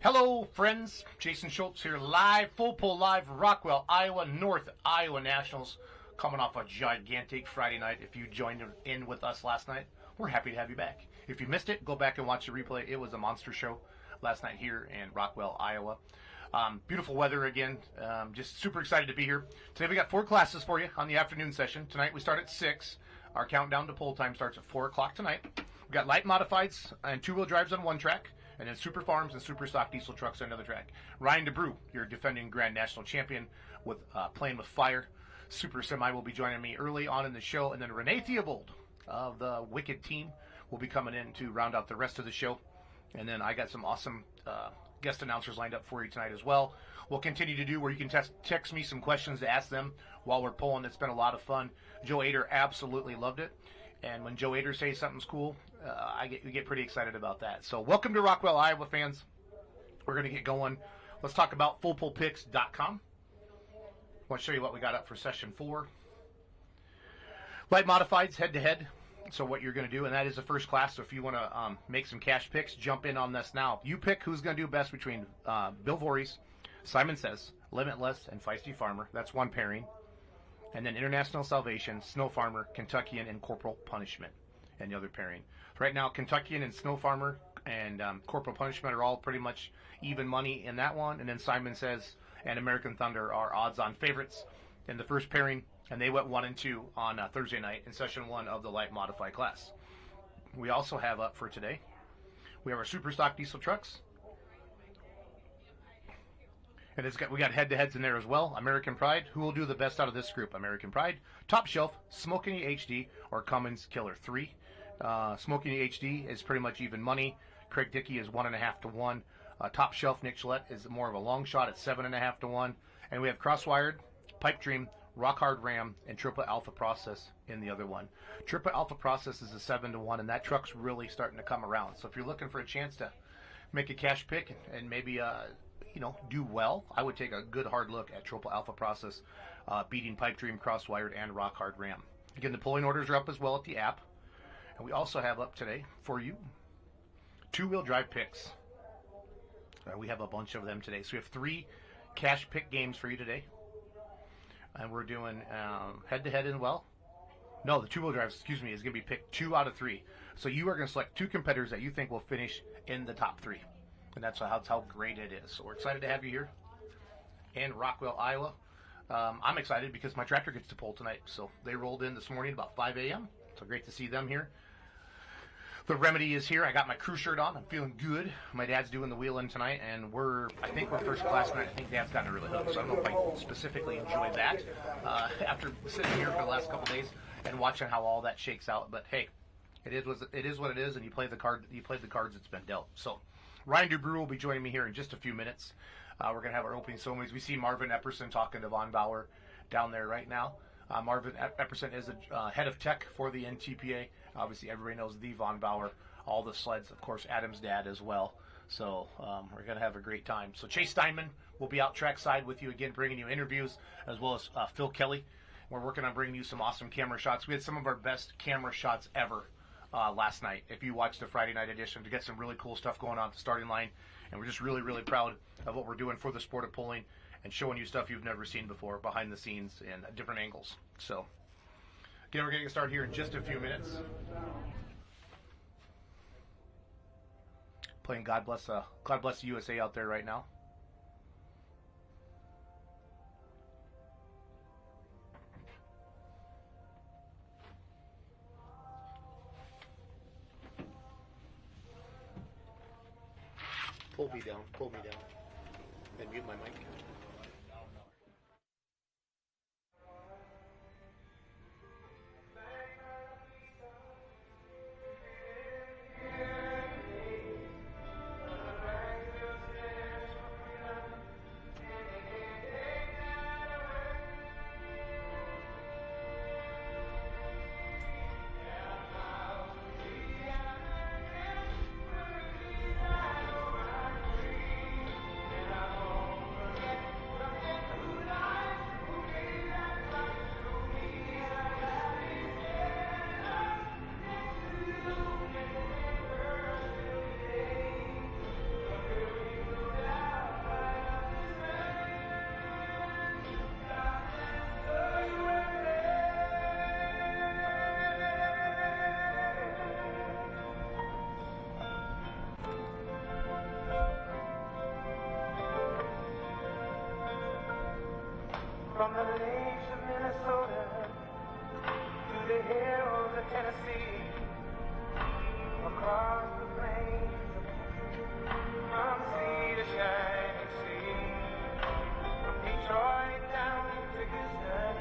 Hello, friends. Jason Schultz here, live, full pull live, Rockwell, Iowa, North Iowa Nationals, coming off a gigantic Friday night. If you joined in with us last night, we're happy to have you back. If you missed it, go back and watch the replay. It was a monster show last night here in Rockwell, Iowa. Beautiful weather again. Just super excited to be here. Today we got 4 classes for you on the afternoon session. Tonight we start at 6. Our countdown to pull time starts at 4 o'clock tonight. We've got light modifieds and two-wheel drives on one track, and then super farms and super stock diesel trucks on another track. Ryan DeBrew, your defending Grand National Champion, with playing with fire. Super Semi will be joining me early on in the show, and then Renee Theobald of the Wicked team will be coming in to round out the rest of the show. And then I got some awesome guest announcers lined up for you tonight as well. We'll continue to do where you can text me some questions to ask them while we're pulling. It's been a lot of fun. Joe Ader absolutely loved it. And when Joe Ader says something's cool, we get pretty excited about that. So welcome to Rockwell, Iowa fans. We're going to get going. Let's talk about fullpullpicks.com. I want to show you what we got up for session 4. Light modifieds head-to-head. So what you're going to do, and that is the first class, so if you want to make some cash picks, jump in on this now. You pick who's going to do best between Bill Voorhees, Simon Says, Limitless, and Feisty Farmer. That's one pairing. And then International Salvation, Snow Farmer, Kentuckian, and Corporal Punishment, and the other pairing. Right now, Kentuckian and Snow Farmer and Corporal Punishment are all pretty much even money in that one. And then Simon Says and American Thunder are odds-on favorites in the first pairing. And they went 1 and 2 on Thursday night in session 1 of the light modified class. We also have up for today, we have our super stock diesel trucks. And we got head-to-heads in there as well. American Pride, who will do the best out of this group? American Pride, Top Shelf, Smoking HD, or Cummins Killer 3. Smoking HD is pretty much even money. Craig Dickey is 1.5 to 1. Top Shelf, Nick Gillette is more of a long shot at 7.5 to 1. And we have Crosswired, Pipe Dream, Rock Hard Ram, and Triple Alpha Process in the other one. Triple Alpha Process is a 7 to 1, and that truck's really starting to come around. So if you're looking for a chance to make a cash pick and maybe do well, I would take a good hard look at Triple Alpha Process, beating Pipe Dream, Crosswired, and Rock Hard Ram. Again, the pulling orders are up as well at the app. And we also have up today for you two-wheel drive picks. We have a bunch of them today. So we have 3 cash pick games for you today. And we're doing head-to-head as well. No, the two-wheel drives, is going to be picked 2 out of 3. So you are going to select 2 competitors that you think will finish in the top 3. And that's how great it is. So we're excited to have you here in Rockwell, Iowa. I'm excited because my tractor gets to pull tonight. So they rolled in this morning about 5 a.m. So great to see them here. The Remedy is here. I got my crew shirt on. I'm feeling good. My dad's doing the wheel-in tonight, and I think we're first class tonight. I think Dad's gotten a really hook, so I don't know if I specifically enjoy that after sitting here for the last couple days and watching how all that shakes out. But hey, it is what it is, and you play the cards that's been dealt. So Ryan DeBrew will be joining me here in just a few minutes. We're going to have our opening ceremonies. We see Marvin Epperson talking to Von Bauer down there right now. Marvin Epperson is the head of tech for the NTPA. Obviously, everybody knows the Von Bauer, all the sleds, of course, Adam's dad as well. So we're going to have a great time. So Chase Steinman will be out trackside with you again, bringing you interviews, as well as Phil Kelly. We're working on bringing you some awesome camera shots. We had some of our best camera shots ever last night. If you watched the Friday night edition, to get some really cool stuff going on at the starting line. And we're just really, really proud of what we're doing for the sport of pulling and showing you stuff you've never seen before behind the scenes in different angles. So, again, we're going to get started here in just a few minutes. Playing God Bless the USA out there right now. Pull me down, and mute my mic. From the lakes of Minnesota to the hills of Tennessee, across the plains from sea to shining sea, from Detroit down to Houston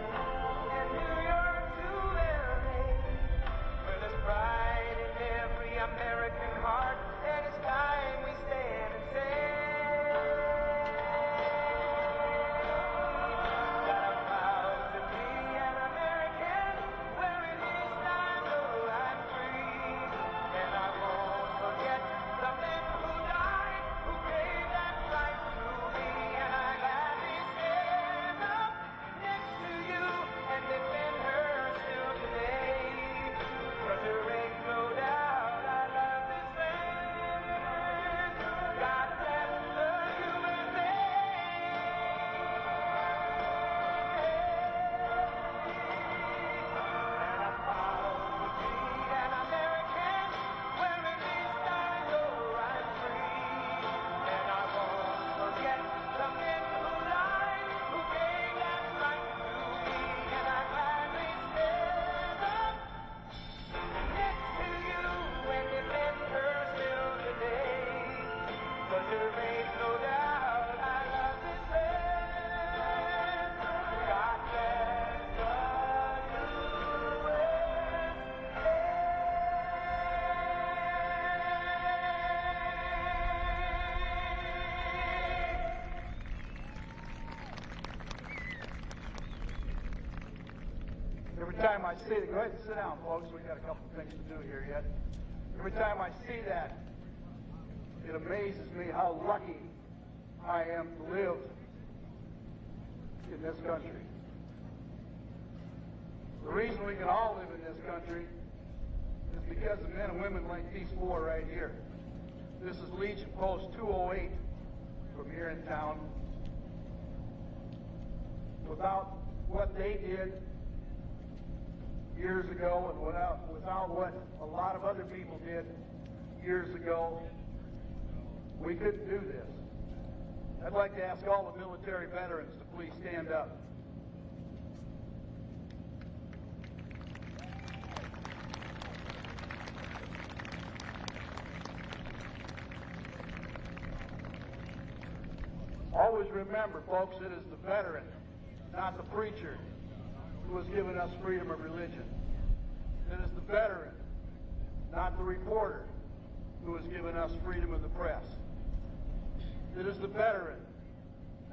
and New York to LA, where there's pride in every American heart, and it's time we stand and say that I'm proud to be an American, wearing these dimes so I'm free, and I won't forget the men who died, who gave that right to me, and I gladly stand up next to you and defend her still today, 'cause there ain't no doubt I love this land. God bless the USA. And I'm proud to be an American, wearing these dimes so I'm free, and I won't forget the men who died, who gave that right to me, and I gladly stand up next to you and defend her still today, 'cause there ain't no doubt I love this land. God bless the Every time I see it, go ahead and sit down, folks. We got a couple of things to do here yet. Every time I see that, it amazes me how lucky I am to live in this country. The reason we can all live in this country is because of men and women like these four right here. This is Legion Post 208 from here in town. Without what they did years ago, and without what a lot of other people did years ago, we couldn't do this. I'd like to ask all the military veterans to please stand up. Always remember, folks, it is the veteran, not the preacher, who has given us freedom of religion. It is the veteran, not the reporter, who has given us freedom of the press. It is the veteran,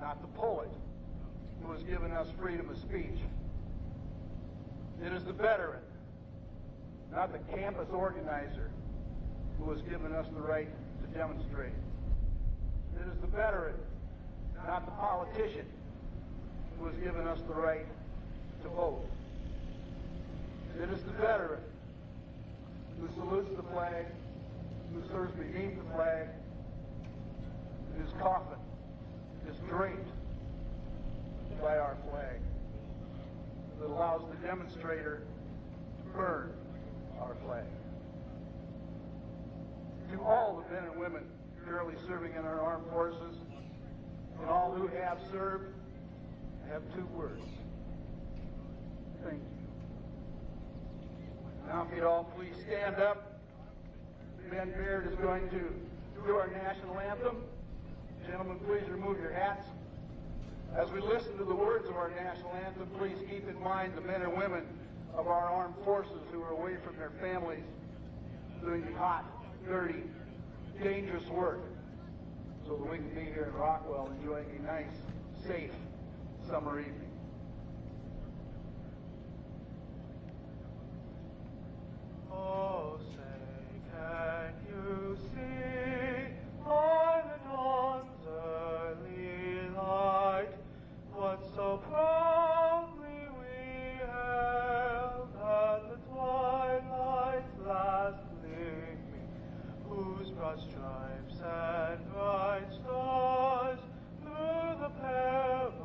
not the poet, who has given us freedom of speech. It is the veteran, not the campus organizer, who has given us the right to demonstrate. It is the veteran, not the politician, who has given us the right to vote. It is the veteran who salutes the flag, who serves beneath the flag, whose coffin is draped by our flag, that allows the demonstrator to burn our flag. To all the men and women currently serving in our armed forces, and all who have served, I have two words. Thank you. Now, if you'd all please stand up. Ben Baird is going to do our national anthem. Gentlemen, please remove your hats. As we listen to the words of our national anthem, please keep in mind the men and women of our armed forces who are away from their families, doing the hot, dirty, dangerous work, so that we can be here in Rockwell enjoying a nice, safe summer evening. Oh, say, can you see by the dawn's early light what so proudly we hailed at the twilight's last gleaming, whose broad stripes and bright stars through the perilous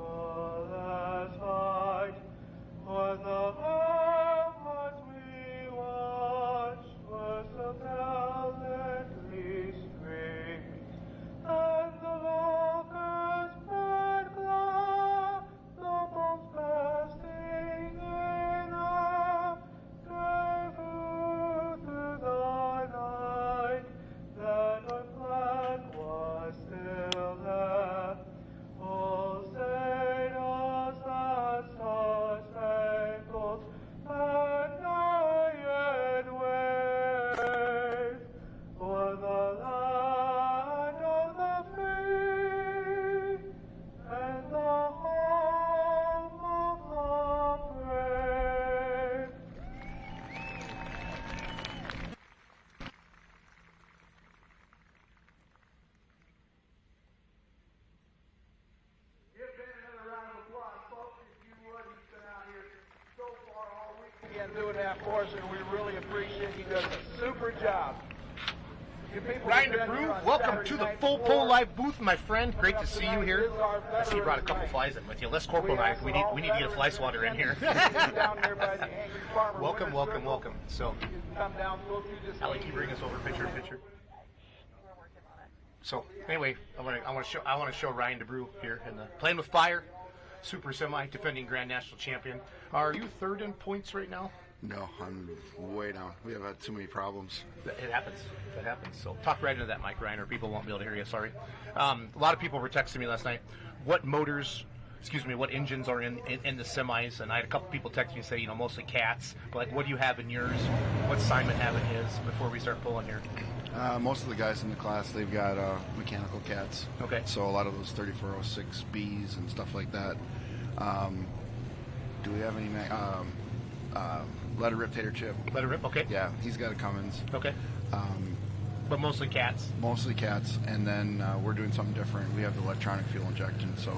really appreciate. He does a super job. You people Ryan have been here DeBrew, on welcome Saturday to the Night Full War. Pull Live booth, my friend. Great to see you Tonight here. is our I see you brought a Veterans couple Night. flies in with you. Les Corporal and I, we need to get a fly swatter in here. Down there by the Angry Farmer Welcome, Women's welcome, Circle. welcome. So, You can come down, go through this Allie, lane can you bring us over picture in picture? We're working on it. So anyway, I want to show Ryan DeBrew here in the Playing with Fire, Super Semi, defending Grand National Champion. Are you third in points right now? No, I'm way down. We have had too many problems. It happens. That happens. So talk right into that mic, Ryan, or people won't be able to hear you. Sorry. A lot of people were texting me last night. What engines are in the semis? And I had a couple people text me and say, you know, mostly cats. But like, what do you have in yours? What's Simon have in his? Before we start pulling here. Most of the guys in the class, they've got mechanical cats. Okay. So a lot of those 3406Bs and stuff like that. Do we have any letter rip tater chip? Let it rip. Okay. Yeah, he's got a Cummins. Okay. But mostly cats. Mostly cats, and then we're doing something different. We have the electronic fuel injection, so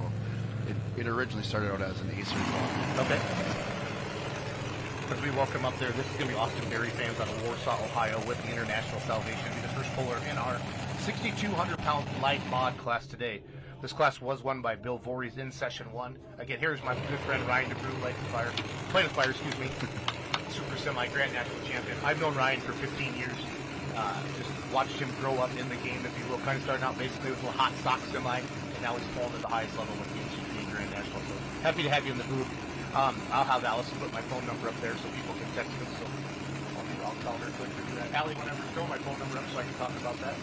it originally started out as an Acer ball. Okay. As we welcome up there, this is going to be Austin Berry fans out of Warsaw, Ohio, with the International Salvation. Be the first puller in our 6,200-pound light mod class today. This class was won by Bill Voorhees in session 1. Again, here's my good friend Ryan DeBrew, Playing with Fire, excuse me, Super Semi Grand National Champion. I've known Ryan for 15 years. Just watched him grow up in the game, if you will. Kind of starting out basically with a little hot stock semi, and now he's fallen to the highest level with the NTPA Grand National. So happy to have you in the booth. I'll have Allison put my phone number up there so people can text him. So I'll tell her quick to do that. Allie, whenever throw my phone number up so I can talk about that.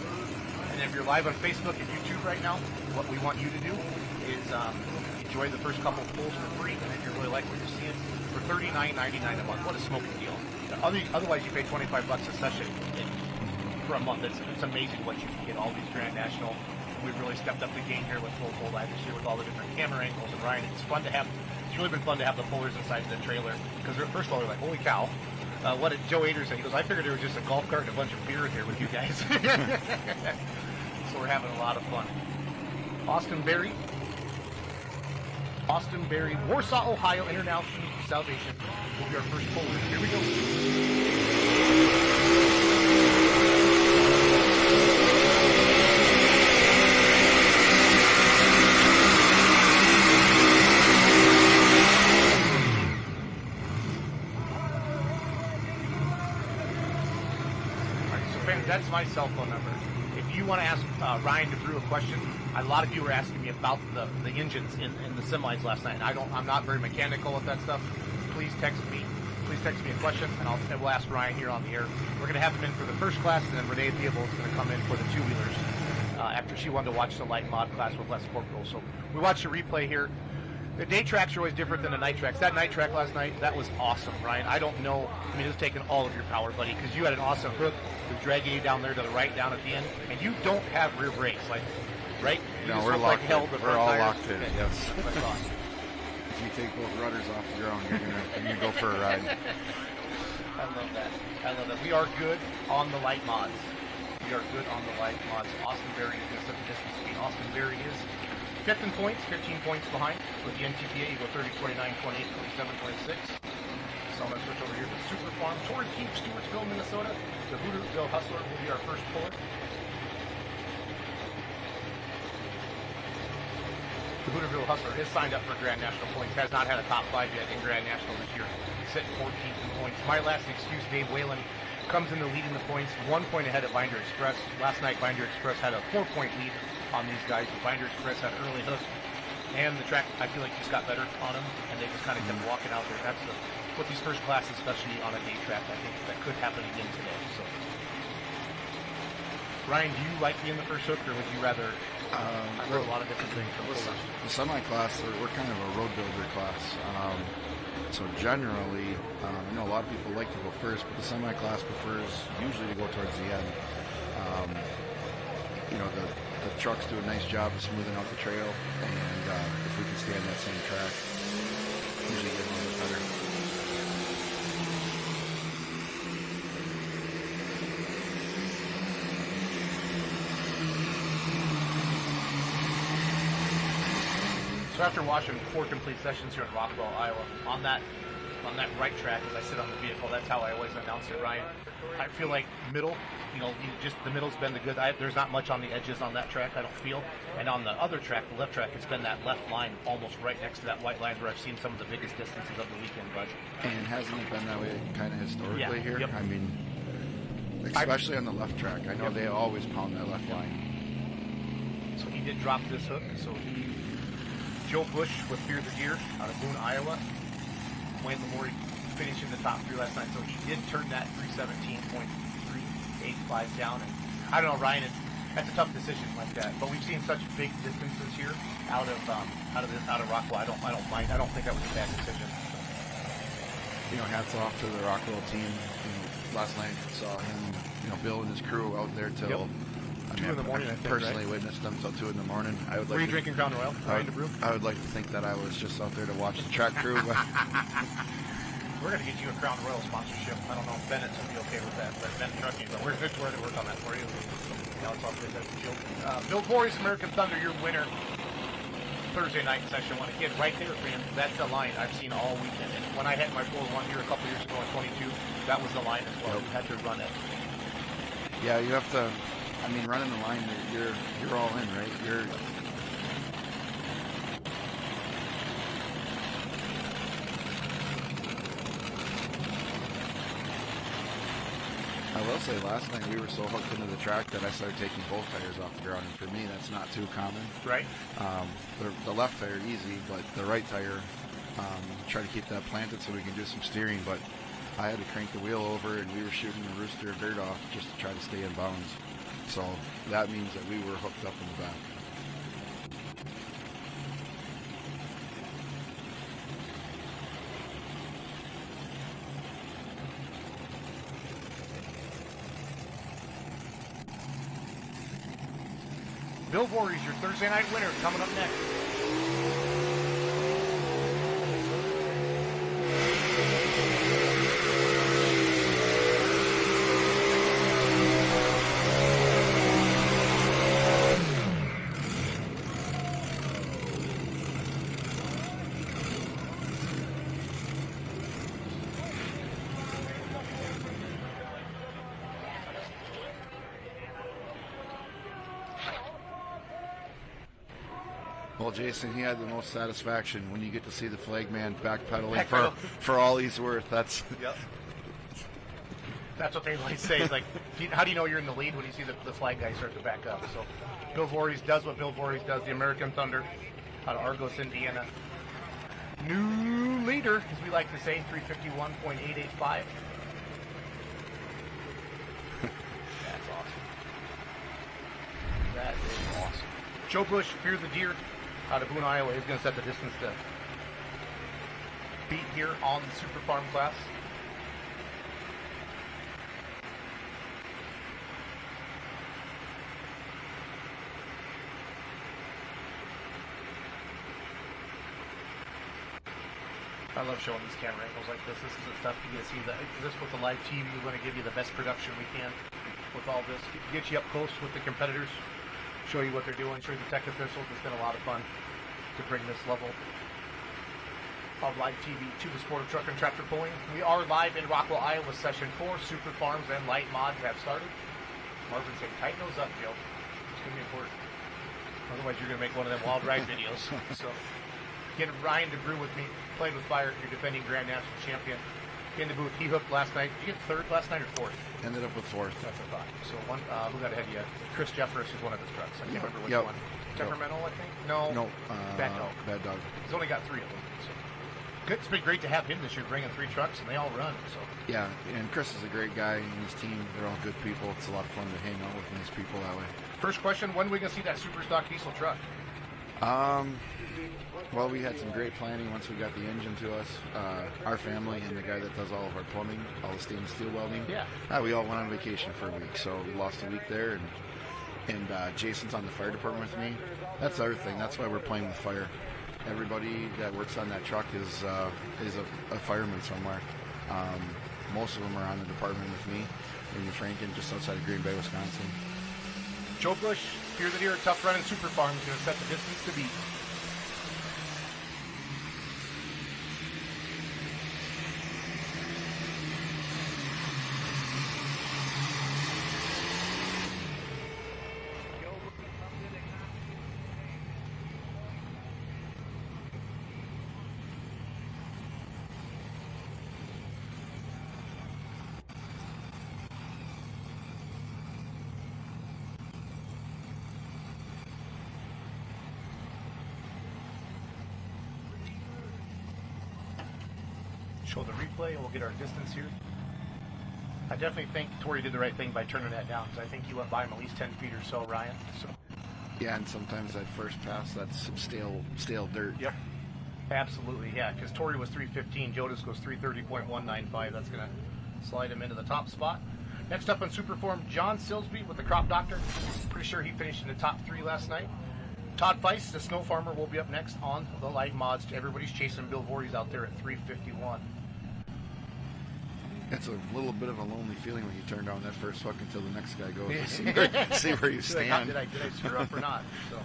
And if you're live on Facebook and YouTube right now, what we want you to do is enjoy the first couple of pulls for free, and if you really like what you're seeing, for $39.99 a month. What a smoking deal! Otherwise, you pay $25 a session for a month. It's amazing what you can get. All these Grand National. We've really stepped up the game here with Full Pull Live this year with all the different camera angles. And Ryan, it's fun to have. It's really been fun to have the pullers inside the trailer because first of all, they're like, holy cow. What did Joe Ader say? He goes, I figured there was just a golf cart and a bunch of beer in here with you guys. So we're having a lot of fun. Austin Berry, Warsaw, Ohio, International Salvation will be our first puller. Here we go. That's my cell phone number. If you want to ask Ryan DeBrew a question, a lot of you were asking me about the engines in the semis last night. And I'm not very mechanical with that stuff. Please text me a question, and we'll ask Ryan here on the air. We're going to have him in for the first class, and then Renee Theobald is going to come in for the two-wheelers after she wanted to watch the light mod class with Les Corporal. So we watched the replay here. The day tracks are always different than the night tracks. That night track last night, that was awesome, Ryan. I don't know. I mean, it was taking all of your power, buddy, because you had an awesome hook that was dragging you down there to the right, down at the end, and you don't have rear brakes, like, right? You No, just we're look locked like hell in. the We're front all tires. locked in, Okay. yes. That's awesome. If you take both rudders off the ground, you're gonna go for a ride. I love that. We are good on the light mods. Austin Berry is going to set the distance between. Austin Berry is 5th in points, 15 points behind. With the NTPA, you go 30, 29, 28, 27, 26. So I'm going to switch over here to Super Farm. Torrey Keep, Stewartsville, Minnesota. The Hooterville Hustler will be our first puller. The Hooterville Hustler is signed up for Grand National points. Has not had a top 5 yet in Grand National this year. Sitting 14th in points. My last excuse, Dave Whalen, comes in the lead in the points. 1 point ahead of Binder Express. Last night, Binder Express had a 4-point lead on these guys. Binder Express had an early hook. And the track, I feel like just got better on them. And they just kind of kept walking out there. That's what these first classes, especially on a day track, I think that could happen again today. So, Ryan, do you like being the first hook, or would you rather? I've heard a lot of different things from pullers. The semi class, we're kind of a road builder class. So generally, I know a lot of people like to go first, but the semi class prefers usually to go towards the end. The trucks do a nice job of smoothing out the trail, and if we can stay on that same track, usually get a little bit better. So after watching 4 complete sessions here in Rockwell, Iowa, on that on that right track as I sit on the vehicle. That's how I always announce it, Ryan. I feel like middle, just the middle's been the good. There's not much on the edges on that track, I don't feel. And on the other track, the left track, it's been that left line almost right next to that white line where I've seen some of the biggest distances of the weekend, Bud. And hasn't it been that way kind of historically here? Yep. I mean, especially on the left track. I know they always pound that left line. So he did drop this hook. So Joe Bush with Fear the Deer out of Boone, Iowa. Wayne Lamore finishing the top three last night. So he did turn that 317.385 down. And I don't know, Ryan, that's a tough decision like that. But we've seen such big distances here out of Rockwell. I don't mind. I don't think that was a bad decision. Hats off to the Rockwell team. Last night saw him, Bill and his crew out there till 2 in the morning. I think, personally witnessed them till 2 in the morning. Were you drinking Crown Royal? I would like to think that I was just out there to watch the track crew. But we're going to get you a Crown Royal sponsorship. I don't know if Bennett's going to be okay with that, but Bennett Trucking, but we're going to work on that for you. Now it's all good. That's a joke. Bill Voorhees, American Thunder, your winner. Thursday night session one. Again, right there, man, that's the line I've seen all weekend. And when I had my 4-1 here a couple years ago in 22, that was the line as well. You had to run it. Yeah, you have to. I mean, running the line, you're all in, right? I will say, last night we were so hooked into the track that I started taking both tires off the ground, and for me, that's not too common. Right. The left tire easy, but the right tire, try to keep that planted so we can do some steering. But I had to crank the wheel over, and we were shooting the rooster of dirt off just to try to stay in bounds. So that means that we were hooked up in the back. Bill Voorhees, your Thursday night winner, coming up next. Well, Jason, he had the most satisfaction when you get to see the flagman backpedaling for all he's worth. That's what they like to say. Is like, how do you know you're in the lead when you see the flag guy start to back up? So Bill Voorhees does what Bill Voorhees does. The American Thunder out of Argos, Indiana. New leader, as we like to say, 351.885. That's awesome. That is awesome. Joe Bush, Fear the Deer, out of Boone, Iowa, is going to set the distance to beat here on the Super Farm class. I love showing these camera angles like this. This is the stuff you get to see. This with the live TV, we're going to give you the best production we can with all this. Get you up close with the competitors, show you what they're doing, show you the tech officials. It's been a lot of fun to bring this level of live TV to the sport of truck and tractor pulling. We are live in Rockwell, Iowa, Session 4. Super Farms and Light Mods have started. Marvin saying, tighten those up, Joe. It's going to be important. Otherwise, you're going to make one of them wild ride videos. So, get Ryan DeBrew with me. Played with fire. Your defending Grand National champion. In the booth, he hooked last night. Did you get third last night or fourth? Ended up with fourth. That's what I thought. So one, who got ahead of you? Chris Jeffers is one of his trucks. I can't remember which one. Temperamental, I think. No. Bad Dog. Bad Dog. He's only got 3 of them. So good. It's been great to have him this year, bringing 3 trucks, and they all run. So yeah, and Chris is a great guy, and his team, they're all good people. It's a lot of fun to hang out with nice people that way. First question: when are we gonna see that super stock diesel truck? Well, we had some great planning once we got the engine to us. Our family and the guy that does all of our plumbing, all the stainless steel welding. Yeah. We all went on vacation for a week, so we lost a week there. And Jason's on the fire department with me. That's the other thing. That's why we're playing with fire. Everybody that works on that truck is a fireman somewhere. Most of them are on the department with me in Franken, just outside of Green Bay, Wisconsin. Joe Bush, Fear the Deer, Tough Running Super Farm is going to set the distance to beat. show the replay, and we'll get our distance here. I definitely think Tori did the right thing by turning that down, because I think he went by him at least 10 feet or so, Ryan. So. Yeah, and sometimes that first pass, that's some stale dirt. Yeah, absolutely, yeah, because Tori was 315, Jodas goes 330.195. That's going to slide him into the top spot. Next up in Superform, John Silsby with the Crop Doctor. Pretty sure he finished in the top 3 last night. Todd Feist, the Snow Farmer, will be up next on the light mods. Everybody's chasing Bill Voorhees out there at 351. It's a little bit of a lonely feeling when you turn down that first hook until the next guy goes to see where you stand. Did I screw up or not? So.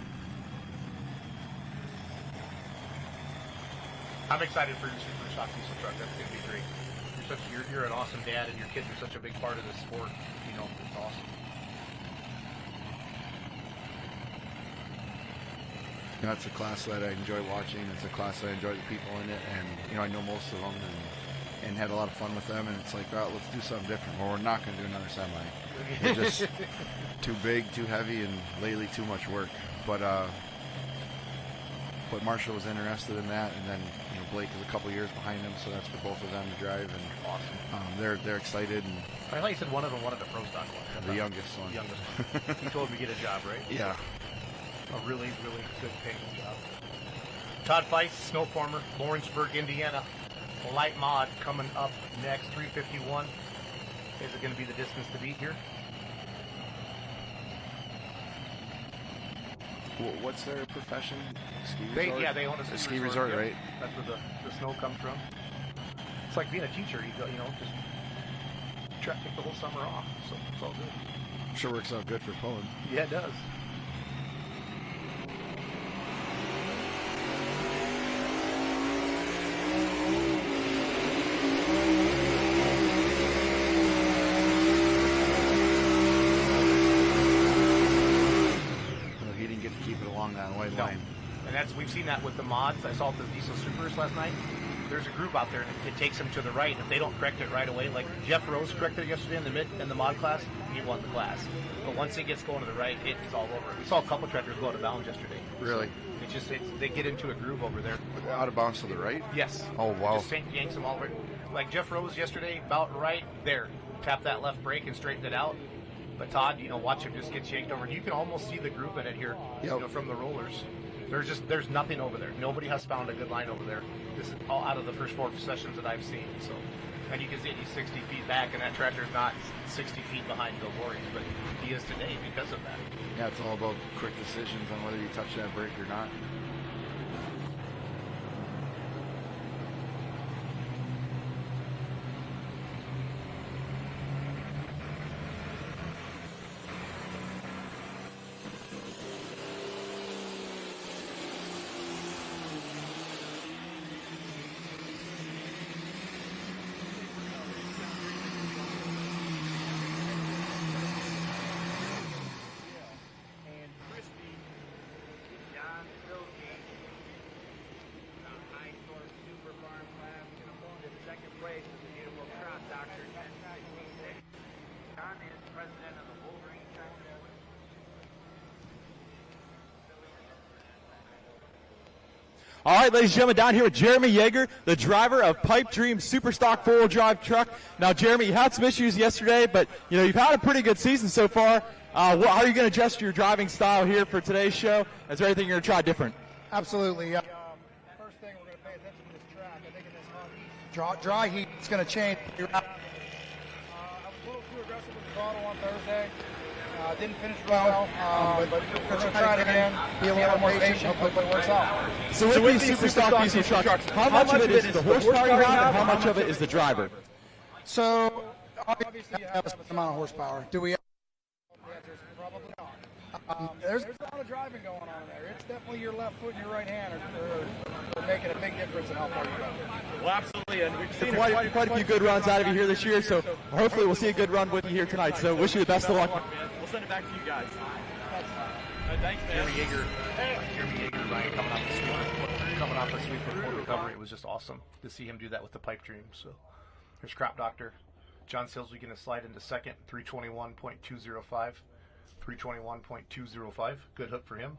I'm excited for your super stock diesel truck. That's going to be great. You're an awesome dad, and your kids are such a big part of this sport. You know, it's awesome. You know, it's a class that I enjoy watching. It's a class that I enjoy the people in it, and you know, I know most of them, and had a lot of fun with them. And it's like, well, let's do something different. Well, we're not going to do another semi. We're just too big, too heavy, and lately too much work. But Marshall was interested in that, and then you know, Blake is a couple years behind him, so that's for both of them to drive. And awesome. They're excited. And I thought you said one of them wanted the pro stock one. The youngest one. The youngest one. He told me to get a job, right? Yeah. A really, really good paying job. Todd Feist, Snow Farmer, Lawrenceburg, Indiana. Light mod coming up next, 351. Is it going to be the distance to beat here? What's their profession? Ski resort? Yeah, they own a ski resort, yeah. right? That's where the snow comes from. It's like being a teacher. You go, just take the whole summer off, so it's all good. Sure works out good for pulling. Yeah, it does. We've seen that with the mods. I saw it with the Diesel Supers last night. There's a group out there, and it takes them to the right. If they don't correct it right away, like Jeff Rose corrected it yesterday in the mod class, he won the class. But once it gets going to the right, it's all over. We saw a couple tractors go out of bounds yesterday. Really? So they get into a groove over there. Out of bounds to the right? Yes. Oh, wow. Just yanks them all over. Like Jeff Rose yesterday, about right there. Tapped that left brake and straightened it out. But Todd, watch him just get yanked over. And you can almost see the groove in it here, from the rollers. There's nothing over there. Nobody has found a good line over there. This is all out of the first 4 sessions that I've seen. So, and you can see he's 60 feet back, and that tractor's not 60 feet behind Bill Voorhees, but he is today because of that. Yeah, it's all about quick decisions on whether you touch that brake or not. All right, ladies and gentlemen, down here with Jeremy Yeager, the driver of Pipe Dream Superstock 4-wheel drive truck. Now, Jeremy, you had some issues yesterday, but you've had a pretty good season so far. How are you going to adjust your driving style here for today's show? Is there anything you're going to try different? Absolutely. First thing, we're going to pay attention to this track. I think in this hot dry heat, it's going to change. I was a little too aggressive with the throttle on Thursday. Didn't finish well, but we're going to try it again, be a little more patient, hopefully it works out. So with these Superstock diesel trucks, how much of it is the horsepower you have, and how much of it is the driver? So, obviously you have a certain amount of horsepower. Do we have probably not. There's a lot of driving going on in there. It's definitely your left foot and your right hand are making a big difference in how far you go. Well, absolutely, and we've seen quite a few good runs out of you here this year, so hopefully we'll see a good run with you here tonight. So wish you the best of luck. We'll send it back to you guys. Thanks, man. Jeremy Yeager, Ryan, coming off a sweep before recovery. It was just awesome to see him do that with the Pipe Dream. So here's Crop Doctor. John Silsby going to slide into second, 321.205. 321.205. Good hook for him.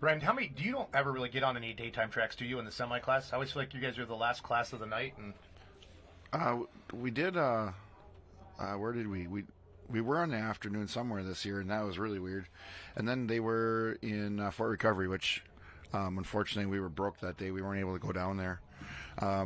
Ryan, do you don't ever really get on any daytime tracks, do you, in the semi class? I always feel like you guys are the last class of the night. And We did. Where did we? We were in the afternoon somewhere this year, and that was really weird. And then they were in Fort Recovery, which unfortunately we were broke that day. We weren't able to go down there. I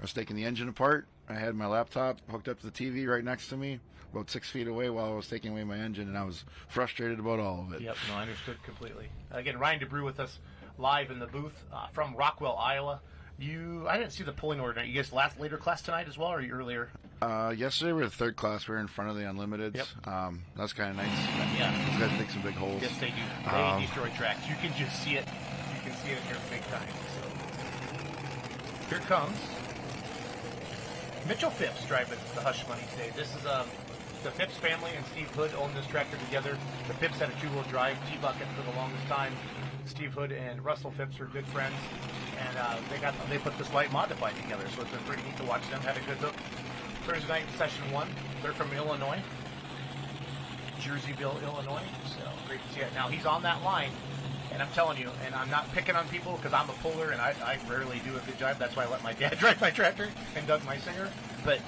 was taking the engine apart. I had my laptop hooked up to the TV right next to me, about 6 feet away, while I was taking away my engine, and I was frustrated about all of it. Yep, no, I understood completely. Again, Ryan DeBrew with us live in the booth from Rockwell, Iowa. I didn't see the polling order. You guys later class tonight as well, or earlier? Yesterday we were the third class. We were in front of the Unlimiteds. Yep. That's kind of nice. Yeah. These guys make some big holes. Yes, they do. They destroy tracks. You can just see it. You can see it here big time. So here comes Mitchell Phipps driving the Hush Money today. This is the Phipps family and Steve Hood own this tractor together. The Phipps had a two-wheel drive T-Bucket for the longest time. Steve Hood and Russell Phipps are good friends, and they put this light modified together. So it's been pretty neat to watch them. Had a good hook. Thursday night, session 1. They're from Illinois, Jerseyville, Illinois. So great to see it. Now he's on that line, and I'm telling you, and I'm not picking on people because I'm a puller and I rarely do a good job. That's why I let my dad drive my tractor and Doug Meisinger. But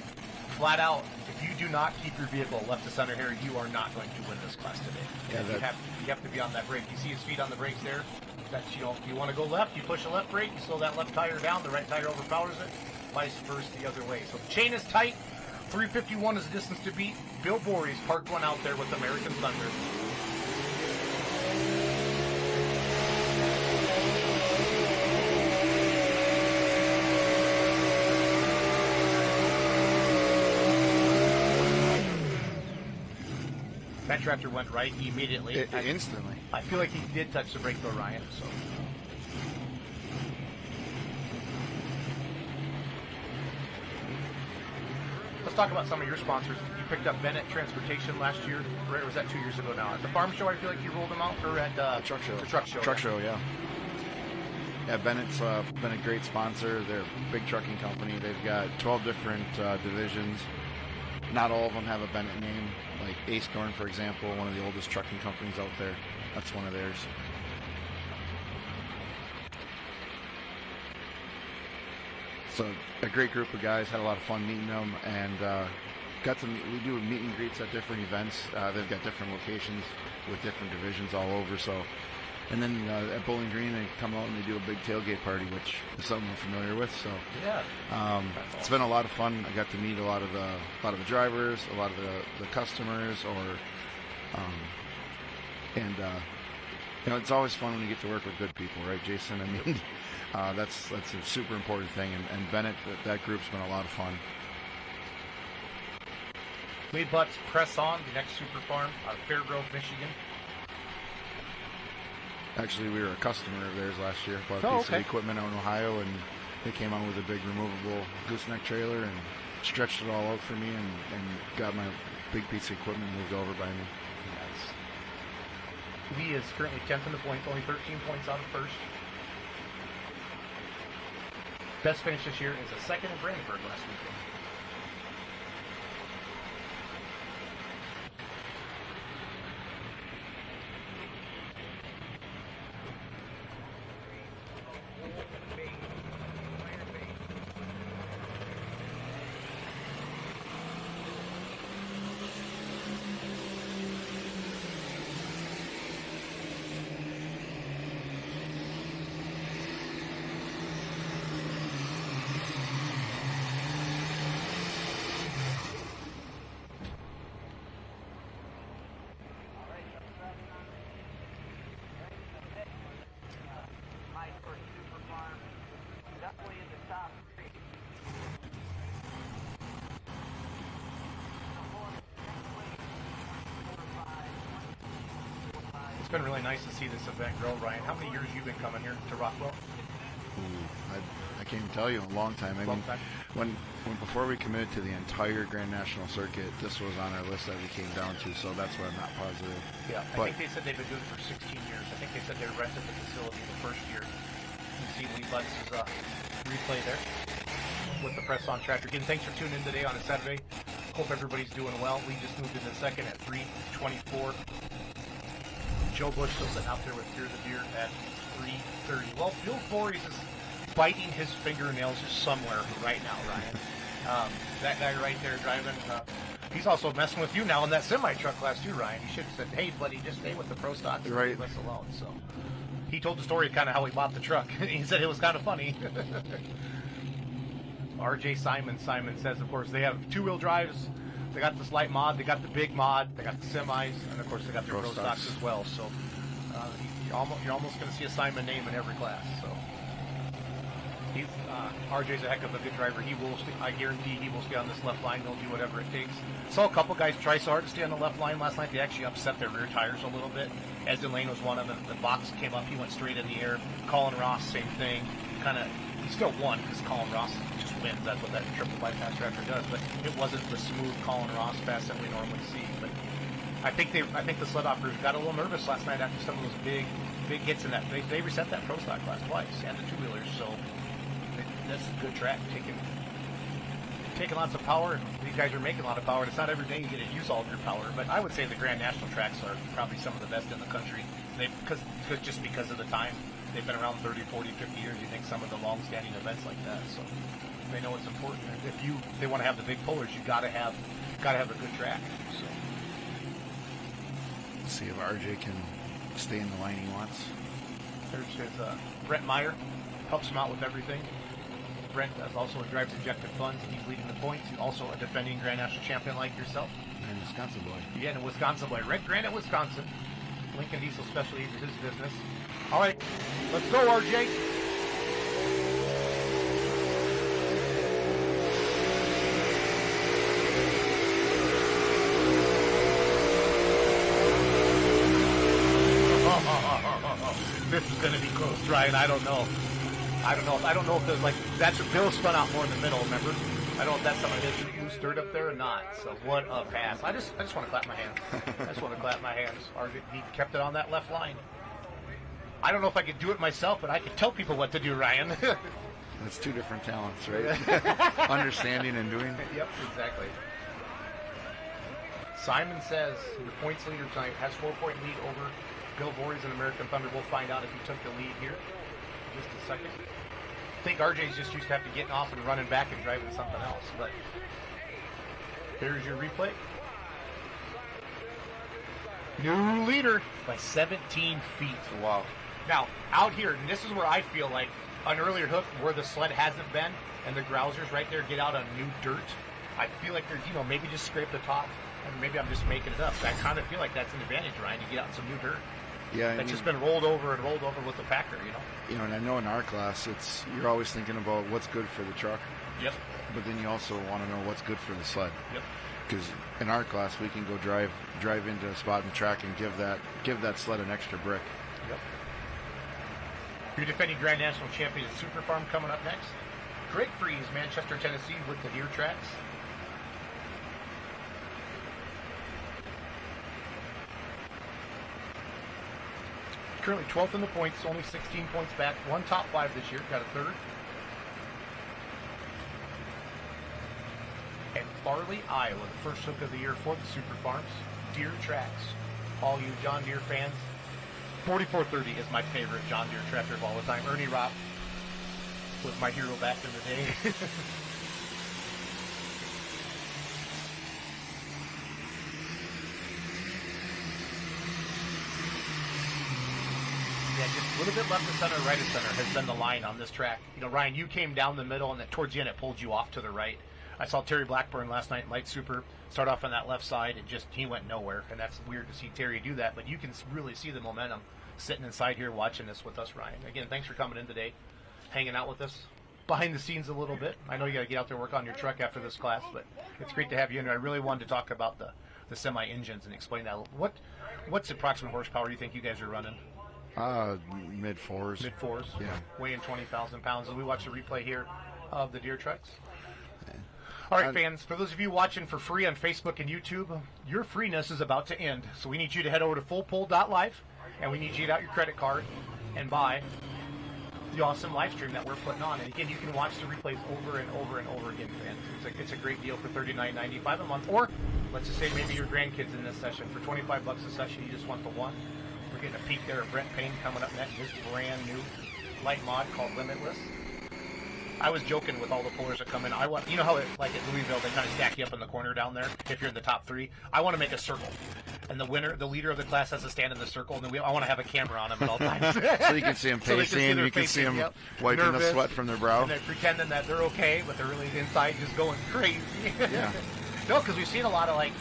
flat out, if you do not keep your vehicle left to center here, you are not going to win this class today. Yeah, you have to be on that brake. You see his feet on the brakes there. That's, if you want to go left, you push the left brake, you slow that left tire down, the right tire overpowers it, vice versa the other way. So the chain is tight. 351 is the distance to beat. Bill Voorhees parked one out there with American Thunder. That tractor went right immediately. Instantly. I feel like he did touch the brake though, Ryan. So. Let's talk about some of your sponsors. You picked up Bennett Transportation last year, or was that 2 years ago now? At the farm show, I feel like you rolled them out, or at the truck show. The truck show. Truck show, yeah. Yeah, Bennett's been a great sponsor. They're a big trucking company. They've got 12 different divisions. Not all of them have a Bennett name. Like Ace Norn, for example, one of the oldest trucking companies out there. That's one of theirs. So a great group of guys. Had a lot of fun meeting them, and we do meet and greets at different events. They've got different locations with different divisions all over. So, and then at Bowling Green, they come out and they do a big tailgate party, which is something I'm familiar with. So yeah, it's been a lot of fun. I got to meet a lot of the drivers, a lot of the customers, it's always fun when you get to work with good people, right, Jason? I mean, that's a super important thing. And Bennett, that group's been a lot of fun. Lead Butts Press On, the next super farm out of Fairgrove, Michigan. Actually, we were a customer of theirs last year. Bought a piece of equipment out in Ohio, and they came out with a big removable gooseneck trailer and stretched it all out for me and got my big piece of equipment moved over by me. Nice. Lee is currently 10th in the points, only 13 points out of first. Best finish this year is a second in Brandenburg last weekend. It's been really nice to see this event grow, Ryan. How many years have you been coming here to Rockwell? I can't even tell you, a long time. I mean, when before we committed to the entire Grand National Circuit, this was on our list that we came down to, so that's why I'm not positive. Yeah, I think they said they've been doing it for 16 years. I think they said they rented the facility the first year. You see Lee Butts' replay there with the press on tractor. Again, thanks for tuning in today on a Saturday. Hope everybody's doing well. We just moved into second at 3:24. Joe Bush still sitting out there with Fear the Deer at 3:30. Well, Bill Voorhees is biting his fingernails somewhere right now, Ryan. That guy right there driving, he's also messing with you now in that semi-truck class too, Ryan. He should have said, hey, buddy, just stay with the pro stocks and Right. leave us alone. So he told the story of kind of how he bought the truck. He said it was kind of funny. RJ Simon says, of course, they have two-wheel drives. They got this light mod, they got the big mod, they got the semis, and of course they got their pro stocks as well. So you're almost going to see a Simon name in every class. So RJ's a heck of a good driver. He will. I guarantee he will stay on this left line. He'll do whatever it takes. Saw a couple guys try so hard to stay on the left line last night. They actually upset their rear tires a little bit. Ezra Lane was one of them. The box came up. He went straight in the air. Colin Ross, same thing. He still won because Colin Ross just wins. That's what that triple bypass tractor does. But it wasn't the smooth Colin Ross pass that we normally see. But I think the sled operators got a little nervous last night after some of those big hits in that. They reset that pro stock class twice and the two-wheelers. So that's a good track. Taking lots of power, and these guys are making a lot of power. And it's not every day you get to use all of your power, but I would say the Grand National tracks are probably some of the best in the country. Just because of the time. They've been around 30, 40, 50 years. You think some of the long-standing events like that, so they know it's important. If they want to have the big pullers, you got to have a good track. So Let's see if RJ can stay in the line he wants. there's his Brent Meyer helps him out with everything. Brent also drives injected funds, and he's leading the points. He's also a defending Grand National champion like yourself. And Wisconsin boy. Yeah, a Wisconsin boy. Red Granite, Wisconsin. Lincoln Diesel Specialties is his business. All right, let's go, RJ. This is going to be close, Ryan. I don't know if there's that's Bill spun out more in the middle. Remember? I don't know if that's some of his who stirred up there or not. So what a pass! I just want to clap my hands. I just want to clap my hands. RJ, he kept it on that left line. I don't know if I could do it myself, but I could tell people what to do, Ryan. That's two different talents, right? Understanding and doing. Yep, exactly. Simon says your points leader tonight has 4-point lead over Bill Voorhees and American Thunder. We'll find out if he took the lead here in just a second. I think RJ's just used to have to getting off and running back and driving something else. But here's your replay. New leader by 17 feet. Wow. Now, out here, and this is where I feel like an earlier hook where the sled hasn't been and the grousers right there get out on new dirt. I feel like there's, maybe just scrape the top, and maybe I'm just making it up. But I kind of feel like that's an advantage, Ryan. You get out some new dirt. Yeah, That's just been rolled over and rolled over with the packer, and I know in our class, you're always thinking about what's good for the truck. Yep. But then you also want to know what's good for the sled. Yep. Because in our class, we can go drive into a spot in the track and give that sled an extra brick. Yep. Your defending Grand National champion is Super Farm coming up next. Greg Freeze, Manchester, Tennessee, with the Deer tracks. Currently 12th in the points, only 16 points back. One top 5 this year, got a third. And Farley, Iowa, the first hook of the year for the Super Farms. Deer tracks. All you John Deere fans, 4430 is my favorite John Deere tractor of all the time. Ernie Ropp was my hero back in the day. Yeah, just a little bit left of center, right of center has been the line on this track. Ryan, you came down the middle, and then towards the end it pulled you off to the right. I saw Terry Blackburn last night in Light Super start off on that left side, and he went nowhere. And that's weird to see Terry do that, but you can really see the momentum sitting inside here watching this with us, Ryan. Again, thanks for coming in today, hanging out with us behind the scenes a little bit. I know you got to get out there and work on your truck after this class, but it's great to have you in. I really wanted to talk about the semi engines and explain that. What's approximate horsepower you think you guys are running? Mid fours. Mid fours. Yeah. Weighing 20,000 pounds. And we watch the replay here of the Deer trucks. All right, fans, for those of you watching for free on Facebook and YouTube, your freeness is about to end. So we need you to head over to fullpull.live, and we need you to get out your credit card and buy the awesome live stream that we're putting on. And again, you can watch the replays over and over and over again, fans. It's a great deal for $39.95 a month. Or let's just say maybe your grandkids in this session. For $25 a session, you just want the one. For We're getting a peek there of Brent Payne coming up next. His brand new light mod called Limitless. I was joking with all the pullers that come in. I want, you know how, like at Louisville, they kind of stack you up in the corner down there if you're in the top 3. I want to make a circle, and the leader of the class has to stand in the circle, and then I want to have a camera on them at all times. So you can see them pacing, you can see them wiping nervous, the sweat from their brow. And they're pretending that they're okay, but they're really inside just going crazy. Yeah. No, because we've seen a lot of like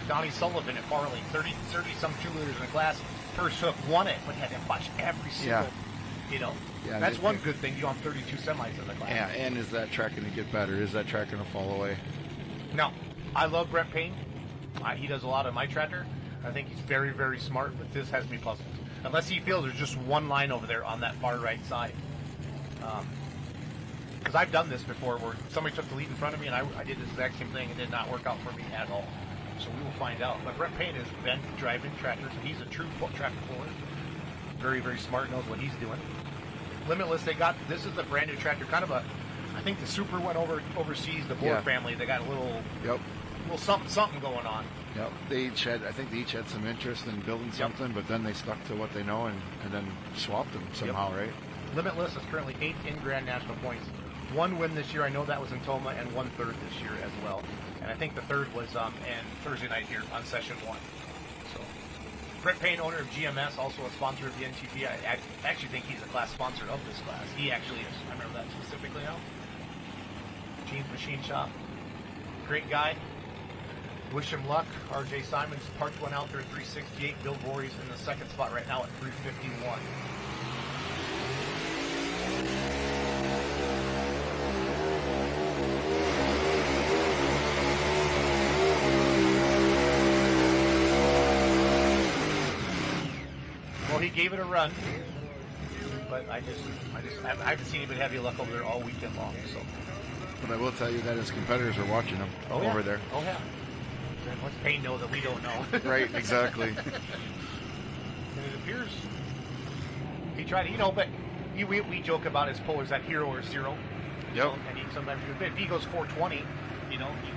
Donnie Sullivan at Farley, 30-some two-wheelers in the class. First hook won it, but he had to watch every single, that's one good thing. You on 32 semis in the class. Yeah, and is that track going to get better? Is that track going to fall away? No. I love Brent Payne. He does a lot of my tractor. I think he's very, very smart, but this has me puzzled. Unless he feels there's just one line over there on that far right side. Because I've done this before where somebody took the lead in front of me and I did the exact same thing and it did not work out for me at all. So we will find out. But Brent Payne has been driving tractors, and he's a true tractor puller. Very, very smart, knows what he's doing. Limitless, this is the brand new tractor, kind of I think the Super went overseas, the Board family, they got a little something going on. Yep, I think they each had some interest in building something, but then they stuck to what they know and then swapped them somehow, right? Limitless is currently 8th in Grand National points. 1 win this year, I know that was in Toma, and 1 third this year as well. And I think the third was in Thursday night here on session 1. So, Brent Payne, owner of GMS, also a sponsor of the NTPA. I actually think he's a class sponsor of this class. He actually is. I remember that specifically now. Gene's Machine Shop. Great guy. Wish him luck. RJ Simons parked one out there at 368. Bill Voorhees in the second spot right now at 351. Well, he gave it a run, but I haven't seen anybody have any luck over there all weekend long. So, but I will tell you that his competitors are watching him over there. Oh yeah. What's Payne know that we don't know? Right, exactly. And it appears he tried to, but we joke about his pullers that hero or zero. Yep. And he sometimes if he goes 420,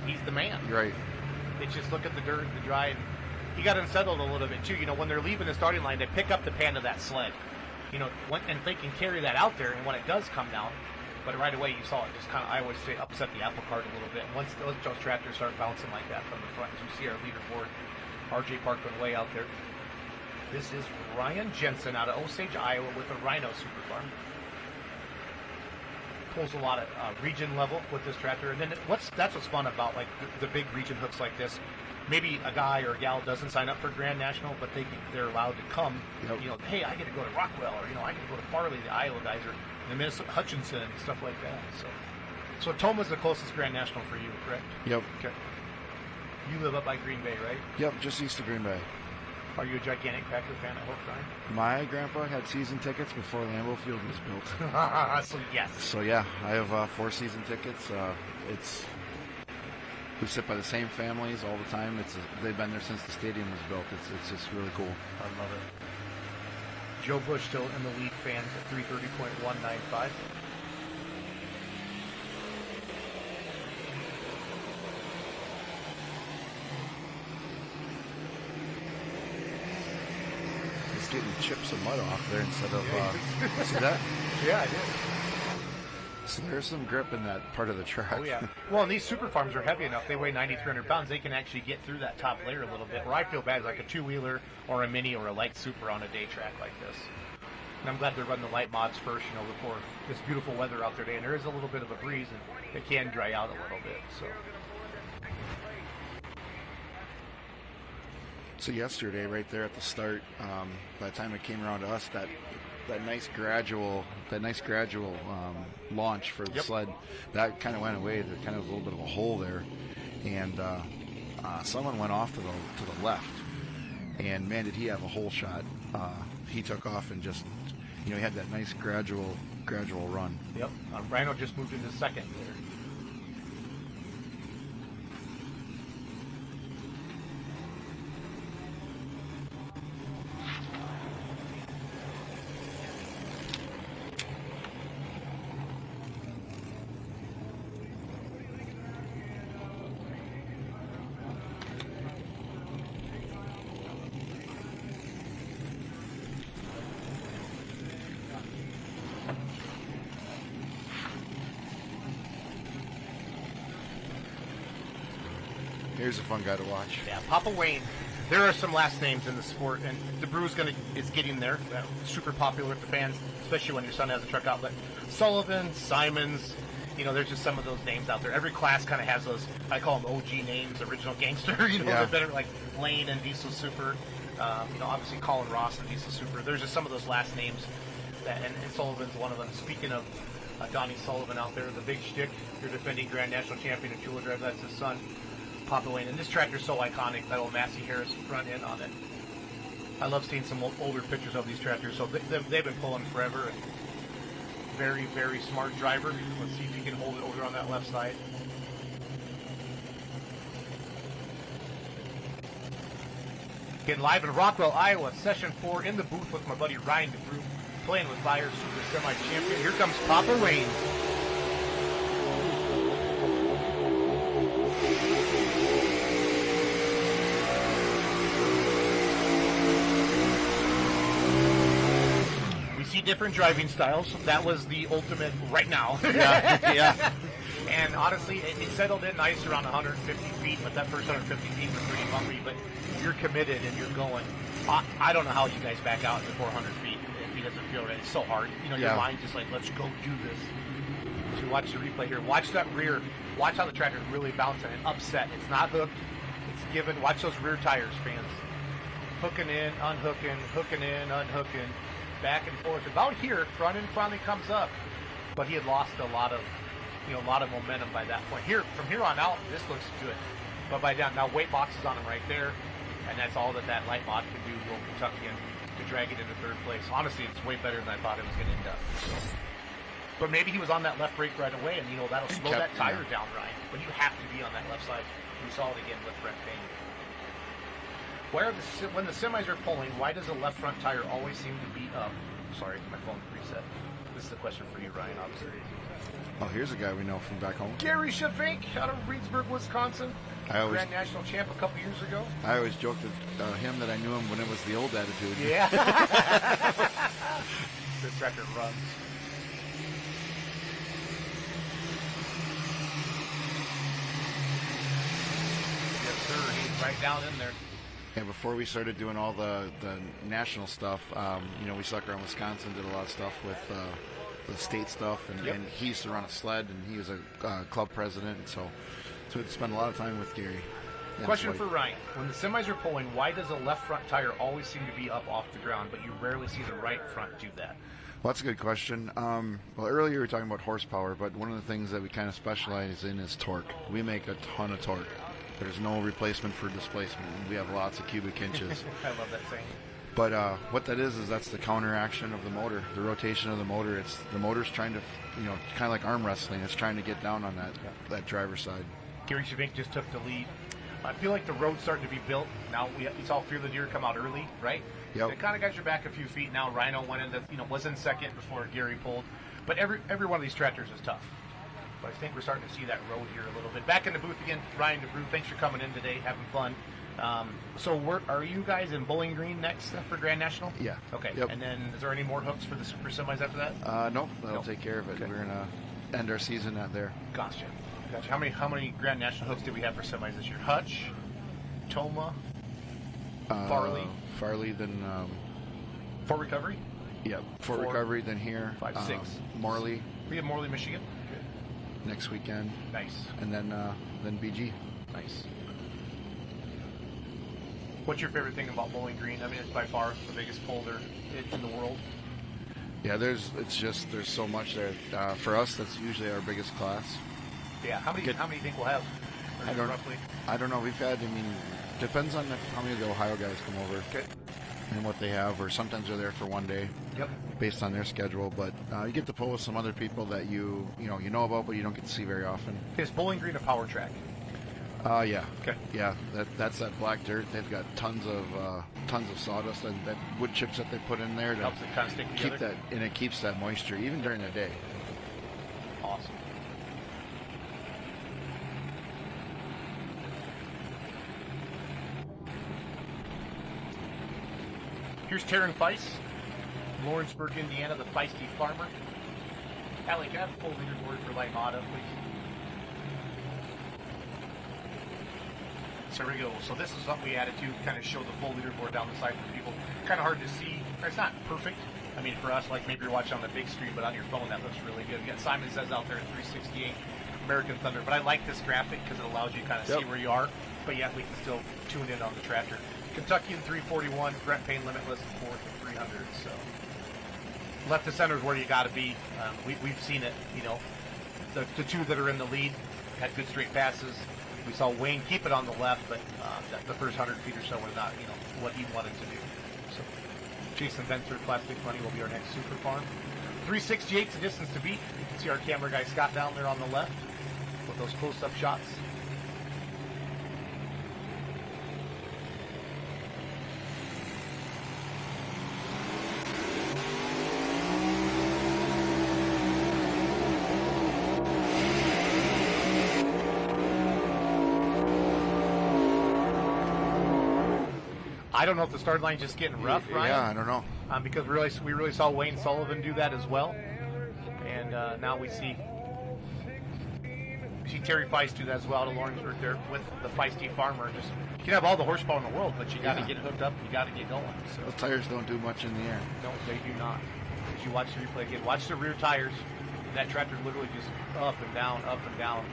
he's the man. Right. It's just look at the dirt, the dry. And he got unsettled a little bit too. When they're leaving the starting line, they pick up the pan of that sled. And if they can carry that out there, and when it does come down, but right away you saw it just kind of, I always say, upset the apple cart a little bit. And once those tractors start bouncing like that from the front, as you see our leaderboard, RJ Parkman way out there. This is Ryan Jensen out of Osage, Iowa, with a Rhino Super Farm. Pulls a lot of region level with this tractor, and then that's what's fun about like the big region hooks like this. Maybe a guy or a gal doesn't sign up for Grand National, but they're allowed to come. Yep. Hey, I get to go to Rockwell, or I get to go to Farley, the Iowa guys, or the Minnesota Hutchinson and stuff like that. So Toma's the closest Grand National for you, correct? Yep. Okay. You live up by Green Bay, right? Yep, just east of Green Bay. Are you a gigantic tractor fan, I hope, Brian? My grandpa had season tickets before Lambeau Field was built. So yes. So yeah, I have 4 season tickets. We sit by the same families all the time. They've been there since the stadium was built. It's just really cool. I love it. Joe Bush still in the lead, fans at 330.195. He's getting chips of mud off there instead of. See that? Yeah, I did. So there's some grip in that part of the track. Oh, yeah. Well, and these super farms are heavy enough. They weigh 9,300 pounds. They can actually get through that top layer a little bit. Where I feel bad is like a two-wheeler or a mini or a light super on a day track like this. And I'm glad they're running the light mods first, before this beautiful weather out there today. And there is a little bit of a breeze, and it can dry out a little bit. So yesterday, right there at the start, by the time it came around to us, that nice gradual launch for the sled, that kind of went away. There kind of was a little bit of a hole there, and someone went off to the left, and man, did he have a hole shot. He took off and just, he had that nice gradual run. Yep. Rhino just moved into second there. Here's a fun guy to watch. Yeah, Papa Wayne. There are some last names in the sport, and the Brew's is getting there. Super popular with the fans, especially when your son has a truck outlet. Sullivan, Simons, there's just some of those names out there. Every class kind of has those, I call them OG names, original gangster, they're better, like Lane and Diesel Super, obviously Colin Ross and Diesel Super. There's just some of those last names, and Sullivan's one of them. Speaking of Donnie Sullivan out there, the big shtick, your defending Grand National Champion of Jewel Drive, that's his son, Papa Wayne. And this tractor's so iconic, that old Massey Harris front end on it. I love seeing some older pictures of these tractors. So they've been pulling forever. And very, very smart driver. Let's see if he can hold it over on that left side. Getting live in Rockwell, Iowa, Session 4 in the booth with my buddy Ryan DeBrew, playing with Fire Super Semi-Champion. Here comes Papa Wayne. Different driving styles. That was the ultimate right now. Yeah. And honestly, it settled in nice around 150 feet, but that first 150 feet was pretty bumpy. But you're committed and you're going. I don't know how you guys back out at 400 feet if he doesn't feel it. It's so hard. Your mind just like, let's go do this. So watch the replay here. Watch that rear. Watch how the tractor is really bouncing and upset. It's not hooked. It's given. Watch those rear tires, fans. Hooking in, unhooking, hooking in, unhooking. Back and forth. About here, front end finally comes up, but he had lost a lot of momentum by that point. From here on out, this looks good. But by now weight box is on him right there, and that's all that light mod can do. Will tuck in to drag it into third place. Honestly, it's way better than I thought it was going to end up. So. But maybe he was on that left brake right away, and that'll slow that tire down, Ryan. But you have to be on that left side. We saw it again with Brett Payne. When the semis are pulling, why does the left front tire always seem to be up? Sorry, my phone reset. This is a question for you, Ryan, obviously. Oh, here's a guy we know from back home. Gary Shavink out of Reedsburg, Wisconsin. Grand National champ a couple years ago. I always joked with him that I knew him when it was the old attitude. Yeah. This tractor runs. Yes, sir. He's right down in there. And before we started doing all the national stuff, we stuck around Wisconsin, did a lot of stuff with the state stuff, and he used to run a sled, and he was a club president, so we'd spend a lot of time with Gary. Question for Ryan. When the semis are pulling, why does the left front tire always seem to be up off the ground, but you rarely see the right front do that? Well, that's a good question. Well, earlier we were talking about horsepower, but one of the things that we kind of specialize in is torque. We make a ton of torque. There's no replacement for displacement. We have lots of cubic inches. I love that saying. But what that is that's the counteraction of the motor, the rotation of the motor. It's the motor's trying to, kind of like arm wrestling. It's trying to get down on that driver's side. Gary Shavink just took the lead. I feel like the road's starting to be built. Now we saw Fear the Deer come out early, right? Yep. They kind of got you back a few feet. Now Rhino went in was in second before Gary pulled. But every one of these tractors is tough. But I think we're starting to see that road here a little bit. Back in the booth again, Ryan DeBrew. Thanks for coming in today, having fun. So are you guys in Bowling Green next for Grand National? Yeah. Okay. Yep. And then is there any more hooks for the Super Semis after that? Nope. That'll take care of it. Okay. We're gonna end our season out there. Gotcha. How many Grand National hooks did we have for semis this year? Hutch, Toma, Farley, then Fort Recovery. Yep. Fort Recovery, then here. 5, 6. Morley. We have Morley, Michigan. Next weekend. Nice. And then BG. Nice. What's your favorite thing about Bowling Green? I mean, it's by far the biggest pull there in the world. Yeah, there's so much there. For us, that's usually our biggest class. Yeah. How many do you think we'll have? Roughly? I don't know. We've had. Depends on how many of the Ohio guys come over. Okay. And what they have, or sometimes they're there for one day. Yep. Based on their schedule, but you get to pull with some other people that you know about, but you don't get to see very often. Is Bowling Green a power track? Yeah. Okay. Yeah, that's that black dirt. They've got tons of sawdust and that wood chips that they put in there to helps it kind of stick together. Keep that, and it keeps that moisture even during the day. Awesome. Here's Taryn Feist, Lawrenceburg, Indiana, the feisty farmer. Allie, can I have a full leaderboard for Laimata, please? So here we go. So this is what we added to kind of show the full leaderboard down the side for people. Kind of hard to see. It's not perfect. I mean, for us, like maybe you're watching on the big screen, but on your phone, that looks really good. You got Simon Says out there at 368, American Thunder. But I like this graphic because it allows you to kind of see where you are, but yet we can still tune in on the tractor. Kentucky in 341, Brent Payne Limitless in 4th at 300. So left to center is where you got to be. We've seen it. You know, the two that are in the lead had good straight passes. We saw Wayne keep it on the left, but the first 100 feet or so was not, you know, what he wanted to do. So Jason Benser, Plastic Money, will be our next super farm. 368's the distance to beat. You can see our camera guy Scott down there on the left with those close-up shots. I don't know if the start line's just getting rough, Ryan. Yeah, I don't know. Because we really saw Wayne Sullivan do that as well, and now we see Terry Feist do that as well to Lawrenceburg there with the Feisty Farmer. Just you can have all the horsepower in the world, but you got to get hooked up. You got to get going. So Those tires don't do much in the air. no, they do not. As you watch the replay again, watch the rear tires. That tractor's literally just up and down, up and down.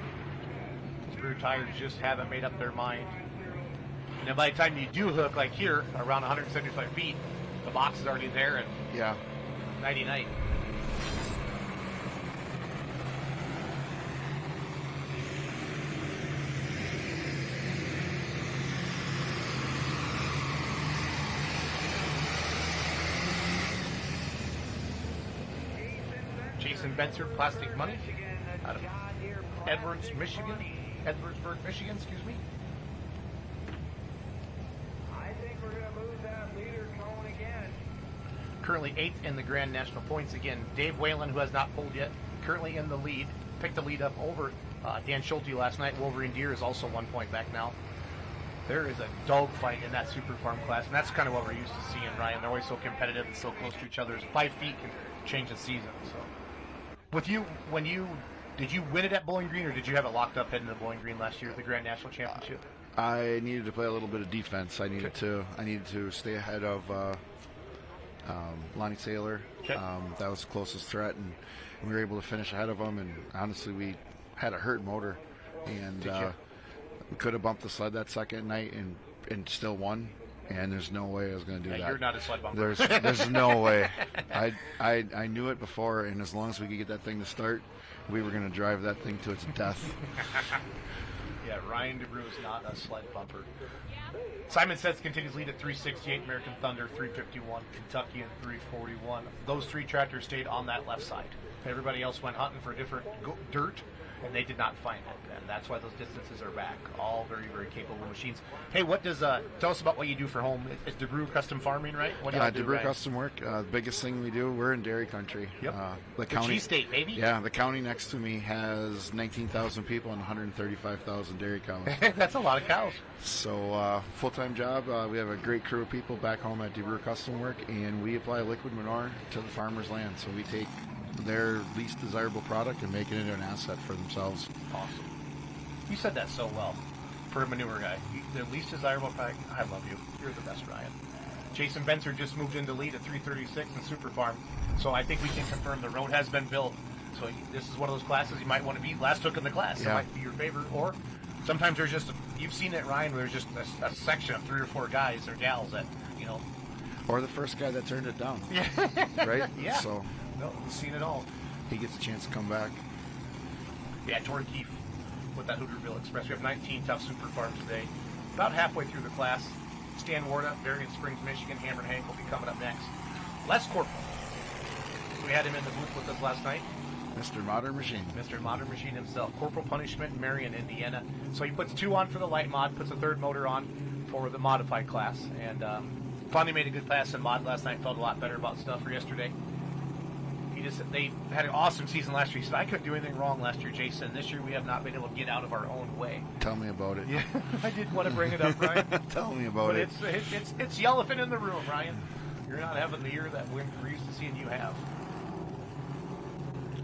These rear tires just haven't made up their mind. And then by the time you do hook, like here, around 175 feet, the box is already there and Yeah. 99. Jason Benser, Plastic Money, out of Edwardsburg, Michigan, excuse me. I think we're going to move that leader cone again. Currently 8th in the Grand National points. Again, Dave Whalen, who has not pulled yet, currently in the lead. Picked the lead up over Dan Schulte last night. Wolverine Deer is also 1 point back now. There is a dogfight in that Super Farm class, and that's kind of what we're used to seeing, Ryan. They're always so competitive and so close to each other. 5 feet can change the season. So, with you, did you win it at Bowling Green, or did you have it locked up heading to Bowling Green last year at the Grand National Championship? I needed to play a little bit of defense. I needed to stay ahead of Lonnie Saylor. Okay. That was the closest threat, and we were able to finish ahead of him. And honestly, we had a hurt motor, and we could have bumped the sled that second night and still won. And there's no way I was going to do that. You're not a sled bumper. There's no way. I knew it before, and as long as we could get that thing to start, we were going to drive that thing to its death. Yeah, Ryan DeBrew is not a sled bumper. Simon Says continues lead at 368, American Thunder 351, Kentucky and 341. Those three tractors stayed on that left side. Everybody else went hunting for different dirt, and they did not find it. And that's why those distances are back. All very, very capable machines. Hey, what does tell us about what you do for home? It's DeBrew Custom Farming, right? What do you do? DeBrew Custom Work. The biggest thing we do, we're in dairy country. Yep. The county cheese state, baby. Yeah, the county next to me has 19,000 people and 135,000 dairy cows. That's a lot of cows. So full-time job. We have a great crew of people back home at DeBrew Custom Work, and we apply liquid manure to the farmer's land. So we take their least desirable product and make it into an asset for themselves. Awesome. You said that so well for a manure guy. The least desirable product. I love you. You're the best, Ryan. Jason Benser just moved into lead at 336 in Super Farm. So I think we can confirm the road has been built. So this is one of those classes you might want to be last hook in the class. Yeah. It might be your favorite. Or sometimes there's just, you've seen it, Ryan, where there's just a section of 3 or 4 guys or gals that, you know. Or the first guy that turned it down. Yeah. Right? Yeah. So no, we've seen it all. he gets a chance to come back. Yeah, Tori Keefe with that Hooterville Express. We have 19 tough Super Farms today. About halfway through the class. Stan Warda, Berrien Springs, Michigan. Hammer Hank will be coming up next. Les Corporal. We had him in the booth with us last night. Mr. Modern Machine. Mr. Modern Machine himself. Corporal Punishment, Marion, Indiana. So he puts 2 on for the light mod, puts a 3rd motor on for the modified class. And finally made a good pass in mod last night. Felt a lot better about stuff for yesterday. They had an awesome season last year. He said, I couldn't do anything wrong last year, Jason. This year we have not been able to get out of our own way. Tell me about it. Yeah, I didn't want to bring it up, Ryan. Tell me about But it. it's the elephant in the room, Ryan. You're not having the year that we're used to seeing you have.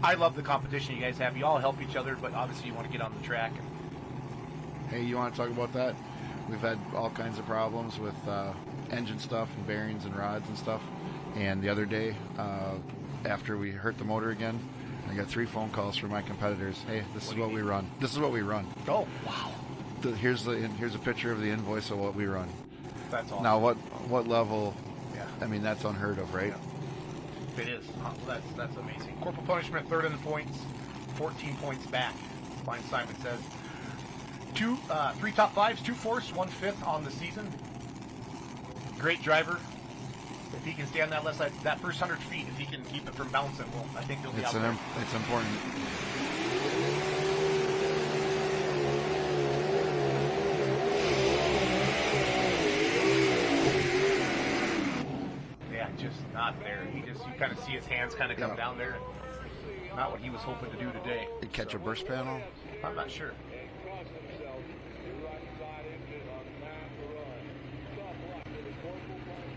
I love the competition you guys have. You all help each other, but obviously you want to get on the track. Hey, you want to talk about that? We've had all kinds of problems with engine stuff and bearings and rods and stuff. And the other day, after we hurt the motor again, I got 3 phone calls from my competitors. Hey, this is what we run. This is what we run. Oh, wow. Here's a picture of the invoice of what we run. That's awesome. Now, what level? Yeah. I mean, that's unheard of, right? It is. That's amazing. Corporal punishment, 3rd in the points, 14 points back. Fine Simon says. 3 top 5s, 2 fourths, 1 5th on the season. Great driver. If he can stay on that left side, that first 100 feet, if he can keep it from bouncing, well, I think he'll be out there. It's important. Yeah, just not there. You kind of see his hands kind of come down there. Not what he was hoping to do today. Did catch a burst panel? I'm not sure.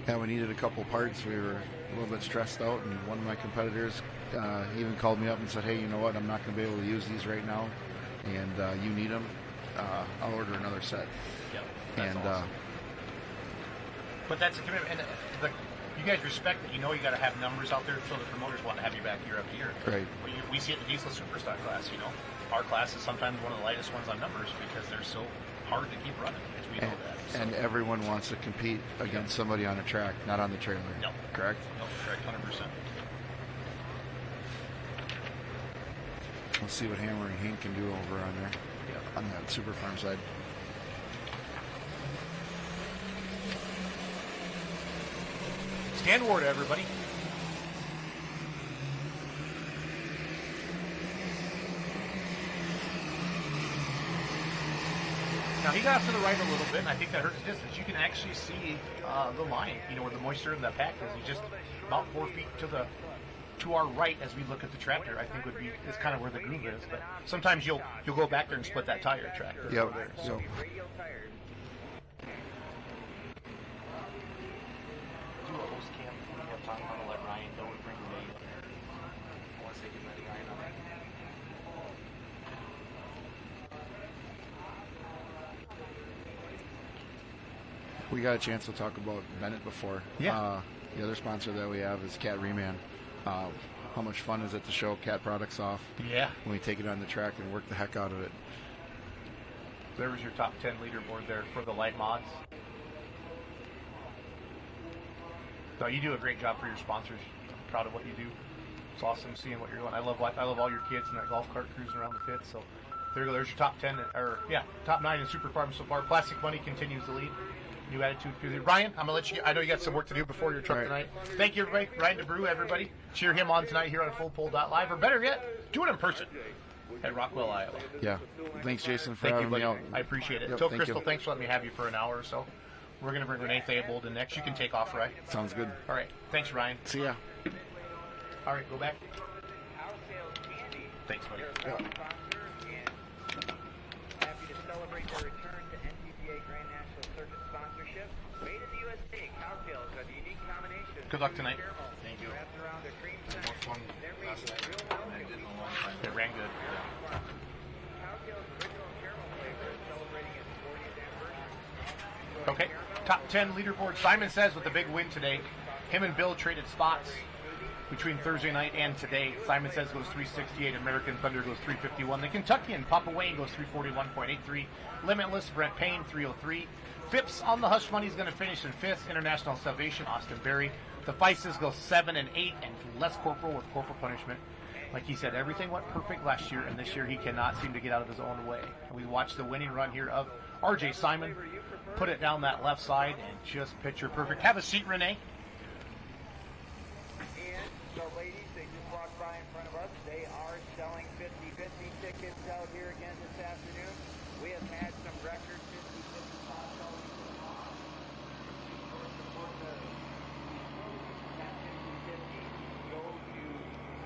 Yeah, we needed a couple parts. We were a little bit stressed out, and one of my competitors even called me up and said, hey, you know what, I'm not going to be able to use these right now, and you need them. I'll order another set. Yep. And awesome. But that's a commitment. And you guys respect that. You know you got to have numbers out there, so the promoters want to have you back year after year. Right. We see it in the diesel superstar class, you know. Our class is sometimes one of the lightest ones on numbers because they're so hard to keep running, as we know that. So. And everyone wants to compete against somebody on a track, not on the trailer. No. Correct? No, correct, 100%. Let's see what Hammer and Hank can do over on there, on that super farm side. Stand ward, everybody. Now he got off to the right a little bit, and I think that hurt the distance. You can actually see the line, you know, where the moisture in the pack is. He's just about 4 feet to our right as we look at the tractor. I think is kind of where the groove is. But sometimes you'll go back there and split that tire tractor. Yep. So. We got a chance to talk about Bennett before. Yeah. The other sponsor that we have is Cat Reman. How much fun is it to show Cat products off? Yeah. When we take it on the track and work the heck out of it. There was your top 10 leaderboard there for the light mods. So you do a great job for your sponsors. I'm proud of what you do. It's awesome seeing what you're doing. I love all your kids in that golf cart cruising around the pit. So there you go. There's your top 10, top 9 in Super Farm so far. Plastic Money continues to lead. New attitude for you. Ryan, I'm going to let you. I know you got some work to do before your truck tonight. Thank you, everybody. Ryan DeBrew, everybody. Cheer him on tonight here on FullPole.live, or better yet, do it in person at Rockwell, Iowa. Yeah. Thanks, Jason, for Thank having you, me out. I appreciate it. Yep, Tell Crystal, thanks for letting me have you for an hour or so. We're going to bring Renee Theobald in next. You can take off, right? Sounds good. All right. Thanks, Ryan. See ya. All right, go back. Thanks, buddy. Yeah. Happy to celebrate their return to NTPA Grand National Circuit sponsorship. Made in the USA, cocktails are the unique combination. Good luck tonight. Thank you. Wrapped around a cream set. More fun They're made last with night real than milk I and did in a wheat. long time. It ran good. Cocktails original caramel flavor is celebrating its 40th anniversary. Okay. Top 10 leaderboard. Simon says with the big win today, him and Bill traded spots between Thursday night and today. Simon says goes 368. American Thunder goes 351. The Kentuckian Papa Wayne goes 341.83. Limitless Brent Payne 303. Phipps on the Hush Money is going to finish in 5th. International Salvation Austin Berry. The Feises go 7 and 8, and Les Corporal with corporal punishment. Like he said, everything went perfect last year, and this year he cannot seem to get out of his own way. And we watched the winning run here of R.J. Simon. Put it down that left side and just picture perfect. Have a seat, Renee. And so, ladies, they just walked by in front of us. They are selling 50-50 tickets out here again this afternoon. We have had some record 50-50 spots all week long. Support the 50-50 go to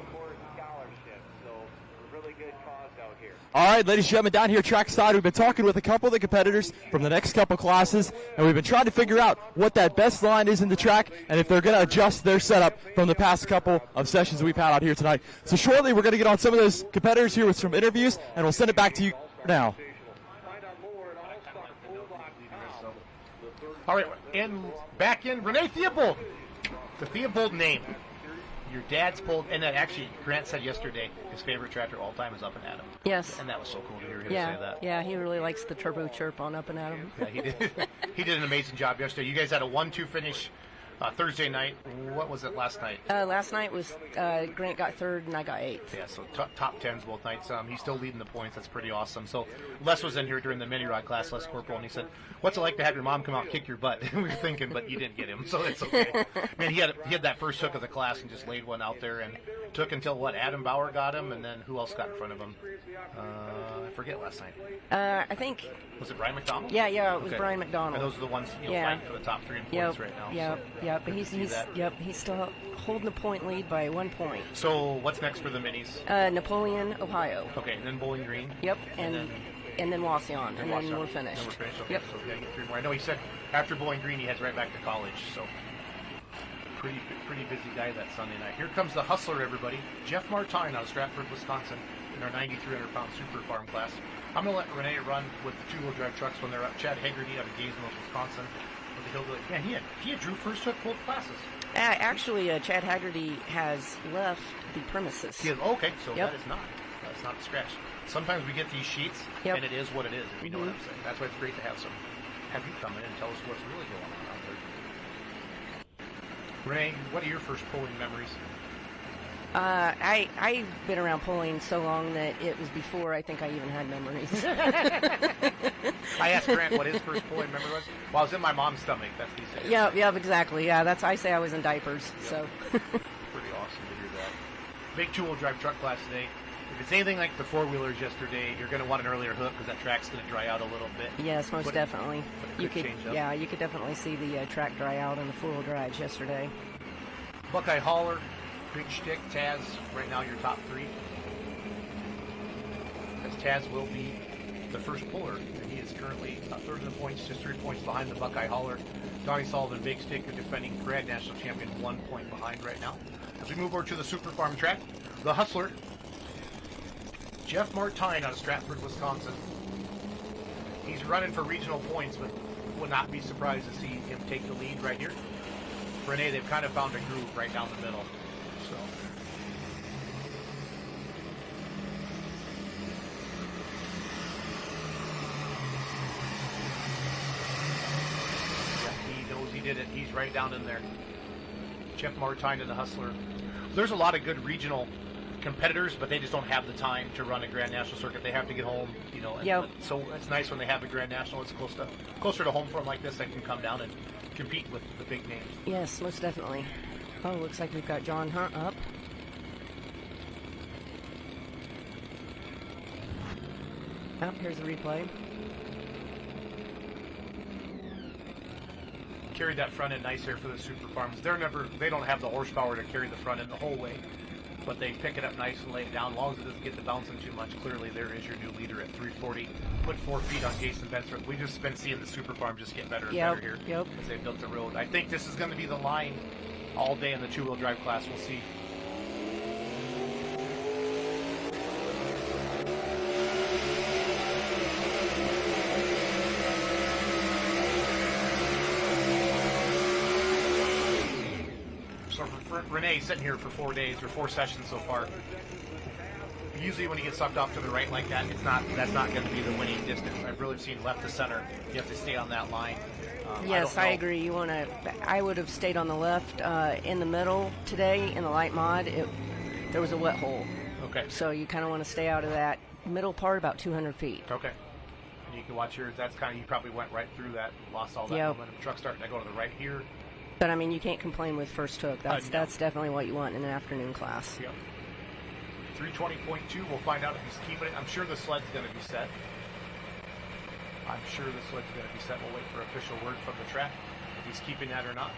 support scholarships. So, a really good cause out here. All right, ladies and gentlemen, down here trackside, we've been talking with a couple of the competitors from the next couple classes, and we've been trying to figure out what that best line is in the track and if they're going to adjust their setup from the past couple of sessions we've had out here tonight. So shortly, we're going to get on some of those competitors here with some interviews, and we'll send it back to you now. Find out more at So. All right, and back in Renee Theobald. The Theobald name. Your dad's pulled, and actually, Grant said yesterday his favorite tractor all time is Up and Atom. Yes. And that was so cool to hear him Yeah. say that. Yeah, he really likes the turbo chirp on Up and Atom. Yeah, he did. He did an amazing job yesterday. You guys had a 1-2 finish Thursday night. What was it last night? Last night was Grant got third and I got eighth. Yeah, so top tens both nights. He's still leading the points. That's pretty awesome. So Les was in here during the mini rod class, Les Corporal, and he said, "What's it like to have your mom come out and kick your butt?" We were thinking, but you didn't get him, so it's okay. Man, he had that first hook of the class and just laid one out there, and took until Adam Bauer got him, and then who else got in front of him? I forget last night. I think. Was it Brian McDonald? Yeah, it was Okay. Brian McDonald. And those are the ones fighting for the top 3 in points right now. Yep. But he's still holding the point lead by 1 point. So what's next for the minis? Napoleon, Ohio. Okay, and then Bowling Green. Yep, and then Wasion, and then Wasion. we're finished. Then we're finished. Okay, Yep. so we gotta get 3 more. I know he said after Bowling Green he heads right back to college. So pretty busy guy that Sunday night. Here comes the hustler, everybody. Jeff Martine out of Stratford, Wisconsin, in our 9,300-pound super farm class. I'm going to let Renee run with the 2-wheel drive trucks when they're up. Chad Haggerty out of Gainesville, Wisconsin, with the hillbilly. Man, he had Drew first took both classes. Actually, Chad Haggerty has left the premises. Okay, so Yep. that's not the scratch. Sometimes we get these sheets, Yep. and it is what it is. If you know what I'm saying. That's why it's great to have you come in and tell us what's really going on out there. Renee, what are your first pulling memories? I've been around pulling so long that it was before I think I even had memories. I asked Grant what his first pulling memory was. Well, I was in my mom's stomach. That's what he said. Yep, exactly. Yeah, I say I was in diapers. Yep. So. Pretty awesome to hear that. Big 2-wheel drive truck class today. If it's anything like the 4-wheelers yesterday, you're going to want an earlier hook because that track's going to dry out a little bit. Yes, most definitely. You could change up. Yeah, you could definitely see the track dry out in the 4-wheel drives yesterday. Buckeye Hauler, Big Stick, Taz, right now your top 3. As Taz will be the first puller, and he is currently third in the points, just 3 points behind the Buckeye Hauler. Donnie Sullivan, Big Stick, your defending Grand National Champion, 1 point behind right now. As we move over to the Super Farm track, the Hustler, Jeff Martine out of Stratford, Wisconsin. He's running for regional points, but would not be surprised to see him take the lead right here. Renee, they've kind of found a groove right down the middle. So. Yeah, he knows he did it. He's right down in there. Jeff Martine and the Hustler. There's a lot of good regional competitors, but they just don't have the time to run a Grand National circuit. They have to get home, and Yep. so it's nice when they have a Grand National. It's closer to home for them like this. They can come down and compete with the big names. Yes, most definitely. Oh, looks like we've got John Hunt up. Oh, here's the replay. Carried that front end nice here for the Super Farms. They don't have the horsepower to carry the front end the whole way, but they pick it up nice and lay it down. As long as it doesn't get the bouncing too much, clearly there is your new leader at 340. Put 4 feet on Jason Bensford. We've just been seeing the Super Farm just get better and better here as they built the road. I think this is going to be the line all day in the 2-wheel drive class. We'll see. So for Renee, sitting here for 4 days or 4 sessions so far. Usually when he gets sucked off to the right like that, that's not going to be the winning distance. I've really seen left to center. You have to stay on that line. Yes, I agree. I would have stayed on the left. In the middle today in the light mod, there was a wet hole. Okay. So you kind of want to stay out of that middle part, about 200 feet. Okay. And you can watch yours. That's kind of, you probably went right through that, lost all that momentum. Truck starting to go to the right here. But I mean, you can't complain with first hook. That's definitely what you want in an afternoon class. Yep. 320.2. We'll find out if he's keeping it. I'm sure the sled's going to be set. We'll wait for official word from the track if he's keeping that or not.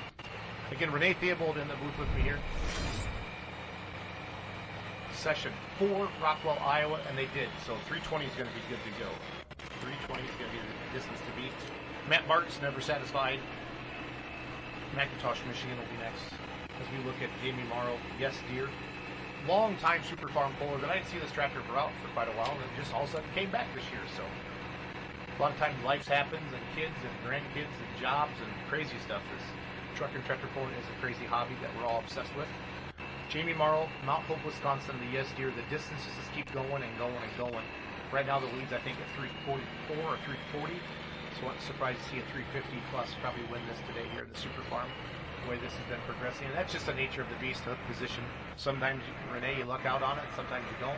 Again, Renee Theobald in the booth with me here. Session 4, Rockwell, Iowa, and they did. So 320 is going to be good to go. 320 is going to be the distance to beat. Matt Marks, never satisfied. McIntosh, Michigan will be next. As we look at Jamie Morrow, yes, dear. Long-time Super Farm puller that I didn't see this tractor for out for quite a while, and just all of a sudden came back this year. So A lot of times life happens, and kids and grandkids and jobs and crazy stuff. This truck and tractor pulling is a crazy hobby that we're all obsessed with. Jamie Morrow, Mount Hope, Wisconsin, the yes deer. The distances just keep going and going and going. Right now the lead's I think at 344 or 340. So I'm surprised to see a 350 plus probably win this today here at the Super Farm. The way this has been progressing, and that's just the nature of the beast, hook position. Sometimes Renee, you luck out on it. Sometimes you don't.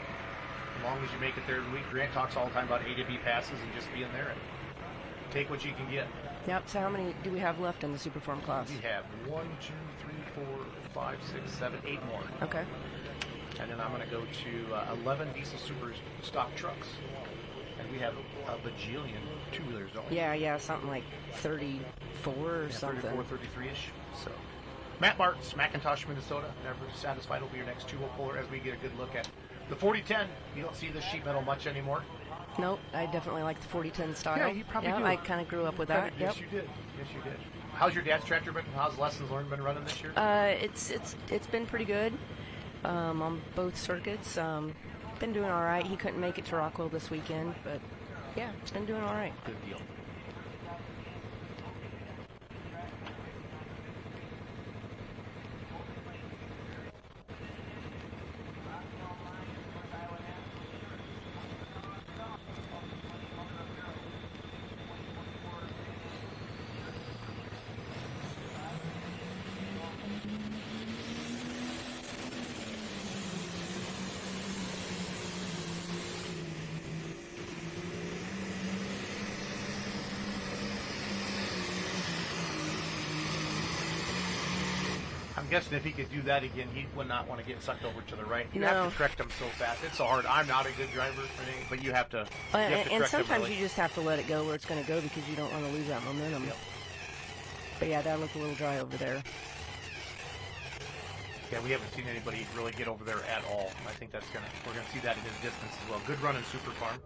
As long as you make it there every week. Grant talks all the time about A to B passes and just being there and take what you can get. Yep. So how many do we have left in the Super Farm class? We have 1, 2, 3, 4, 5, 6, 7, 8 more. Okay. And then I'm going to go to 11 diesel super stock trucks. And we have a bajillion two-wheelers, don't we? Yeah, something like 34 or something. 34, 33-ish. So, Matt Martz, McIntosh, Minnesota. Never Satisfied will be your next two-wheel puller as we get a good look at the 4010. You don't see the sheet metal much anymore. Nope, I definitely like the 4010 style. Yeah, you probably do. I kind of grew up with that. Yes, you did. Yes, you did. How's your dad's tractor been? How's lessons learned been running this year? It's been pretty good on both circuits. Been doing all right. He couldn't make it to Rockwell this weekend, but yeah, it's been doing all right. Good deal. I'm guessing if he could do that again, he would not want to get sucked over to the right. You have to correct him so fast. It's so hard. I'm not a good driver, but you have to. And sometimes him really. you just have to let it go where it's going to go because you don't want to lose that momentum. Yep. But yeah, that looked a little dry over there. Yeah, we haven't seen anybody really get over there at all. I think we're gonna see that in his distance as well. Good run in Super Farm,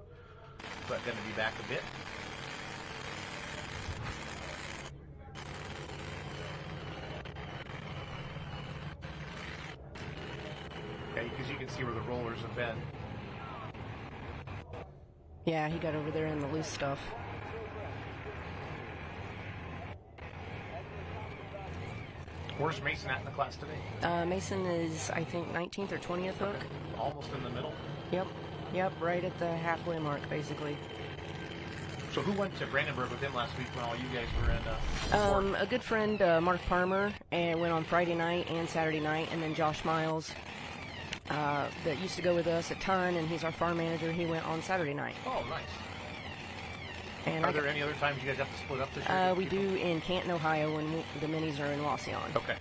but gonna be back a bit. Yeah, because you can see where the rollers have been. Yeah, he got over there in the loose stuff. Where's Mason at in the class today? Mason is, I think, 19th or 20th hook. Okay. Almost in the middle. Yep, right at the halfway mark, basically. So who went to Brandenburg with him last week when all you guys were in? A good friend, Mark Parmer, and went on Friday night and Saturday night, and then Josh Miles, that used to go with us a ton, and he's our farm manager. He went on Saturday night. Oh, nice. And are there any other times you guys have to split up this year? We do in Canton, Ohio, when the minis are in Wauseon. Okay.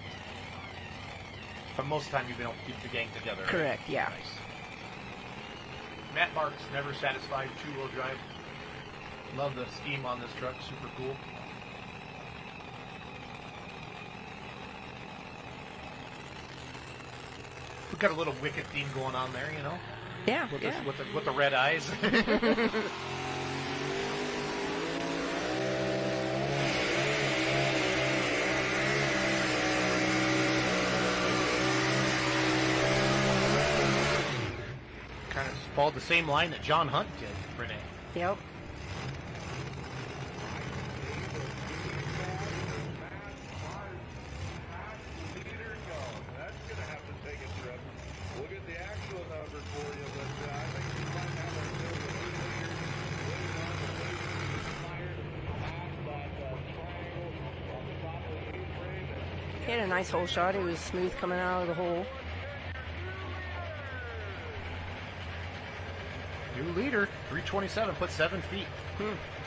But most of the time you've been able to keep the gang together. Correct, right? yeah. Nice. Matt Marks, Never Satisfied, two-wheel drive. Love the scheme on this truck, super cool. We've got a little Wicked theme going on there, you know? Yeah, with the red eyes. Kind of followed the same line that John Hunt did, Renee. Yep. He had a nice hole shot. He was smooth coming out of the hole. New leader, 327, put 7 feet.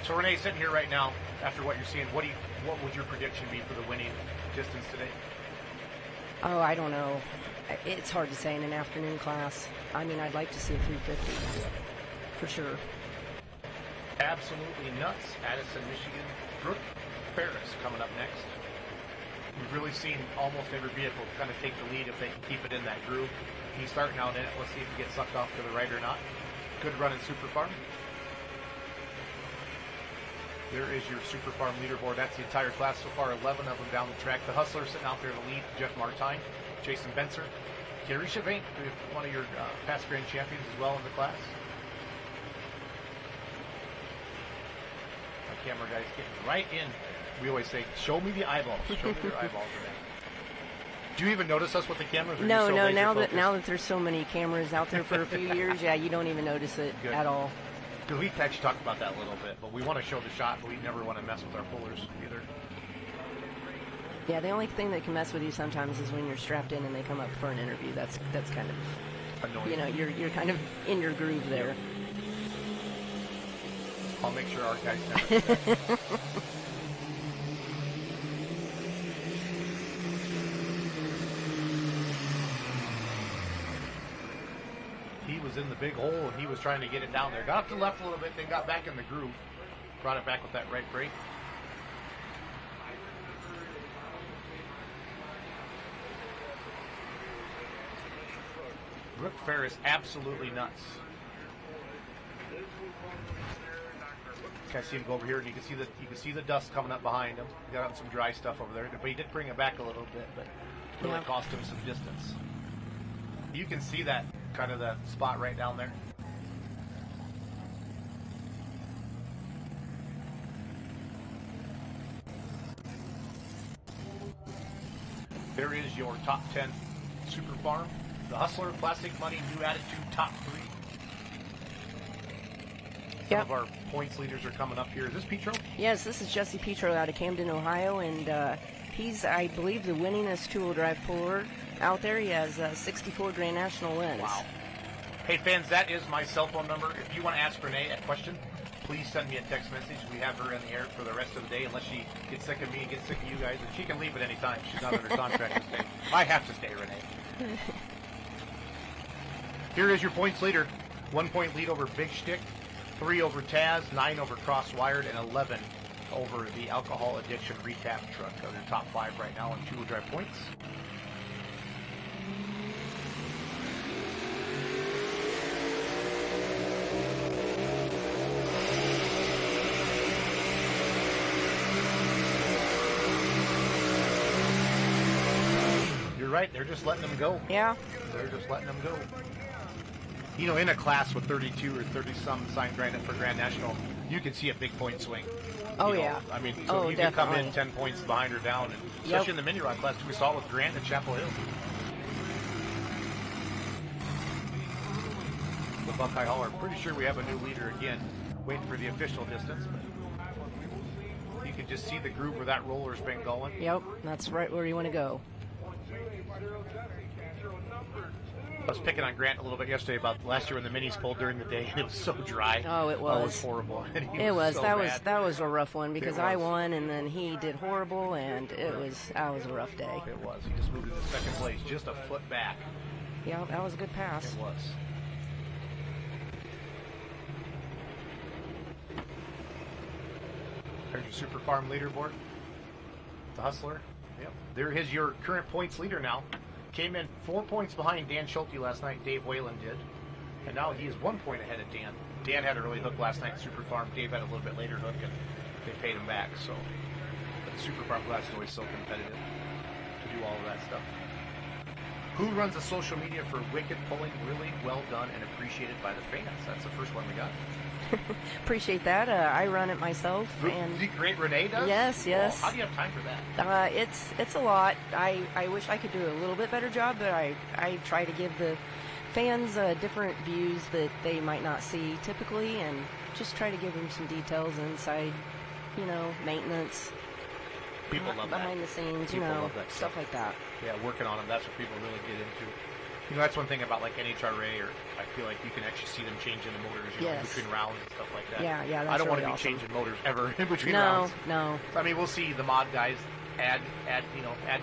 So Renee, sitting here right now, after what you're seeing, what would your prediction be for the winning distance today? Oh, I don't know. It's hard to say in an afternoon class. I mean, I'd like to see a 350 for sure. Absolutely nuts. Addison, Michigan. Brooke Ferris coming up next. We've really seen almost every vehicle kind of take the lead if they can keep it in that groove. He's starting out in it. Let's see if he gets sucked off to the right or not. Good run in Super Farm. There is your Super Farm leaderboard. That's the entire class so far. 11 of them down the track. The Hustler sitting out there in the lead. Jeff Martine, Jason Benser, Kerry Chavin, one of your past grand champions as well in the class. camera guys getting right in. We always say, show me the eyeballs. Show me your eyeballs, Renee. Do you even notice us with the cameras? No. Now that there's so many cameras out there for a few years, yeah, you don't even notice it at all. Because we've actually talked about that a little bit, but we want to show the shot, but we never want to mess with our pullers either. Yeah, the only thing that can mess with you sometimes is when you're strapped in and they come up for an interview. That's kind of annoying. You know, you're kind of in your groove there. I'll make sure our guys never. He was in the big hole and he was trying to get it down there. Got up to the left a little bit, then got back in the groove. Brought it back with that right brake. Brooke Ferris absolutely nuts. You guys see him go over here, and you can see the dust coming up behind him. He got some dry stuff over there, but he did bring it back a little bit, but really cost him some distance. You can see that kind of the spot right down there. There is your top 10 Super Farm. The Hustler, Classic Money, New Attitude, top 3. Some of our points leaders are coming up here. Is this Petro? Yes, this is Jesse Petro out of Camden, Ohio, and he's, I believe, the winningest two-wheel drive puller out there. He has 64 Grand National wins. Wow. Hey, fans, that is my cell phone number. If you want to ask Renee a question, please send me a text message. We have her in the air for the rest of the day, unless she gets sick of me and gets sick of you guys. And she can leave at any time. She's not under contract to stay. I have to stay, Renee. Here is your points leader. 1 point lead over Big Shtick, 3 over Taz, 9 over Crosswired, and 11 over the Alcohol Addiction Recap Truck. They're top 5 right now on two-wheel drive points. You're right, they're just letting them go. Yeah. They're just letting them go. You know, in a class with 32 or 30-some signed Grand for Grand National, you can see a big point swing. Oh, you know, yeah. I mean, so you can come in 10 points behind or down, and especially in the mini rod class. We saw it with Grant and Chapel Hill. The Buckeye Hauler. Pretty sure we have a new leader again, waiting for the official distance. But you can just see the groove where that roller's been going. Yep, that's right where you want to go. I was picking on Grant a little bit yesterday about last year when the minis pulled during the day, and it was so dry. Oh, it was. It was horrible. And It was. so That mad. was a rough one because I won, and then he did horrible, and that was a rough day. It was. He just moved into second place, just a foot back. Yeah, that was a good pass. It was. There's your Super Farm leaderboard. The Hustler. Yep. There is your current points leader now. Came in 4 points behind Dan Schulte last night. Dave Whalen did. And now he is 1 point ahead of Dan. Dan had an early hook last night at Super Farm. Dave had a little bit later hook, and they paid him back. So but the Super Farm class is always so competitive to do all of that stuff. Who runs the social media for Wicked Pulling? Really well done and appreciated by the fans. That's the first one we got. Appreciate that. I run it myself. And The great Renee does? Yes. Oh, how do you have time for that? It's a lot. I wish I could do a little bit better job, but I try to give the fans different views that they might not see typically, and just try to give them some details inside, maintenance. People love that. Behind the scenes, People love that stuff like that. Yeah, working on them. That's what people really get into. That's one thing about like NHRA, or I feel like you can actually see them changing the motors between rounds and stuff like that. Yeah, that's I don't want really to be awesome. changing motors ever in between rounds. No. I mean, we'll see the mod guys add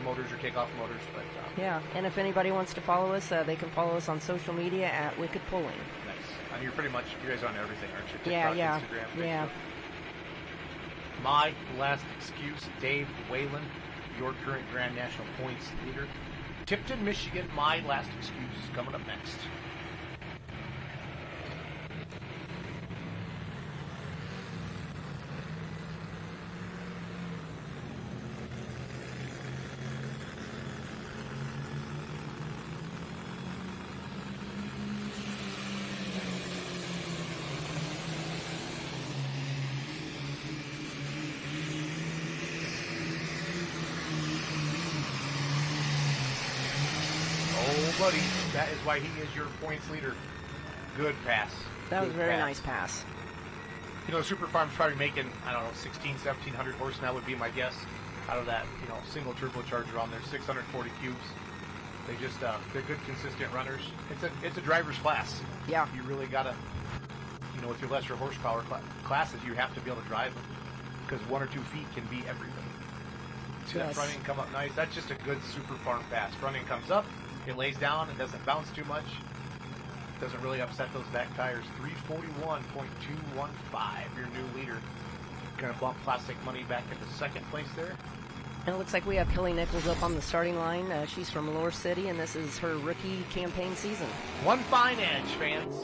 motors or take off motors, but yeah. And if anybody wants to follow us, they can follow us on social media at Wicked Pulling. nice. I mean, you guys are on everything, aren't you? TikTok, Yeah. Instagram, Yeah. Facebook. My last excuse, Dave Whalen, your current Grand National points leader. Tipton, Michigan, my last excuse, coming up next. buddy. That is why he is your points leader. Good pass. That was a Good very pass. nice pass. You know, Super Farm's probably making, I don't know, 1,1700 horse now would be my guess out of that, you know, single turbocharger on there, 640 cubes. They just, they're good, consistent runners. It's a driver's class. Yeah. You really gotta, you know, with your lesser horsepower classes, you have to be able to drive them because 1 or 2 feet can be everything. See that Yes. front end come up nice? That's just a good Super Farm pass. Front end comes up, it lays down, it doesn't bounce too much. Doesn't really upset those back tires. 341.215, your new leader. Gonna bump Plastic Money back into second place there. And it looks like we have Kelly Nichols up on the starting line. She's from Lore City, and this is her rookie campaign season. One fine edge, fans.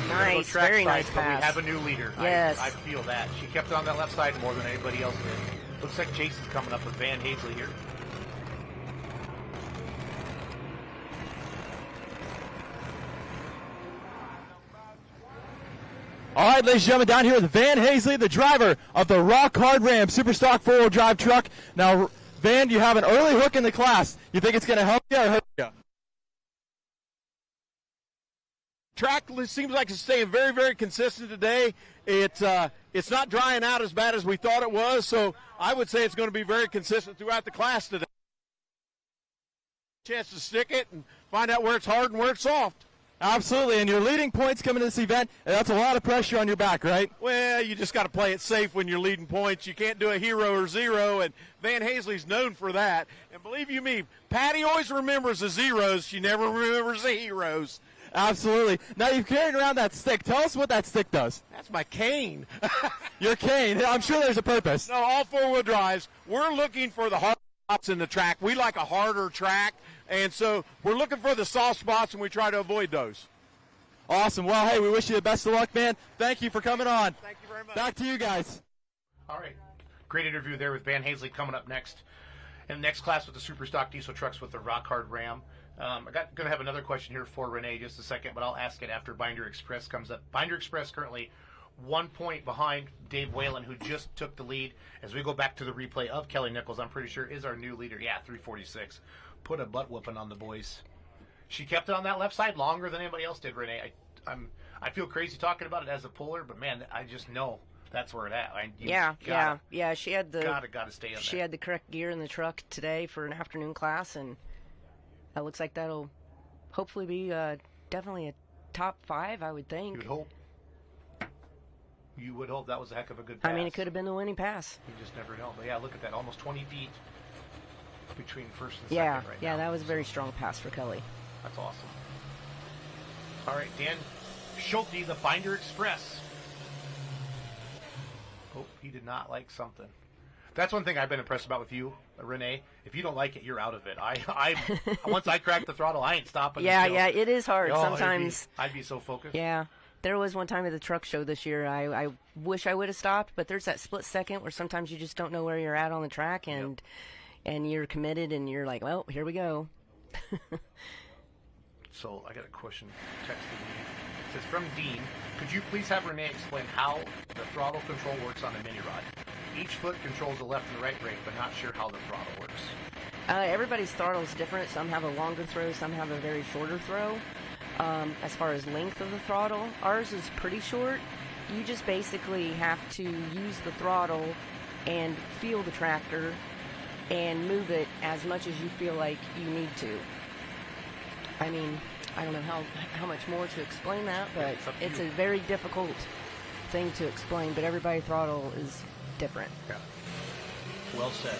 Nice, very nice But we pass. have a new leader. Yes. I feel that. She kept it on that left side more than anybody else did. Looks like Jason's coming up with Van Hazley here. All right, ladies and gentlemen, down here with Van Hazley, the driver of the Rock Hard Ram Superstock 4-wheel drive truck. Now, Van, you have an early hook in the class. You think it's going to help you or hurt you? Track seems like it's staying very, very consistent today. It's not drying out as bad as we thought it was, so I would say it's going to be very consistent throughout the class today. Chance to stick it and find out where it's hard and where it's soft. Absolutely, and you're leading points coming to this event, and that's a lot of pressure on your back, right? Well, you just got to play it safe when you're leading points. You can't do a hero or zero, and Van Hazley's known for that. And believe you me, Patty always remembers the zeros. She never remembers the heroes. Absolutely. Now, you're carrying around that stick. Tell us what that stick does. That's my cane. Your cane. I'm sure there's a purpose. No, all four-wheel drives. We're looking for the hard spots in the track. We like a harder track, and so we're looking for the soft spots, and we try to avoid those. Awesome. Well, hey, we wish you the best of luck, man. Thank you for coming on. Thank you very much. Back to you guys. All right. Great interview there with Van Hazley coming up next. In the next class with the Super Stock Diesel trucks with the Rock Hard Ram. I'm going to have another question here for Renee just a second, but I'll ask it after Binder Express comes up. Binder Express currently 1 point behind Dave Whalen, who just took the lead. As we go back to the replay of Kelly Nichols, I'm pretty sure is our new leader. Yeah, 346. Put a butt whooping on the boys. She kept it on that left side longer than anybody else did, Renee. I feel crazy talking about it as a puller, but man, I just know that's where it at. Yeah. She had the gotta stay on she there. had the correct gear in the truck today for an afternoon class, and that looks like that'll hopefully be definitely a top 5, I would think. You would hope. You would hope. That was a heck of a good pass. I mean, it could have been the winning pass. You just never know. But yeah, look at that. Almost 20 feet between first and Yeah, second right now. that was a very strong pass for Kelly. That's awesome. All right, Dan Schulte, the Binder Express. Oh, he did not like something. That's one thing I've been impressed about with you, Renee. If you don't like it, you're out of it. I once I crack the throttle, I ain't stopping. Yeah, until, it is hard Oh, sometimes. I'd be so focused. Yeah. There was one time at the truck show this year, I wish I would have stopped, but there's that split second where sometimes you just don't know where you're at on the track, and you're committed, and you're like, well, here we go. So I got a question texted me. It says, from Dean, could you please have Renee explain how the throttle control works on a mini rod? Each foot controls the left and right brake, but not sure how the throttle works. Everybody's throttle is different. Some have a longer throw, some have a very shorter throw. As far as length of the throttle, ours is pretty short. You just basically have to use the throttle and feel the tractor and move it as much as you feel like you need to. I mean, I don't know how much more to explain that, but it's a very difficult thing to explain, but everybody's throttle is different. Yeah. Well said.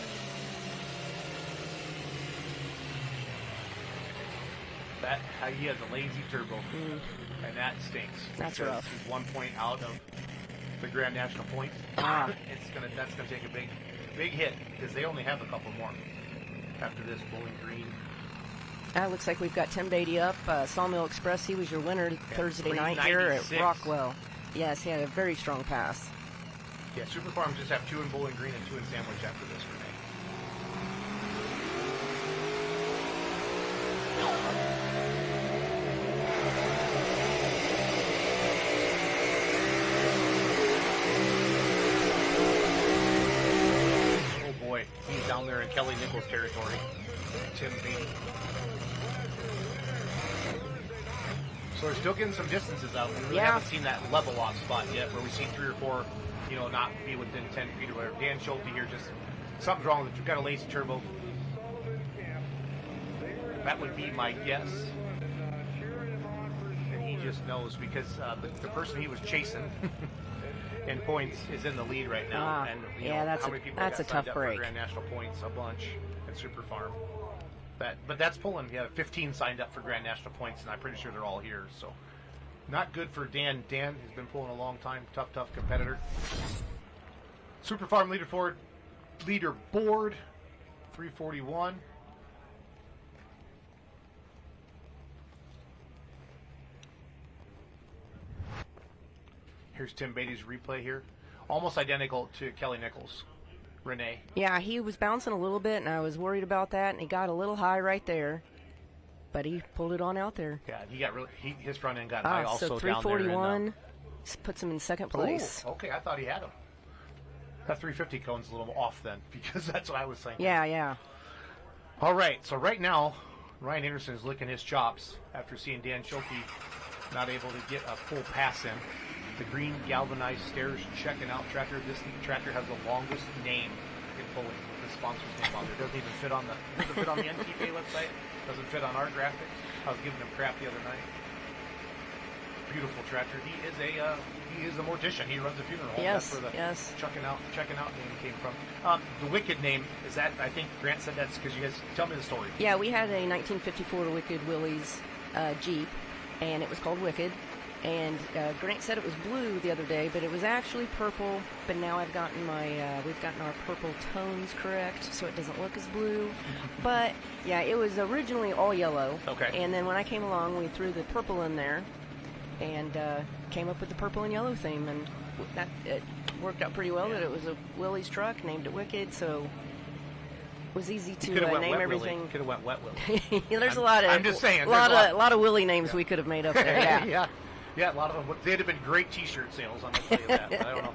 That he has a lazy turbo, and that stinks. That's because rough. He's 1 point out of the Grand National points. Ah. That's gonna take a big hit because they only have a couple more after this. Bowling Green. Looks like we've got Tim Beatty up. Sawmill Express, he was your winner Thursday night here at 396. Rockwell. Yes, he had a very strong pass. Yeah, Super Farms just have 2 in Bowling Green and 2 in Sandwich after this, Renee. in Kelly Nichols territory. Tim Beatty. So we're still getting some distances out. We really haven't seen that level off spot yet, where we see 3 or 4, not be within 10 feet or whatever. Dan Schulte here, just something's wrong with it. You've got a lazy turbo. That would be my guess. And he just knows because the person he was chasing in points is in the lead right now. And how many people that's got a tough signed up break. for Grand National Points? A bunch at Super Farm. But that's pulling. 15 signed up for Grand National Points, and I'm pretty sure they're all here. So not good for Dan. Dan has been pulling a long time. Tough competitor. Super Farm leaderboard 341. Here's Tim Beatty's replay here. Almost identical to Kelly Nichols. Renee. Yeah, he was bouncing a little bit, and I was worried about that, and he got a little high right there. But he pulled it on out there. Yeah, he got his front end got high also so down there. 341 puts him in second place. Oh, okay, I thought he had him. That 350 cone's a little off then, because that's what I was thinking. Yeah. All right, so right now, Ryan Anderson is licking his chops after seeing Dan Schulte not able to get a full pass in. The green galvanized stairs checking out tractor. This tractor has the longest name in pulling with the sponsor's name on there. Doesn't even fit on the NTPA website. Doesn't fit on our graphics. I was giving him crap the other night. Beautiful tractor. He is a mortician. He runs a funeral home. Yes, That's where the yes. checking out name came from. The Wicked name is that. I think Grant said that's because you guys tell me the story. Yeah, we had a 1954 Wicked Willys Jeep, and it was called Wicked. And Grant said it was blue the other day, but it was actually purple. But now we've gotten our purple tones correct, so it doesn't look as blue. But yeah, it was originally all yellow. Okay. And then when I came along, we threw the purple in there, and came up with the purple and yellow theme, and it worked out pretty well. That it was a Willys truck, named it Wicked, so it was easy to name everything. Could have went Wet Willie. There's a lot of. I'm just saying. A lot of Willie names we could have made up there. Yeah. Yeah, a lot of them. They'd have been great T-shirt sales. I'm going to tell you that. But I don't know.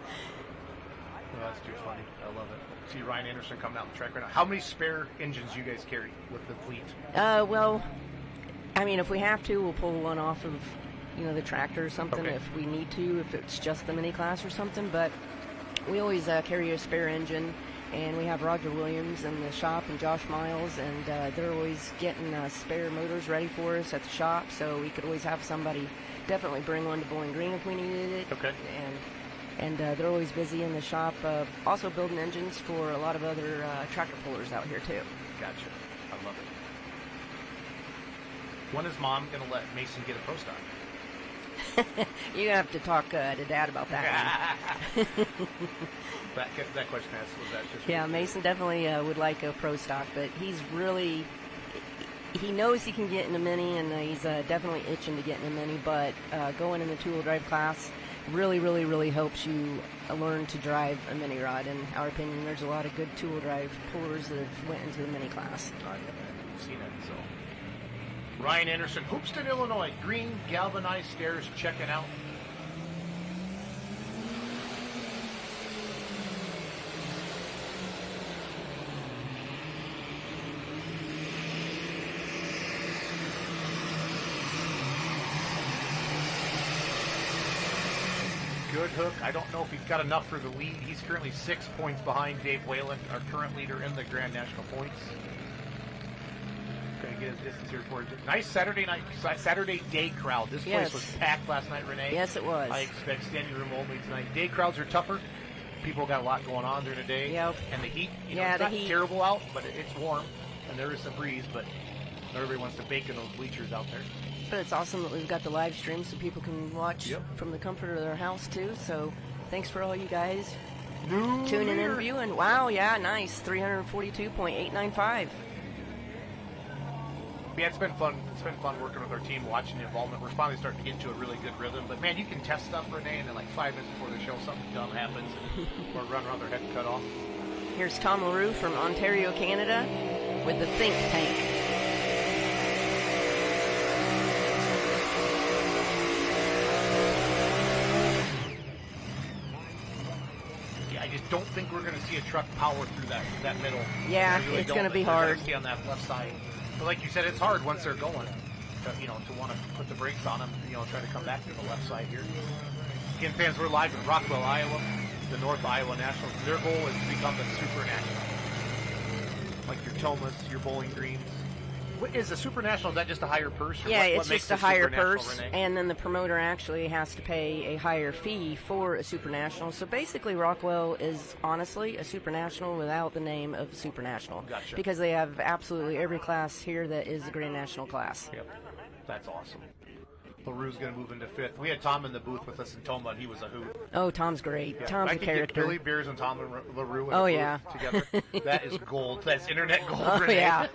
Well, that's too funny. I love it. See Ryan Anderson coming out the track right now. How many spare engines do you guys carry with the fleet? Well, I mean, if we have to, we'll pull one off of, the tractor or something. Okay. If we need to, if it's just the mini class or something. But we always carry a spare engine. And we have Roger Williams in the shop and Josh Miles, and they're always getting spare motors ready for us at the shop, so we could always have somebody definitely bring one to Bowling Green if we needed it. Okay. And they're always busy in the shop, also building engines for a lot of other tractor pullers out here too. Gotcha. I love it. When is Mom going to let Mason get a Pro Stock? You have to talk to Dad about that. That question was that just... Yeah, Mason definitely would like a Pro Stock, but he knows he can get in a Mini, and he's definitely itching to get in a Mini, but going in the two-wheel drive class really, really, really helps you learn to drive a mini rod. In our opinion, there's a lot of good two-wheel drive pullers that have went into the Mini class. I've seen it, so... Ryan Anderson, Hoopston, Illinois. Green galvanized stairs checking out. Good hook. I don't know if he's got enough for the lead. He's currently 6 points behind Dave Whalen, our current leader in the Grand National Points. Going to get his distance here for it. Nice Saturday day crowd. This place was packed last night, Renee. Yes, it was. I expect standing room only tonight. Day crowds are tougher. People got a lot going on during the day. Yep. And the heat, it's the not heat. terrible out, but it's warm, and there is some breeze, but everybody wants to bake in those bleachers out there. But it's awesome that we've got the live stream so people can watch from the comfort of their house, too. So thanks for all you guys tuning in and viewing. Wow, yeah, nice. 342.895. Yeah, it's been fun. It's been fun working with our team, watching the involvement. We're finally starting to get into a really good rhythm. But, man, you can test stuff, Renee, and then like 5 minutes before the show, something dumb happens, and we're running around their head cut off. Here's Tom LaRue from Ontario, Canada, with the Think Tank. don't think we're going to see a truck power through that middle. Yeah, I really it's don't. going to be They're gonna hard. stay on that left side. But like you said, it's hard once they're going. To want to put the brakes on them. Try to come back to the left side here. Again, fans, we're live in Rockwell, Iowa, the North Iowa National. Their goal is to become the Super National. Like your Thomas, your Bowling Greens. What is a Super National? Is that just a higher purse? Or Yeah, what it's makes just a a higher Super National, purse, Renee? and then the promoter actually has to pay a higher fee for a Super National. So basically, Rockwell is honestly a Super National without the name of a Super National. Gotcha. Because they have absolutely every class here that is a Grand National class. Yep, that's awesome. LaRue's going to move into 5th. We had Tom in the booth with us in Toma, and he was a hoot. Oh, Tom's great. Yeah, Tom's I a could get character. Billy Beers and Tom and LaRue in Oh, a booth yeah. together. That is gold. That's internet gold, Oh, Renee. yeah.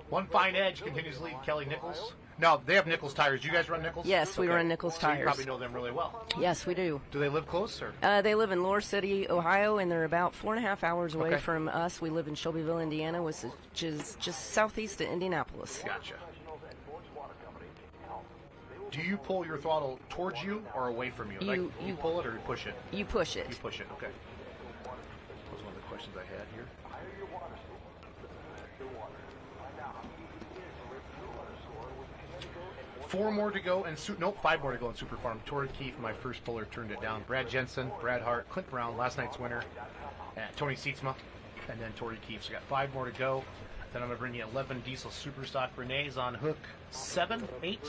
One fine edge continues to lead Kelly Nichols. Now, they have Nichols tires. Do you guys run Nichols? Yes, we run Nichols So tires. you probably know them really well. Yes, we do. Do they live close? Or? They live in Lower City, Ohio, and they're about 4.5 hours away Okay. from us. We live in Shelbyville, Indiana, which is just southeast of Indianapolis. Gotcha. Do you pull your throttle towards you or away from you? You pull it or you push it? You push it. You push it, okay. That was one of the questions I had here. 4 more to go, and 5 more to go in Super Farm. Tori Keefe, my first puller, turned it down. Brad Jensen, Brad Hart, Clint Brown, last night's winner, Tony Sietzma, and then Tori Keefe. So we got 5 more to go. Then I'm going to bring you 11 diesel super stock. Renee's on hook 7, 8.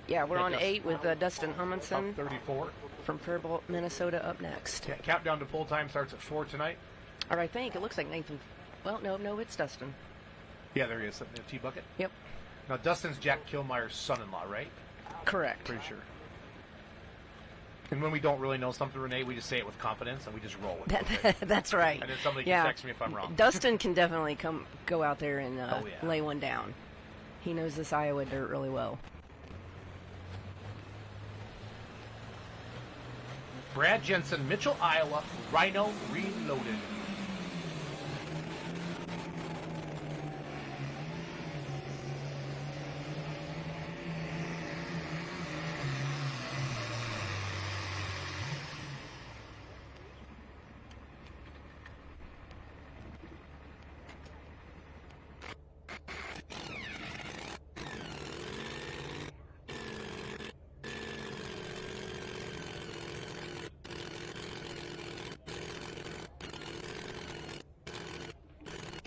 Yeah, we're Yeah, on Dustin. 8 with Dustin Hummonson Up 34. from Fairbolt, Minnesota, up next. Yeah, countdown to pull time starts at 4 tonight. Or I think it looks like Nathan. Well, no, it's Dustin. Yeah, there he is, the T-bucket. Yep, Now, Dustin's Jack Kilmeyer's son-in-law, right? correct. Pretty sure. And when we don't really know something, Renee, we just say it with confidence and we just roll with it. Okay? That's right. And then somebody yeah. can text me if I'm wrong. Dustin can definitely go out there and Oh, yeah. lay one down. He knows this Iowa dirt really well. Brad Jensen, Mitchell, Iowa, Rhino Reloaded.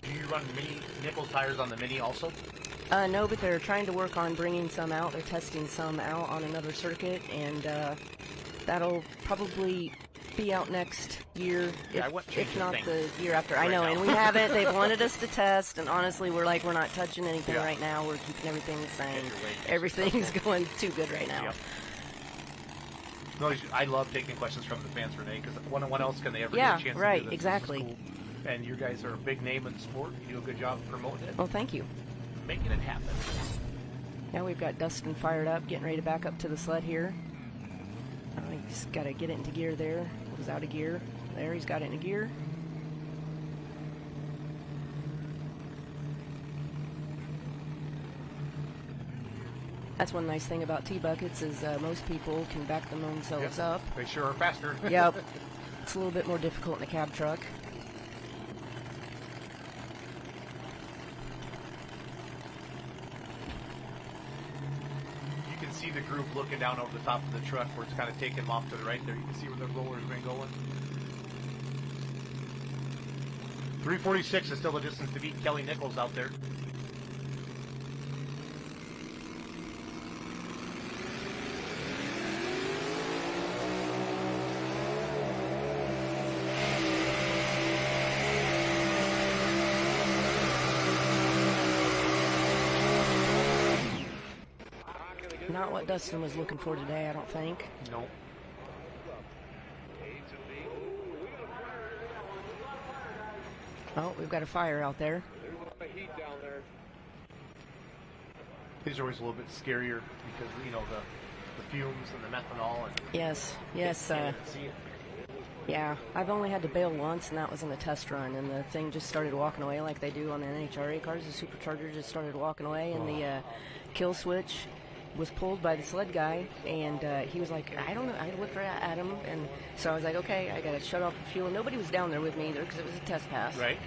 Do you run mini nickel tires on the Mini also? No, but they're trying to work on bringing some out. They're testing some out on another circuit, and that'll probably be out next year, Yeah, I wouldn't change if a not thing the year after. I right know, now. and we haven't. They've wanted us to test, and honestly, we're not touching anything Yeah. right now. We're keeping everything the same. Get your weight. Everything's going too good right now. Yep. No, I love taking questions from the fans, Renee, because when else can they ever Yeah, get a chance right, to do this? exactly. This is cool. And you guys are a big name in the sport. You do a good job promoting it, Well, thank you. making it happen. Now we've got Dustin fired up, getting ready to back up to the sled here. He's got to get it into gear there. It was out of gear. There, he's got it into gear. That's one nice thing about T-buckets is most people can back them themselves up. They sure are faster. Yep. It's a little bit more difficult in a cab truck. You can see the group looking down over the top of the truck where it's kind of taking them off to the right there. You can see where the roller's been going. 346 is still the distance to beat Kelly Nichols out there. Not what Dustin was looking for today, I don't think. No. Oh, we've got a fire out there. These are always a little bit scarier because, you know, the fumes and the methanol. And Yes. can't see it. Yeah, I've only had to bail once, and that was in a test run, and the thing just started walking away like they do on the NHRA cars. The supercharger just started walking away, and the kill switch, was pulled by the sled guy, and he was like, I don't know. I looked right at him, and so I was like, okay, I got to shut off the fuel. Nobody was down there with me either because it was a test pass. Right.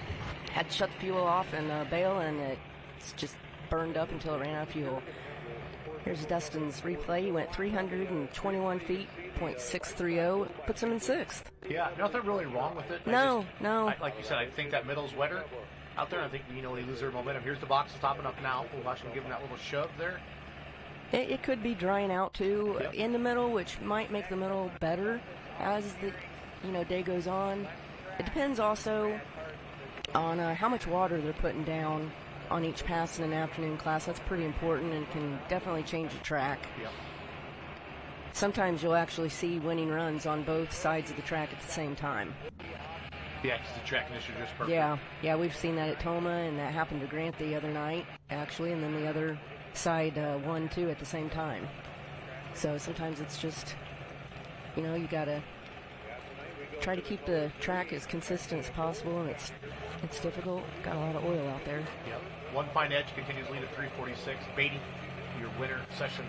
Had to shut the fuel off and bail, and it's just burned up until it ran out of fuel. Here's Dustin's replay. He went 321 feet, .630, puts him in 6th. Yeah, nothing really wrong with it. No. Like you said, I think that middle's wetter out there. I think, they lose their momentum. Here's the box topping up now. We'll watch them give them that little shove there. It could be drying out too Yep. in the middle, which might make the middle better as the day goes on. It depends also on how much water they're putting down on each pass in an afternoon class. That's pretty important and can definitely change the track. Yep. Sometimes you'll actually see winning runs on both sides of the track at the same time. Yeah, because the track conditions are just perfect. Yeah, we've seen that at Toma, and that happened to Grant the other night, actually, and then the other side won too at the same time. So sometimes it's just, you got to try to keep the track as consistent as possible, and it's difficult. Got a lot of oil out there. Yep. One Fine Edge continues lead at 346. Beatty, your winner, session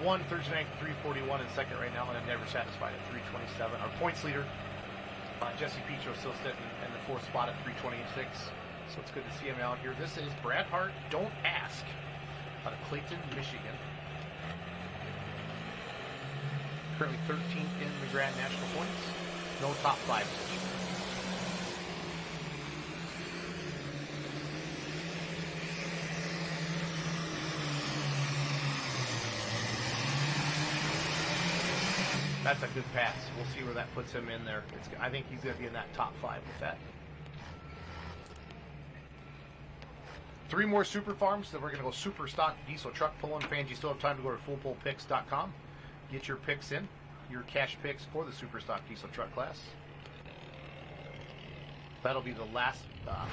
1, Thursday night, 341 in second right now, and I'm never satisfied at 327. Our points leader, Jesse Petro, still sitting in the 4th spot at 326. So it's good to see him out here. This is Brad Hart, Don't Ask, out of Clayton, Michigan. Currently 13th in the Grand National points. No top 5 position. That's a good pass. We'll see where that puts him in there. I think he's going to be in that top 5 with that. 3 more super farms. Then we're going to go super stock diesel truck pulling. Fans, you still have time to go to fullpullpicks.com. Get your picks in, your cash picks for the super stock diesel truck class. That'll be the last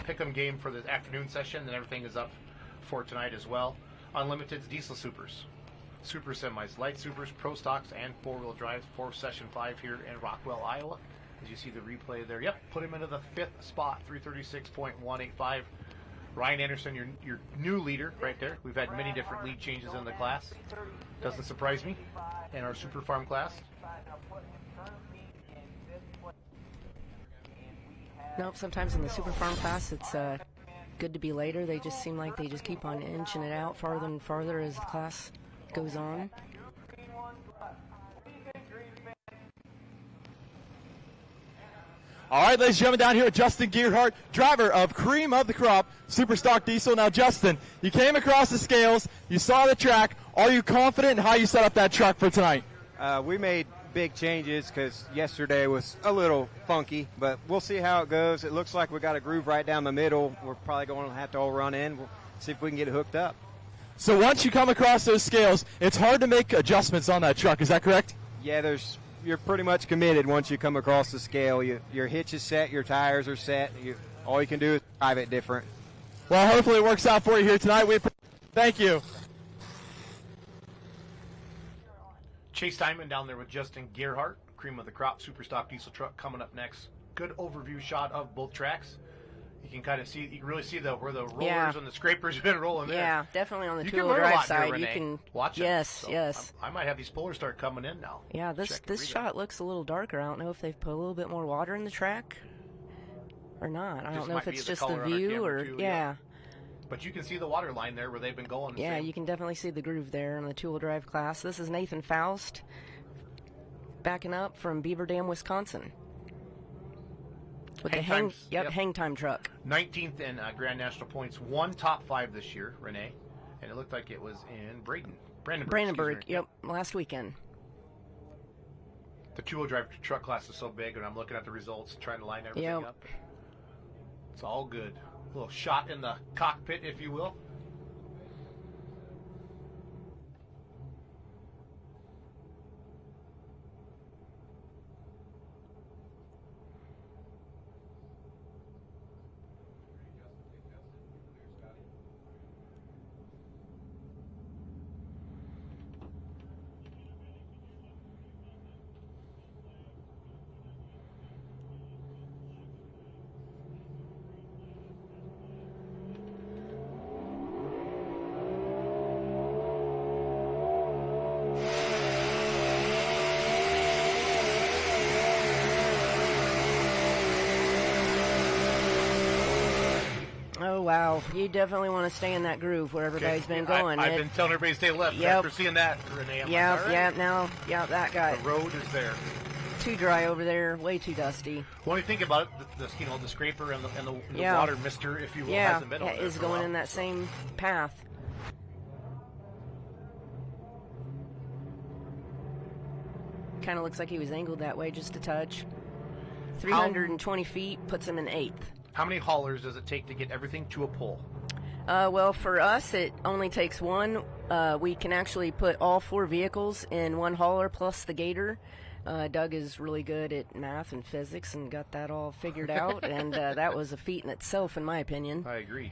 pick'em game for the afternoon session, and everything is up for tonight as well. Unlimited's diesel supers, super semis, light supers, pro stocks, and 4-wheel drives for session 5 here in Rockwell, Iowa. As you see the replay there, yep, put him into the 5th spot, 336.185. Ryan Anderson, your new leader right there. We've had many different lead changes in the class. Doesn't surprise me. In our super farm class. Nope, sometimes in the super farm class it's good to be later. They just seem like they just keep on inching it out farther and farther as the class goes on. All right, ladies and gentlemen, down here with Justin Gearhart, driver of Cream of the Crop Super Stock Diesel. Now, Justin, you came across the scales, you saw the track. Are you confident in how you set up that truck for tonight? We made big changes because yesterday was a little funky, but we'll see how it goes. It looks like we got a groove right down the middle. We're probably going to have to all run in. We'll see if we can get it hooked up. So once you come across those scales, it's hard to make adjustments on that truck. Is that correct? Yeah, you're pretty much committed once you come across the scale. Your hitch is set, your tires are set. All you can do is drive it different. Well, hopefully it works out for you here tonight. Thank you. Chase Diamond down there with Justin Gearhart, Cream of the Crop Super Stock Diesel truck coming up next. Good overview shot of both tracks. You can kind of see, you can really see where the rollers and the scrapers have been rolling there. Yeah, definitely on the you two-wheel drive side. Here, you can watch it. Yes, So yes. I might have these pullers start coming in now. Yeah, this shot looks a little darker. I don't know if they've put a little bit more water in the track or not. I don't know if it's just the view or yeah. But you can see the water line there where they've been going. Yeah, you can definitely see the groove there in the two-wheel drive class. This is Nathan Faust backing up from Beaver Dam, Wisconsin. With the hang time truck. 19th in Grand National points, one top 5 this year, Renee, and it looked like it was in Brandenburg. Yep, last weekend. The two-wheel drive truck class is so big, and I'm looking at the results, trying to line everything up. It's all good. A little shot in the cockpit, if you will. Wow, you definitely want to stay in that groove where everybody's been going. I've been telling everybody to stay left. Yep. After seeing that, Renee, I'm Yeah, like, all right, yeah, no, yeah, that guy. the road is there. Too dry over there, way too dusty. When you think about it, the scraper and the Yeah. water mister, if you will, Yeah, hasn't been over there is for a going while. in that same path. Kind of looks like he was angled that way just a touch. 320 feet puts him in 8th. How many haulers does it take to get everything to a pole? Well, for us, it only takes one. We can actually put all 4 vehicles in one hauler plus the gator. Doug is really good at math and physics and got that all figured out, and that was a feat in itself, in my opinion. I agree.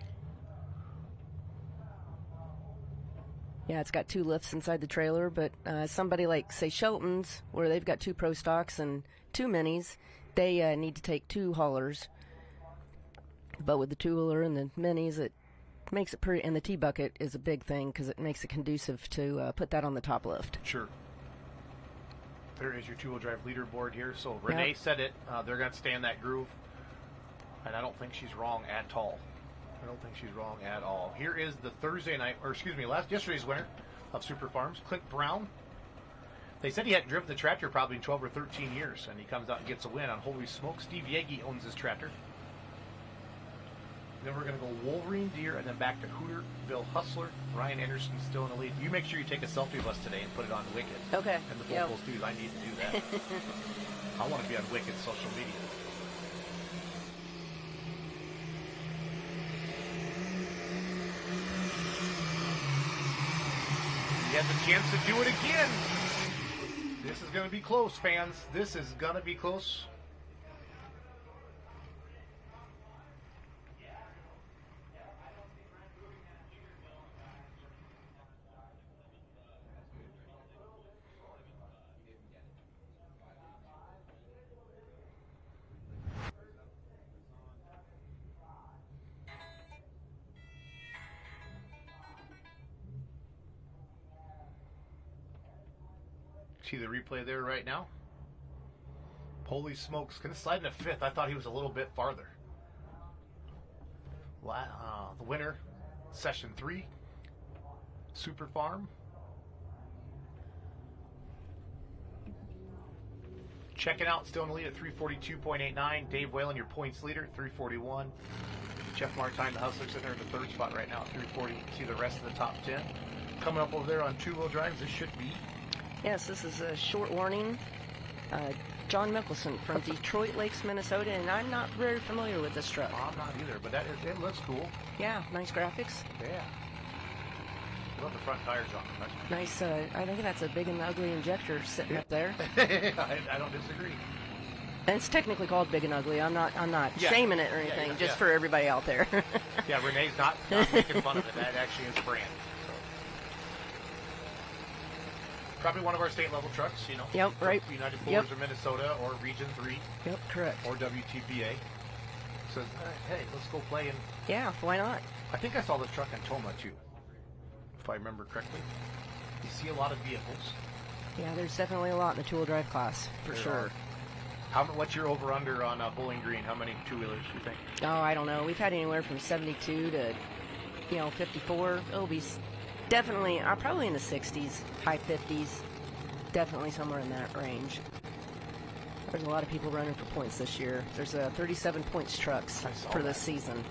Yeah, it's got 2 lifts inside the trailer, but somebody like, say, Shelton's, where they've got 2 Pro Stocks and 2 Minis, they need to take 2 haulers. But with the 2-wheeler and the Minis, it makes it pretty, and the T-bucket is a big thing because it makes it conducive to put that on the top lift. Sure. There is your 2-wheel drive leaderboard here. So Renee said it. They're going to stay in that groove. And I don't think she's wrong at all. I don't think she's wrong at all. Here is the Thursday night, or excuse me, yesterday's winner of Super Farms, Clint Brown. They said he hadn't driven the tractor probably in 12 or 13 years, and he comes out and gets a win on Holy Smoke. Steve Yegi owns this tractor. Then we're going to go Wolverine Deer and then back to Hooter, Bill Hustler, Ryan Anderson still in the lead. You make sure you take a selfie of us today and put it on Wicked. Okay. And the vocals too. I need to do that. I want to be on Wicked social media. He has a chance to do it again. This is going to be close, fans. This is going to be close. See the replay there right now? Holy smokes. Going to slide into 5th. I thought he was a little bit farther. The winner, Session 3, Super Farm. Checking out, still in the lead at 342.89. Dave Whalen, your points leader, 341. Jeff Martine, the hustler, sitting there in the 3rd spot right now at 340. You can see the rest of the top 10. Coming up over there on 2-wheel drives, this should be... Yes, this is a short warning. John Mickelson from Detroit Lakes, Minnesota, and I'm not very familiar with this truck. I'm not either, but it looks cool. Yeah, nice graphics. Yeah. I love the front tires on it. Nice, I think that's a big and ugly injector sitting up there. I don't disagree. And it's technically called Big and Ugly. I'm not shaming it or anything, just for everybody out there. Yeah, Renee's not making fun of it. That actually is brand. So. Probably one of our state level trucks, you know. Yep, right. United Pullers of Minnesota or Region 3. Yep, correct. Or WTPA. Says, hey, let's go play. And yeah, why not? I think I saw this truck in Toma too, if I remember correctly. You see a lot of vehicles. Yeah, there's definitely a lot in the 2-wheel drive class, for sure. What's your over-under on Bowling Green? How many 2-wheelers do you think? Oh, I don't know. We've had anywhere from 72 to, 54. It'll be definitely, probably in the 60s, high 50s. Definitely somewhere in that range. There's a lot of people running for points this year. There's 37 points trucks for this season.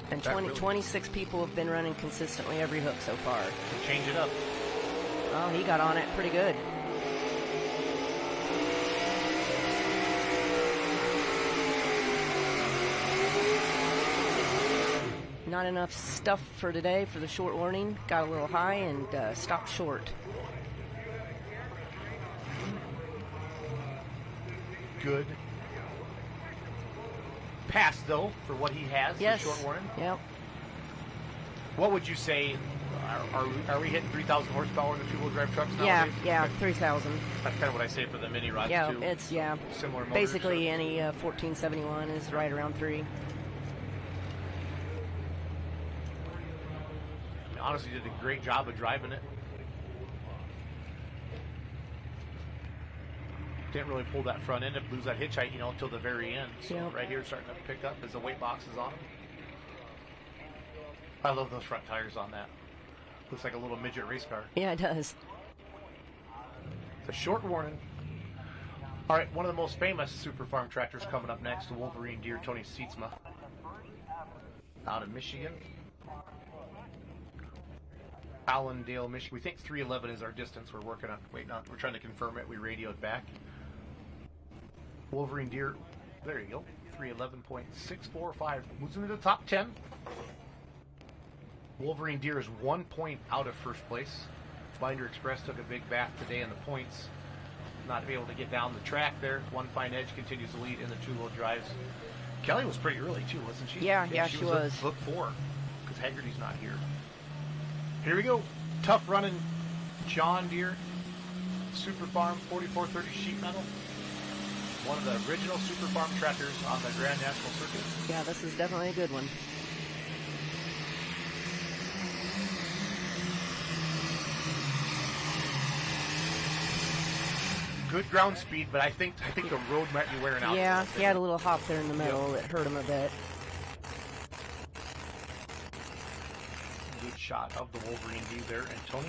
And 26 people have been running consistently every hook so far. Change it up. Oh, he got on it pretty good. Not enough stuff for today for the short warning. Got a little high and stopped short. Good pass, though, for what he has. Yes. The short warning. Yep. What would you say? Are we hitting 3,000 horsepower in the 2-wheel drive trucks nowadays? Yeah, 3,000. That's kind of what I say for the mini rods, too. It's similar motors. Basically, any 1471 is right around 3. Honestly, did a great job of driving it. Didn't really pull that front end up, lose that hitch height, until the very end. So right here, starting to pick up as the weight box is on him. I love those front tires on that. Looks like a little midget race car. Yeah, it does. It's a short warning. All right, one of the most famous Super Farm tractors coming up next, the Wolverine Deer, Tony Sietsma, out of Michigan. Allendale, Michigan. We think 311 is our distance. We're working on. Wait, not. We're trying to confirm it. We radioed back. Wolverine Deer. There you go. 311.645. Moves into the top 10. Wolverine Deer is 1 point out of first place. Binder Express took a big bath today in the points. Not able to get down the track there. One Fine Edge continues to lead in the two-wheel drives. Kelly was pretty early too, wasn't she? Yeah, she was. Look 4 because Haggerty's not here. Here we go. Tough running John Deere Super Farm 4430 sheet metal. One of the original Super Farm tractors on the Grand National Circuit. Yeah, this is definitely a good one. Good ground speed, but I think the road might be wearing out. Yeah, he had a little hop there in the middle that hurt him a bit. Good shot of the Wolverine D there and Tony.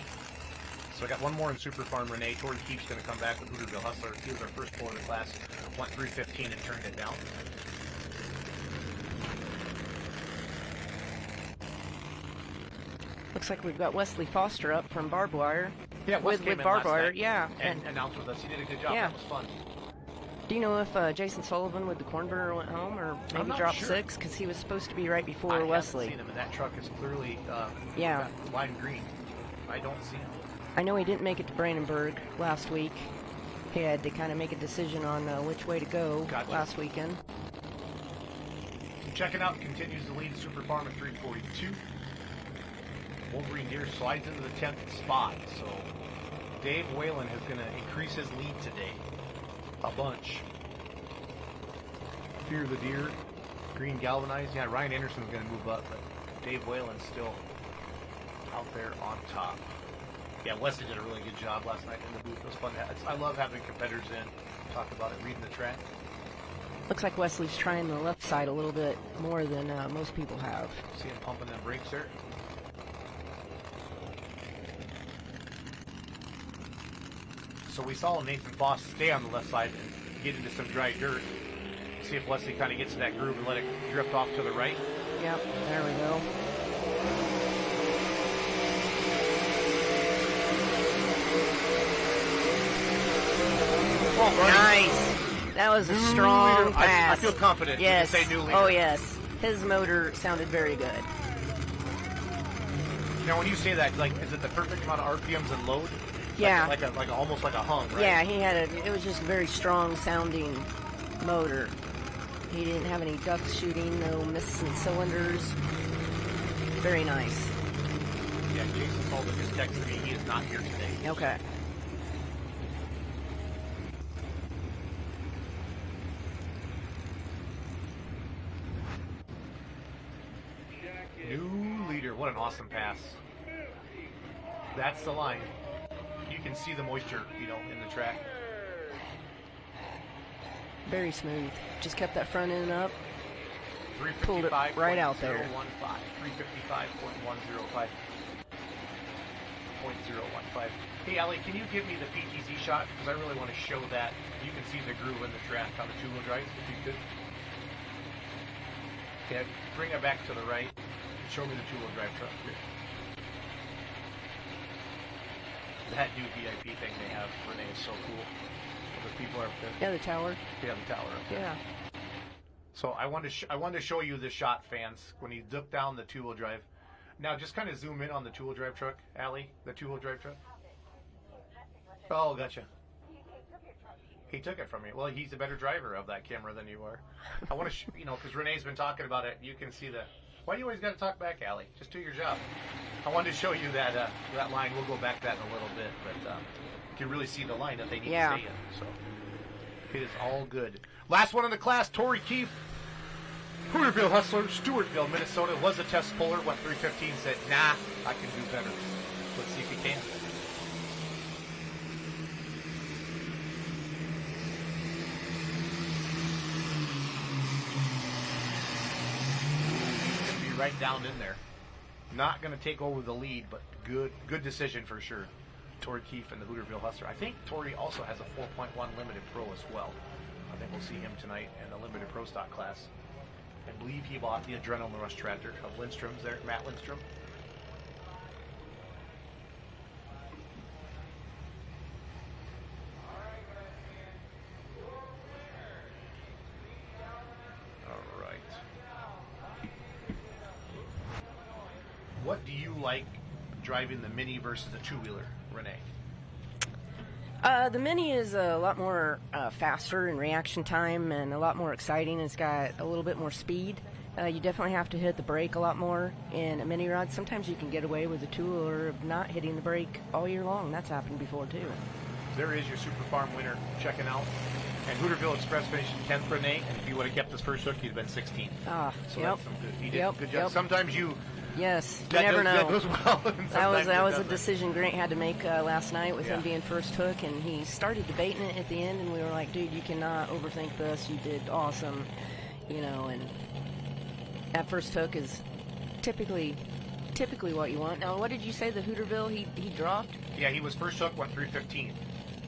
So I got one more in Super Farm Renee. Tori Keefe's going to come back with Hooterville Hustler. He was our first pull of the class. Went 315 and turned it down. Looks like we've got Wesley Foster up from Barbed Wire. Yeah, Wes with came in Barbed last Wire, night yeah. and announced with us. He did a good job. Yeah. That was fun. Do you know if Jason Sullivan with the Cornburner went home or I'm maybe not dropped sure. 6? Because he was supposed to be right before I Wesley. haven't seen him, and that truck is clearly Yeah. got lime green. I don't see him. I know he didn't make it to Brandenburg last week. He had to kind of make a decision on which way to go Gotcha. last weekend. Checking out continues to lead Super Farm at 342. Wolverine Deer slides into the 10th spot, so Dave Whalen is going to increase his lead today a bunch. Fear the Deer, green galvanized. Yeah, Ryan Anderson's going to move up, but Dave Whalen's still out there on top. Yeah, Wesley did a really good job last night in the booth. It was fun. I love having competitors in, talk about it, reading the track. Looks like Wesley's trying the left side a little bit more than most people have. See him pumping them brakes there. So we saw Nathan Foss stay on the left side and get into some dry dirt. See if Wesley kind of gets to that groove and let it drift off to the right. Yep, there we go. Oh, nice. That was a strong pass. I feel confident. Yes. You can say new leader. Oh, yes. His motor sounded very good. Now, when you say that, like, is it the perfect amount of RPMs and load? Yeah. Like almost like a hum, right? Yeah, it was just a very strong sounding motor. He didn't have any ducts shooting, no missing cylinders. Very nice. Yeah, Jason Sullivan just texted me. He is not here today. Okay. New leader. What an awesome pass. That's the line. You can see the moisture, in the track. Very smooth. Just kept that front end up. 355. Pulled it right out there. 355.105. 0.015. Hey, Allie, can you give me the PTZ shot? Because I really want to show that. You can see the groove in the track on the two-wheel drive, if you could. Okay, bring it back to the right. Show me the two-wheel drive truck here. That new VIP thing they have, Renee, is so cool. The people are up there. Yeah, the tower. Yeah, the tower up there. Yeah. So I wanted to show you this shot, fans, when he dipped down the two-wheel drive. Now just kind of zoom in on the two-wheel drive truck, Allie, the two-wheel drive truck. Oh, gotcha. He took it from me. Well, he's a better driver of that camera than you are. I want to, because Renee's been talking about it. You can see the. Why do you always got to talk back, Allie? Just do your job. I wanted to show you that that line. We'll go back to that in a little bit, but you can really see the line that they need to stay in. So it is all good. Last one in the class, Tori Keefe. Hooterville Hustler, Stewartville, Minnesota, was a test puller, went 315, said, nah, I can do better. Let's see if he can. He's going to be right down in there. not going to take over the lead, but good decision for sure. Tori Keefe and the Hooterville Hustler. I think Tori also has a 4.1 limited pro as well. I think we'll see him tonight in the limited pro stock class. I believe he bought the Adrenaline Rush tractor of Lindstrom's there, Matt Lindstrom. All right. What do you like driving the Mini versus the two-wheeler, Renee? The Mini is a lot more faster in reaction time and a lot more exciting. It's got a little bit more speed. You definitely have to hit the brake a lot more in a mini rod. Sometimes you can get away with a two-wheeler of not hitting the brake all year long. That's happened before too. There is your Super Farm winner checking out. And Hooterville Express finished in 10th, Renee. And if he would have kept his first hook, he'd have been 16th. So yep. that's some good. He did Yep, good job. yep. Sometimes you. Yes, you That never know. That goes well. and That was sometimes it a doesn't. decision Grant had to make last night with him Yeah. being first hook, and he started debating it at the end, and we were like, dude, you cannot overthink this. You did awesome, you know, and that first hook is typically what you want. Now, what did you say, the Hooterville he dropped? Yeah, he was first hook, went 3:15.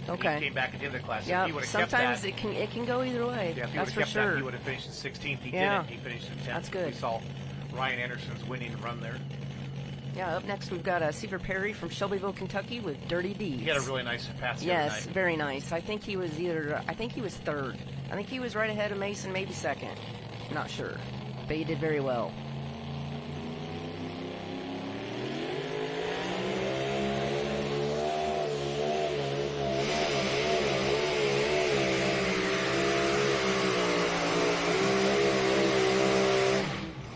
Okay. He came back at the end of the class. Yeah, If he would have kept sometimes that, it can go either way. yeah, if he That's would have for kept that, sure. he would have finished in 16th. He Yeah. didn't. He finished in 10th. That's good. We saw Ryan Anderson's winning run there. Yeah, up next we've got Seaver Perry from Shelbyville, Kentucky with Dirty Deeds. He had a really nice pass the Yes, other night. very nice. I think he was third. I think he was right ahead of Mason, maybe second. Not sure. But he did very well.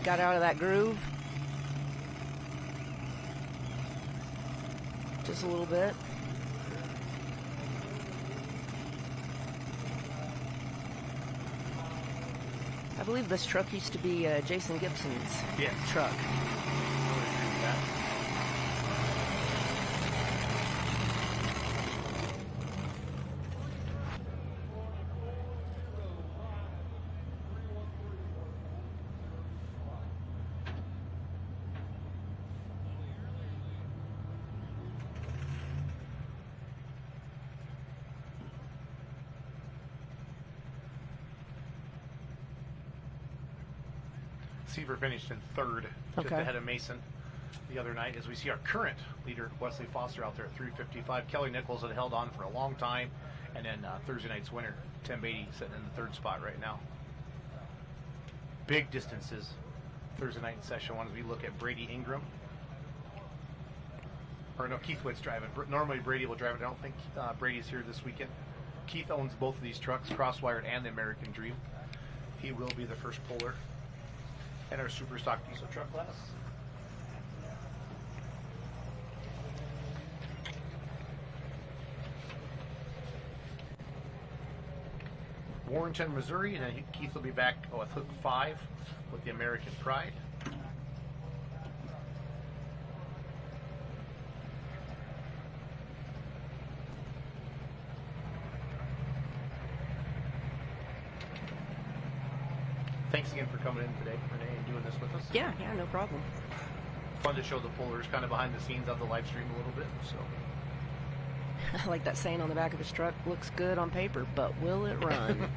Got out of that groove. Just a little bit. I believe this truck used to be Jason Gibson's truck. I would agree with that. Seaver finished in third, just Okay. ahead of Mason the other night, as we see our current leader, Wesley Foster, out there at 3:55. Kelly Nichols had held on for a long time, and then Thursday night's winner, Tim Beatty, sitting in the third spot right now. Big distances Thursday night in session one as we look at Brady Ingram. Or no, Keith Witt's driving. Normally Brady will drive it. I don't think Brady's here this weekend. Keith owns both of these trucks, Crosswired and the American Dream. He will be the first puller in our super stock diesel truck class. Warrenton, Missouri, and then Keith will be back with hook 5 with the American Pride. Thanks again for coming in today, Renee, and doing this with us. Yeah, no problem. Fun to show the pullers kind of behind the scenes of the live stream a little bit. So I like that saying on the back of his truck, looks good on paper, but will it run?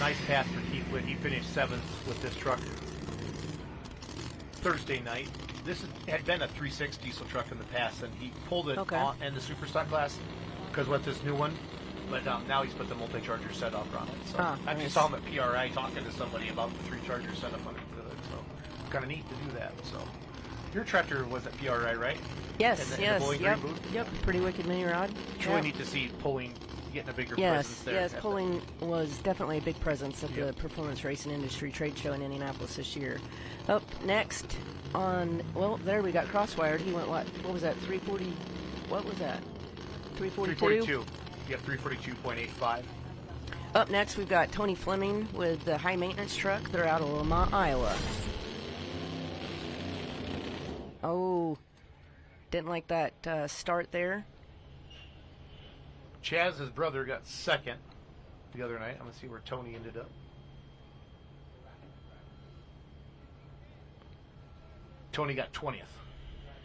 nice pass for Keith Witt. He finished 7th with this truck Thursday night. This had been a 3.6 diesel truck in the past, and he pulled it on in the super stock class because with this new one. But now he's put the multi-charger setup on it. So I actually saw him at PRI talking to somebody about the 3-charger setup on it. So kind of neat to do that. So your tractor was at PRI, right? Yes, in the yes, Bowling Green booth? Yep, pretty wicked mini rod. It's really neat to see pulling getting a bigger Yes, presence there. yes, pulling was definitely a big presence at the Performance Racing Industry Trade Show in Indianapolis this year. Up next on, well, there we got Crosswired. He went, what was that, 340, what was that, 342? 342. Yep, 342.85. Up next, we've got Tony Fleming with the high maintenance truck. They're out of Lamont, Iowa. Oh, didn't like that start there. Chaz's brother got second the other night. I'm going to see where Tony ended up. Tony got 20th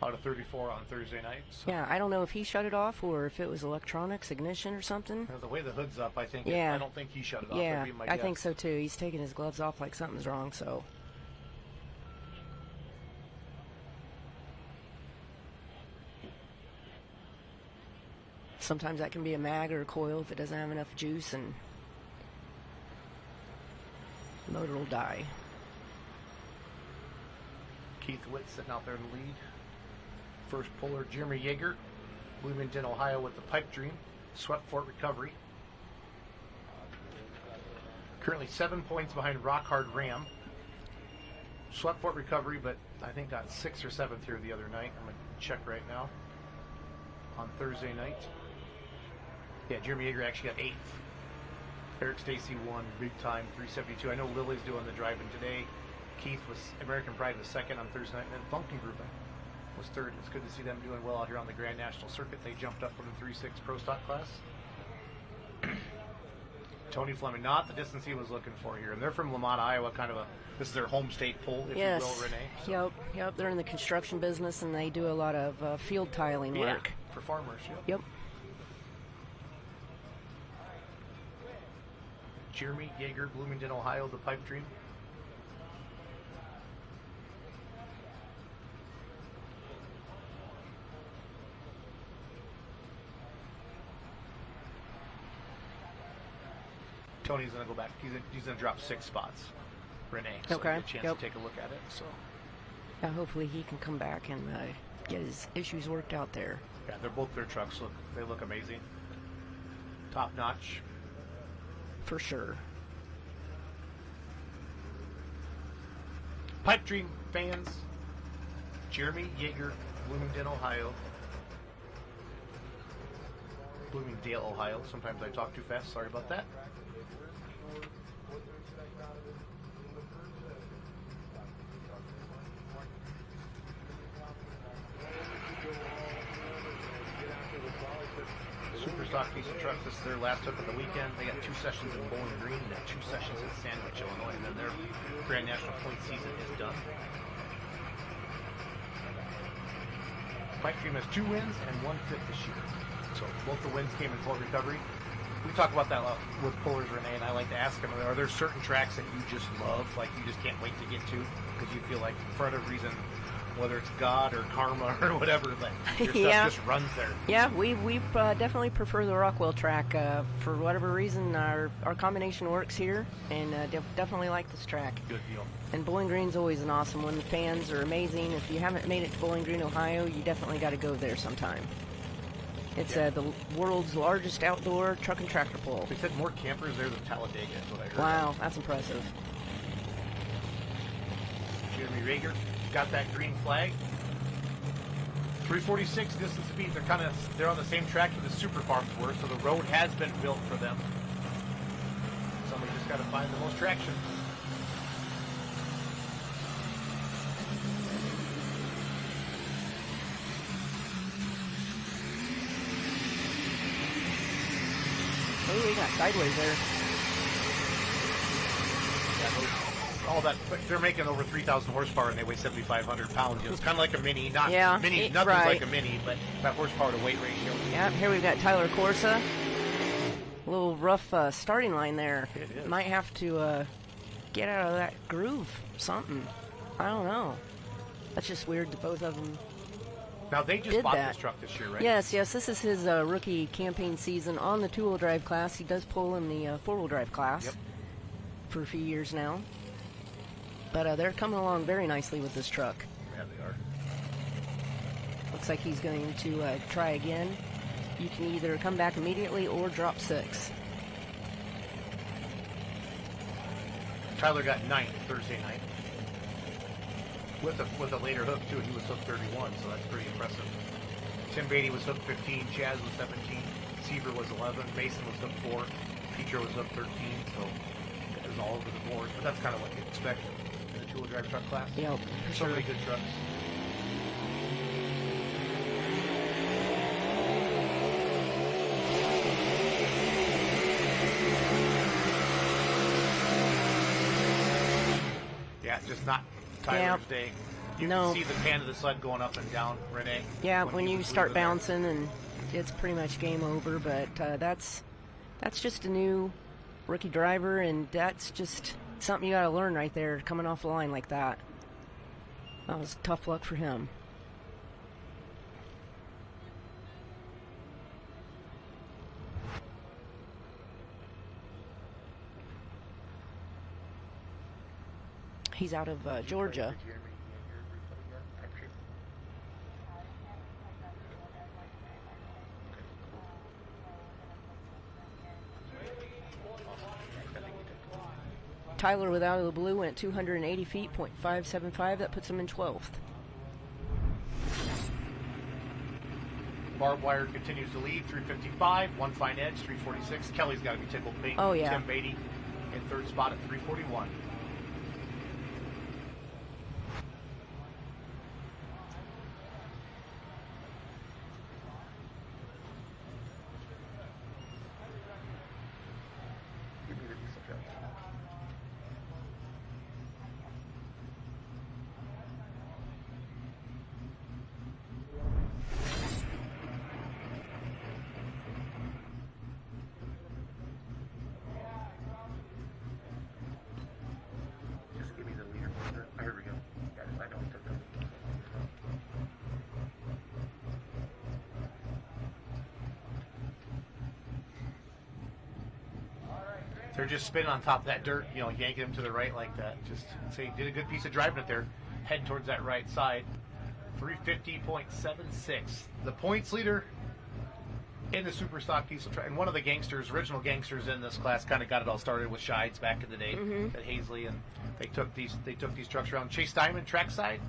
out of 34 on Thursday night. So. Yeah, I don't know if he shut it off or if it was electronics, ignition or something. The way the hood's up, I think. Yeah. I don't think he shut it off. Yeah, That'd be my I guess. think so too. He's taking his gloves off like something's wrong, so. Sometimes that can be a mag or a coil if it doesn't have enough juice, and the motor will die. Keith Witt sitting out there in the lead. First puller, Jeremy Yeager, Bloomington, Ohio with the Pipe Dream, Swept Fort Recovery. Currently 7 points behind Rock Hard Ram. Swept Fort Recovery, but I think got 6th or 7th here the other night. I'm going to check right now. On Thursday night. Yeah, Jeremy Yeager actually got 8th. Eric Stacy won big time, 372. I know Lily's doing the driving today. Keith was, American Pride was second on Thursday night, and then Funkin Group was third. It's good to see them doing well out here on the Grand National Circuit. They jumped up from the 3.6 Pro Stock class. Tony Fleming, not the distance he was looking for here. And they're from Lamont, Iowa, kind of this is their home state pull, if Yes. you will, Renee. So. Yep, they're in the construction business and they do a lot of field tiling work. For farmers, Yep. Jeremy Yeager, Bloomington, Ohio, the Pipe Dream. Tony's going to go back. He's going to drop 6 spots. Renee. So Okay. Get a chance to take a look at it. So. Yeah, hopefully he can come back and get his issues worked out there. Yeah, their trucks look amazing. Top notch. For sure. Pipe Dream fans, Jeremy Yeager, Bloomington, Ohio. Bloomingdale, Ohio. Sometimes I talk too fast. Sorry about that. Super stock piece of trucks. This is their last up of the weekend. They got 2 sessions in Bowling Green and 2 sessions in Sandwich, Illinois, and then their Grand National Point season is done. Pipe Dream has 2 wins and 1 fifth this year. So both the wins came in Fort Recovery. We talk about that a lot with pullers, Renee, and I like to ask them, are there certain tracks that you just love, like you just can't wait to get to, because you feel like for whatever reason, whether it's God or karma or whatever, but your stuff just runs there. Yeah, we definitely prefer the Rockwell track. For whatever reason, our combination works here, and definitely like this track. Good deal. And Bowling Green's always an awesome one. The fans are amazing. If you haven't made it to Bowling Green, Ohio, you definitely got to go there sometime. It's the world's largest outdoor truck and tractor pull. They said more campers there than Talladega is what I heard. Wow, that's impressive. Jeremy Yeager got that green flag. 346 distance speed. They're on the same track that the Super Farms were, so the road has been built for them. Somebody just got to find the most traction. Oh, we got sideways there. All that, they're making over 3,000 horsepower and they weigh 7,500 pounds. It's kind of like a mini, nothing's like a mini, but that horsepower to weight ratio. Yeah, here we've got Tyler Corsa. A little rough starting line there. It is. Might have to get out of that groove. Something. I don't know. That's just weird that both of them. Now they just bought this truck this year, right? Yes. This is his rookie campaign season on the 2-wheel drive class. He does pull in the 4-wheel drive class for a few years now. But they're coming along very nicely with this truck. Yeah, they are. Looks like he's going to try again. you can either come back immediately or drop 6. Tyler got 9th Thursday night. With a later hook, too. He was hooked 31, so that's pretty impressive. Tim Beatty was hooked 15. Chaz was 17. Seaver was 11. Mason was hooked 4. Petro was hooked 13, so it was all over the board. But that's kind of what you expect in the two-wheel drive truck class. Yeah, for So sure. many good trucks. Yeah, it's just not Tyler's day. You No. can see the pan of the sled going up and down, Renee. Yeah, when you was start losing there. bouncing, and it's pretty much game over. But that's just a new rookie driver, and that's just something you got to learn right there, coming off the line like that. That was tough luck for him. He's out of Georgia. Tyler with Out of the Blue went 280 feet, .575. That puts him in 12th. Barbed Wire continues to lead, 355. One Fine Edge, 346. Kelly's got to be tickled pink. Oh, yeah. Tim Beatty in third spot at 341. Just give me the leaderboard there. Oh, here we go. Got it. I know it took them. They're just spinning on top of that dirt, you know, yanking them to the right like that. Just say, did a good piece of driving it there. Heading towards that right side. 350.76. The points leader in the super stock diesel truck, and one of the original gangsters in this class, kind of got it all started with Shides back in the day at Hazley, and they took these trucks around. Chase Diamond, trackside.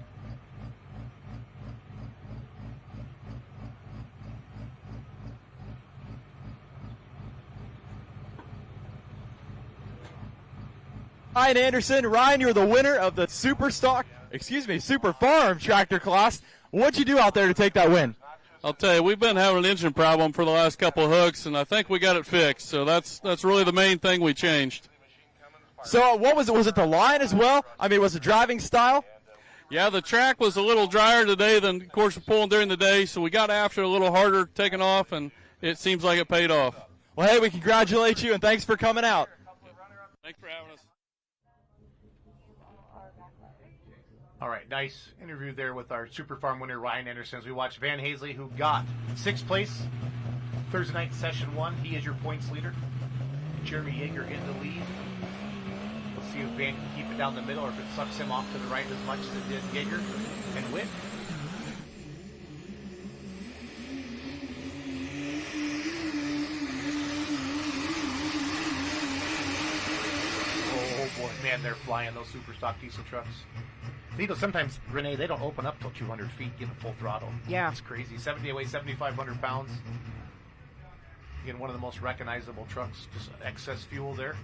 Ryan Anderson. Ryan, you're the winner of the Super Farm tractor class. What'd you do out there to take that win? I'll tell you, we've been having an engine problem for the last couple of hooks, and I think we got it fixed. So that's really the main thing we changed. So what was it? Was it the line as well? I mean, was it driving style? Yeah, the track was a little drier today than, of course, we're pulling during the day, so we got after it a little harder taking off, and it seems like it paid off. Well, hey, we congratulate you, and thanks for coming out. Thanks for having us. All right, nice interview there with our Super Farm winner, Ryan Anderson, as we watch Van Hazley, who got 6th place Thursday night session 1. He is your points leader. Jeremy Yeager in the lead. We'll see if Van can keep it down the middle or if it sucks him off to the right as much as it did Yeager and Witt. Oh boy, man, they're flying, those super stock diesel trucks. You know, sometimes, Renee, they don't open up till 200 feet, giving full throttle. Yeah. It's crazy. They weigh 7,500 pounds. Again, one of the most recognizable trucks. Just excess fuel there.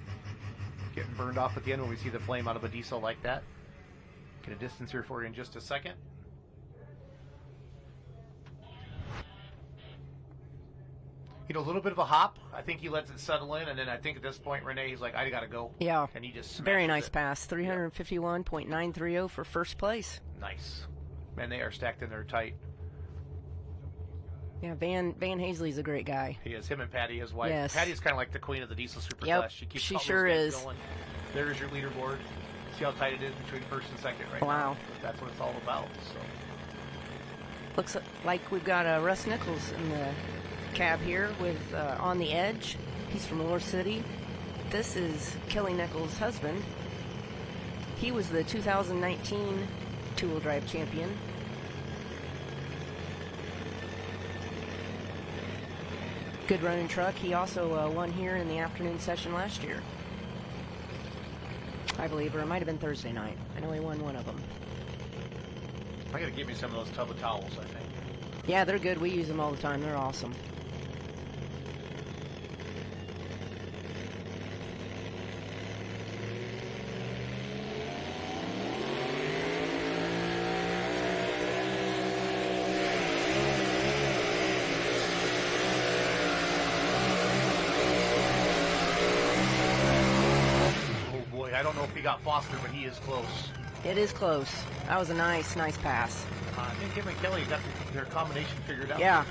Getting burned off at the end when we see the flame out of a diesel like that. Get a distance here for you in just a second. You know, a little bit of a hop. I think he lets it settle in, and then I think at this point, Renee, he's like, I got to go. Yeah. And he just Very smashes nice it. pass. 351.930 for first place. Nice. Man, they are stacked in there tight. Yeah, Van Hazley's a great guy. He is. Him and Patty, his wife. Yes. Patty's kind of like the queen of the diesel superclass. Yep, She keeps she all those sure guys is. going. There's your leaderboard. See how tight it is between first and second right Wow. now. That's what it's all about. So Looks like we've got Russ Nichols in the cab here with On the Edge. He's from Ore City. This is Kelly Nichols' husband. He was the 2019 two-wheel drive champion. Good running truck. He also won here in the afternoon session last year, I believe, or it might have been Thursday night. I know he won one of them. I gotta give me some of those tub of towels, I think. Yeah, they're good. We use them all the time. They're awesome. I don't know if he got Foster, but he is close. It is close. That was a nice pass. I think him and Kelly got their combination figured out. Yeah. So.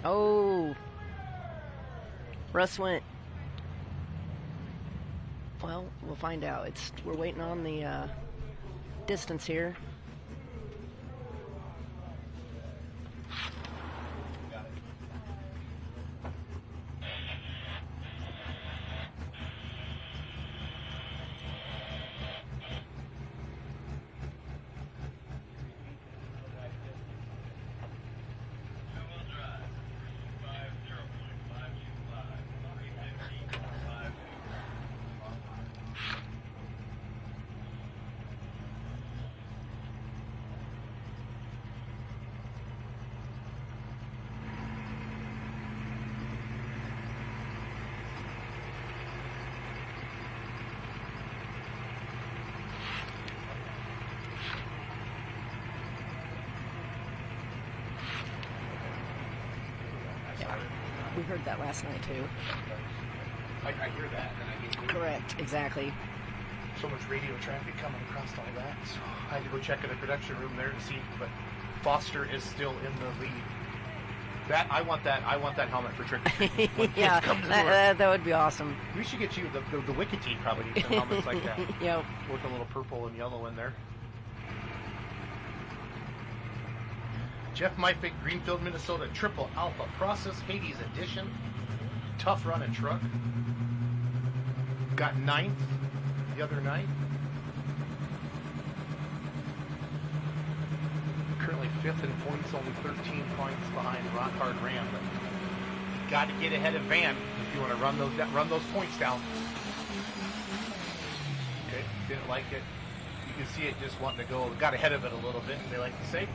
Oh. Russ went. Well, we'll find out. We're waiting on the distance here. We heard that last night too. I hear that. And Correct, exactly. So much radio traffic coming across all that. So I had to go check in the production room there to see, but Foster is still in the lead. I want that helmet for trick. Yeah, that would be awesome. We should get you the Wicked team probably needs some helmets like that. Yep. With a little purple and yellow in there. Jeff Myfick, Greenfield, Minnesota, Triple Alpha Process, Hades Edition. Tough running truck. Got 9th the other night. Currently 5th in points, only 13 points behind Rock Hard Ram. But you got to get ahead of Van if you want to run those points down. Okay, didn't like it. You can see it just wanting to go. Got ahead of it a little bit, they like to say.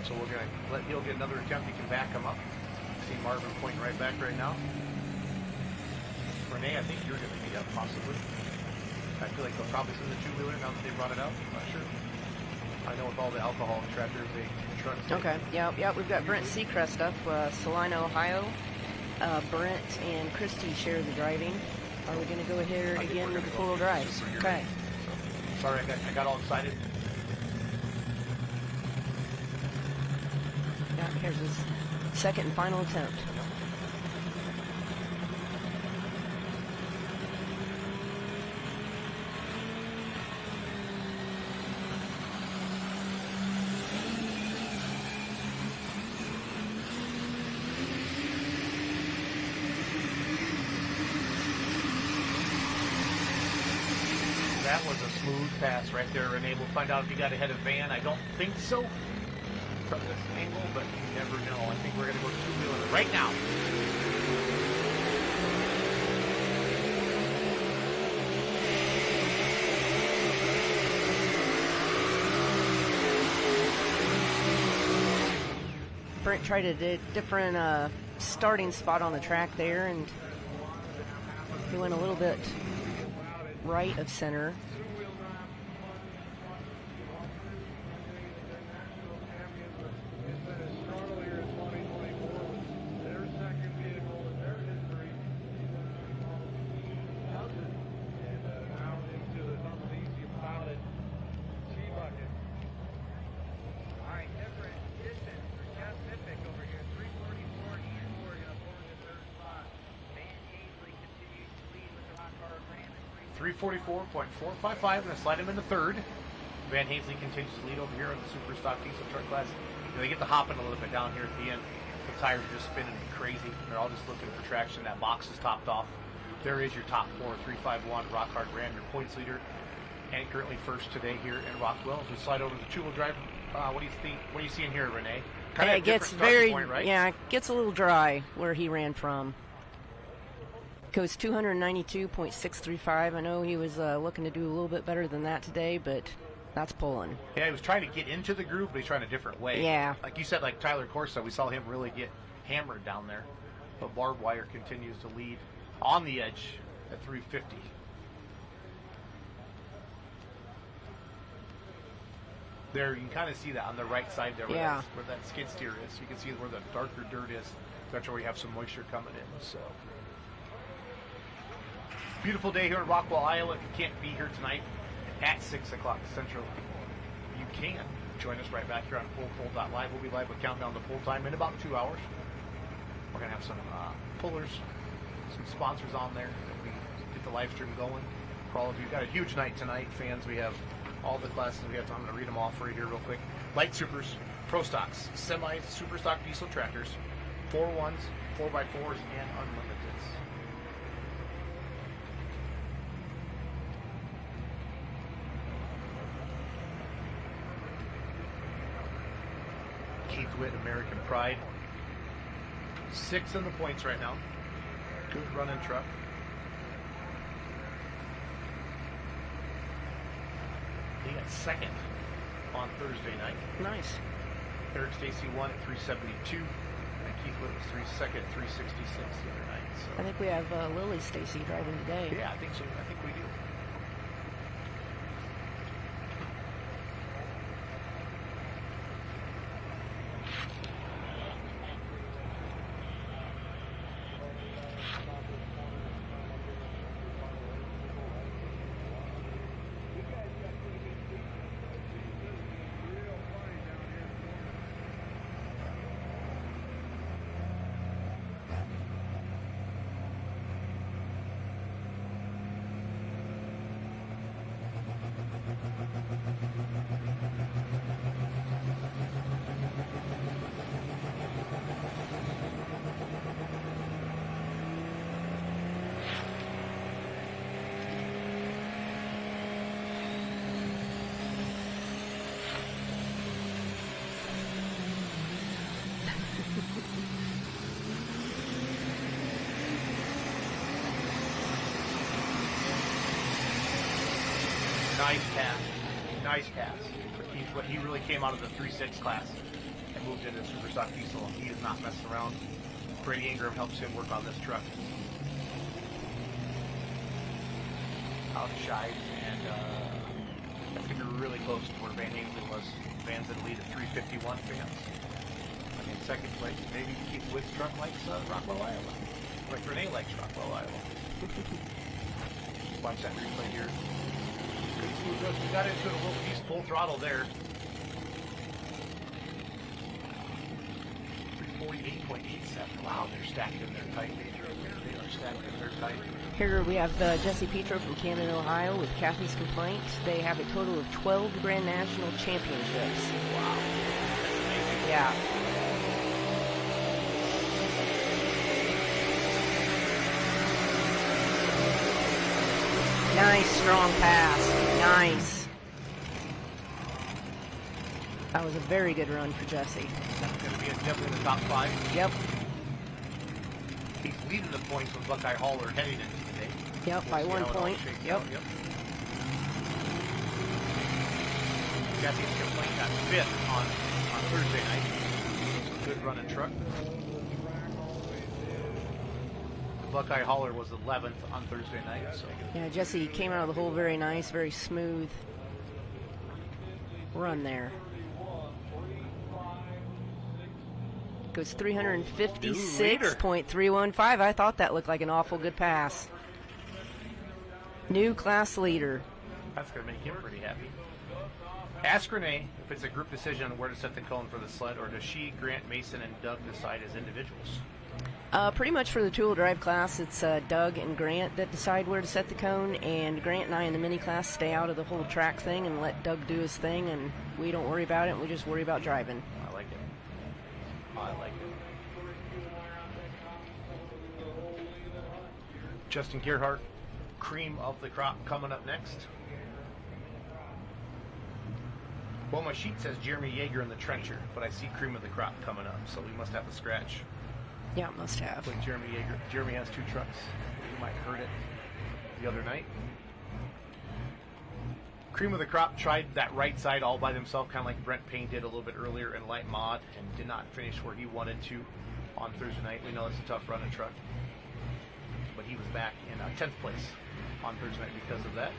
So we're going to let Neil get another attempt. He can back him up. See Marvin pointing right back right now. Renee, I think you're going to be up possibly. I feel like they'll probably send the two-wheeler now that they brought it out. I'm not sure. I know with all the alcohol in tractors, they trucks. Okay, yeah, we've got Brent Seacrest up, Salina, Ohio. Brent and Christy share the driving. Are we going to go ahead again with the four-wheel drives? Okay. Sorry, I got all excited. Yeah, here's his second and final attempt. That was a smooth pass right there, Renee. We'll find out if he got ahead of Van. I don't think so from this angle, but you never know. I think we're going to go two-wheeler right now. Brent tried a different starting spot on the track there, and he went a little bit right of center. .455 and slide him into third. Van Hasley continues to lead over here in the Super Stock Diesel Truck Class They get to hopping a little bit down here at the end. The tires are just spinning crazy. They're all just looking for traction. That box is topped off. There is your top four, 351, Rock Hard Ram, your points leader, and currently first today here in Rockwell. As we slide over to the two-wheel drive, what do you think? What are you seeing here, Renee? Kind of it gets very, point, right? Yeah, it gets a little dry where he ran from. Goes 292.635. I know he was looking to do a little bit better than that today, but that's pulling. Yeah, he was trying to get into the groove, but he's trying a different way. Yeah. Like you said, like Tyler Corsa, we saw him really get hammered down there. But Barbed Wire continues to lead on the edge at 350. There, you can kind of see that on the right side there, where that skid steer is. You can see where the darker dirt is. That's where we have some moisture coming in. So, beautiful day here in Rockwell, Iowa. If you can't be here tonight at 6 o'clock Central, you can join us right back here on FullPull.live. We'll be live with Countdown to Full Time in about 2 hours. We're going to have some pullers, some sponsors on there that we get the live stream going for all of you. We've got a huge night tonight, fans. We have all the classes we have. I'm going to read them all for you here real quick. Light Supers, Pro Stocks, Semis, Super Stock Diesel Tractors, 4-1s, 4x4s, and Unlimiteds. Keith Witt, American Pride. 6 in the points right now. Good running truck. He got second on Thursday night. Nice. Eric Stacy won at 372, and Keith Witt was second at 366 the other night. So. I think we have Lily Stacy driving today. Yeah, I think so. I think we do. Nice pass. He really came out of the 3.6 class and moved into Super Stock Diesel. He is not messing around. Brady Ingram helps him work on this truck. Outshied, and that's going to be really close to where Van Hazeley was. Van's in the lead at 351 fans. I mean, second place, maybe Keith Witt's truck likes Rockwell, Iowa. Like Renee likes Rockwell, Iowa. Watch that replay here. We got into it a little piece, full throttle there. 348.87. Wow, they're stacked in there tight. They are stacked in there tight. Here we have Jesse Petro from Camden, Ohio with Kathy's Complaint. They have a total of 12 Grand National Championships. Wow. That's amazing. Yeah. Nice, strong pass. Nice. That was a very good run for Jesse. That's going to be definitely in the top 5. Yep. He's leading the points with Buckeye Hauler heading into today. Yep, by 1 point. Yep. Jesse's Complaint got 5th on Thursday night. Some good running truck. Buckeye Hauler was 11th on Thursday night. So. Yeah, Jesse came out of the hole very nice, very smooth run there. Goes 356.315. I thought that looked like an awful good pass. New class leader. That's going to make him pretty happy. Ask Renee if it's a group decision on where to set the cone for the sled, or does she, Grant, Mason, and Doug decide as individuals? Pretty much for the two-wheel drive class, it's Doug and Grant that decide where to set the cone, and Grant and I in the mini class stay out of the whole track thing and let Doug do his thing, and we don't worry about it, and we just worry about driving. I like it. I like it. Justin Gerhardt, cream of the crop, coming up next. Well, my sheet says Jeremy Yeager in the trencher, but I see cream of the crop coming up, so we must have a scratch. Yeah, must have. Like Jeremy Yeager. Jeremy has 2 trucks. You might have heard it the other night. Cream of the crop tried that right side all by themselves, kind of like Brent Payne did a little bit earlier in light mod, and did not finish where he wanted to on Thursday night. We know it's a tough running truck, but he was back in 10th place on Thursday night because of that.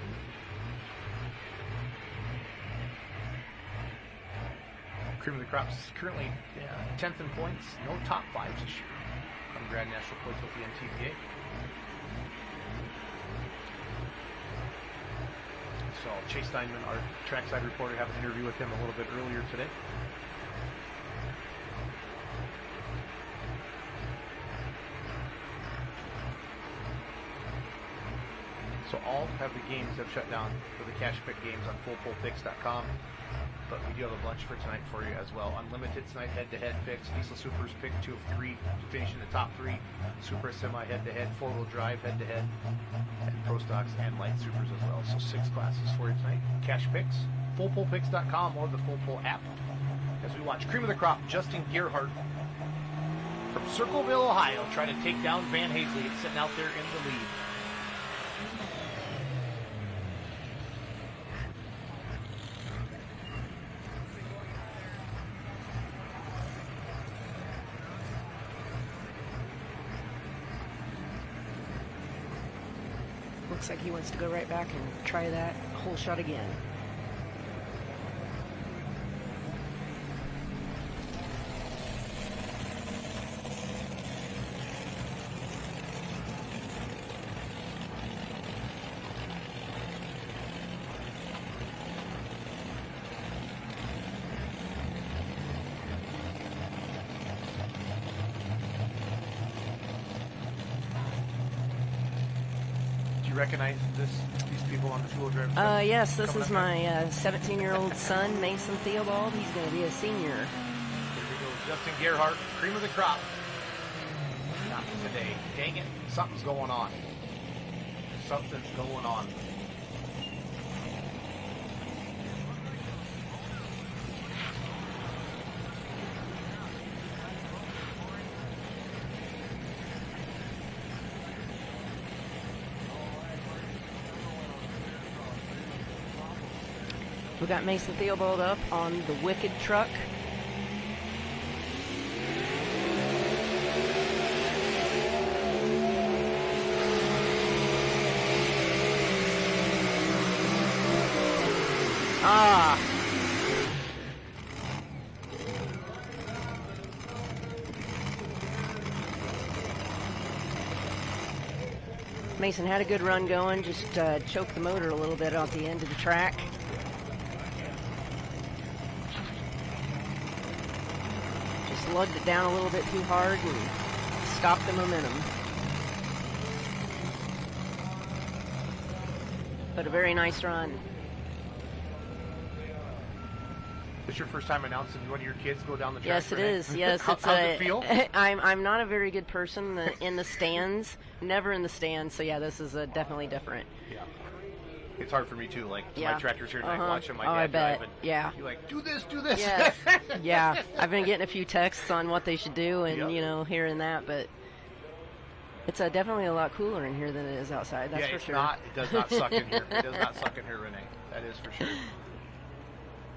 Cream of the Crop's currently 10th in points. No top 5s this year on Grand National points with the NTPA. So Chase Steinman, our trackside reporter, have an interview with him a little bit earlier today. So all of the games have shut down for the cash pick games on fullpullpicks.com. But we do have a bunch for tonight for you as well. Unlimited tonight head-to-head picks. Diesel Supers pick 2 of 3 to finish in the top 3. Super Semi head-to-head, 4-wheel drive head-to-head, and Pro Stocks and Light Supers as well. So 6 classes for you tonight. Cash picks, fullpullpicks.com or the Full Pull app. As we watch Cream of the Crop, Justin Gerhardt from Circleville, Ohio, trying to take down Van Hazley. It's sitting out there in the lead. Looks like he wants to go right back and try that whole shot again. Recognize these people on the two-wheel drive? Yes, this is my 17-year-old son, Mason Theobald. He's going to be a senior. Here we go, Justin Gerhardt, cream of the crop. Not today. Dang it, something's going on. Something's going on. We got Mason Theobald up on the Wicked truck. Mason had a good run going, just choked the motor a little bit at the end of the track. Just lugged it down a little bit too hard and stopped the momentum. But a very nice run. Is your first time announcing one of your kids go down the track? Yes, it is. Yes, how's it feel? I'm not a very good person in the stands. Never in the stands. So yeah, this is definitely different. Yeah. It's hard for me too. Like Yeah. my tractor's here tonight, watching my dad I bet. drive. And Yeah. you're like, do this, do this. Yeah. Yeah. I've been getting a few texts on what they should do, and Yep. you know, hearing that, but it's definitely a lot cooler in here than it is outside. That's yeah, for it's sure. not. It does not suck in here. It does not suck in here, Renee. That is for sure.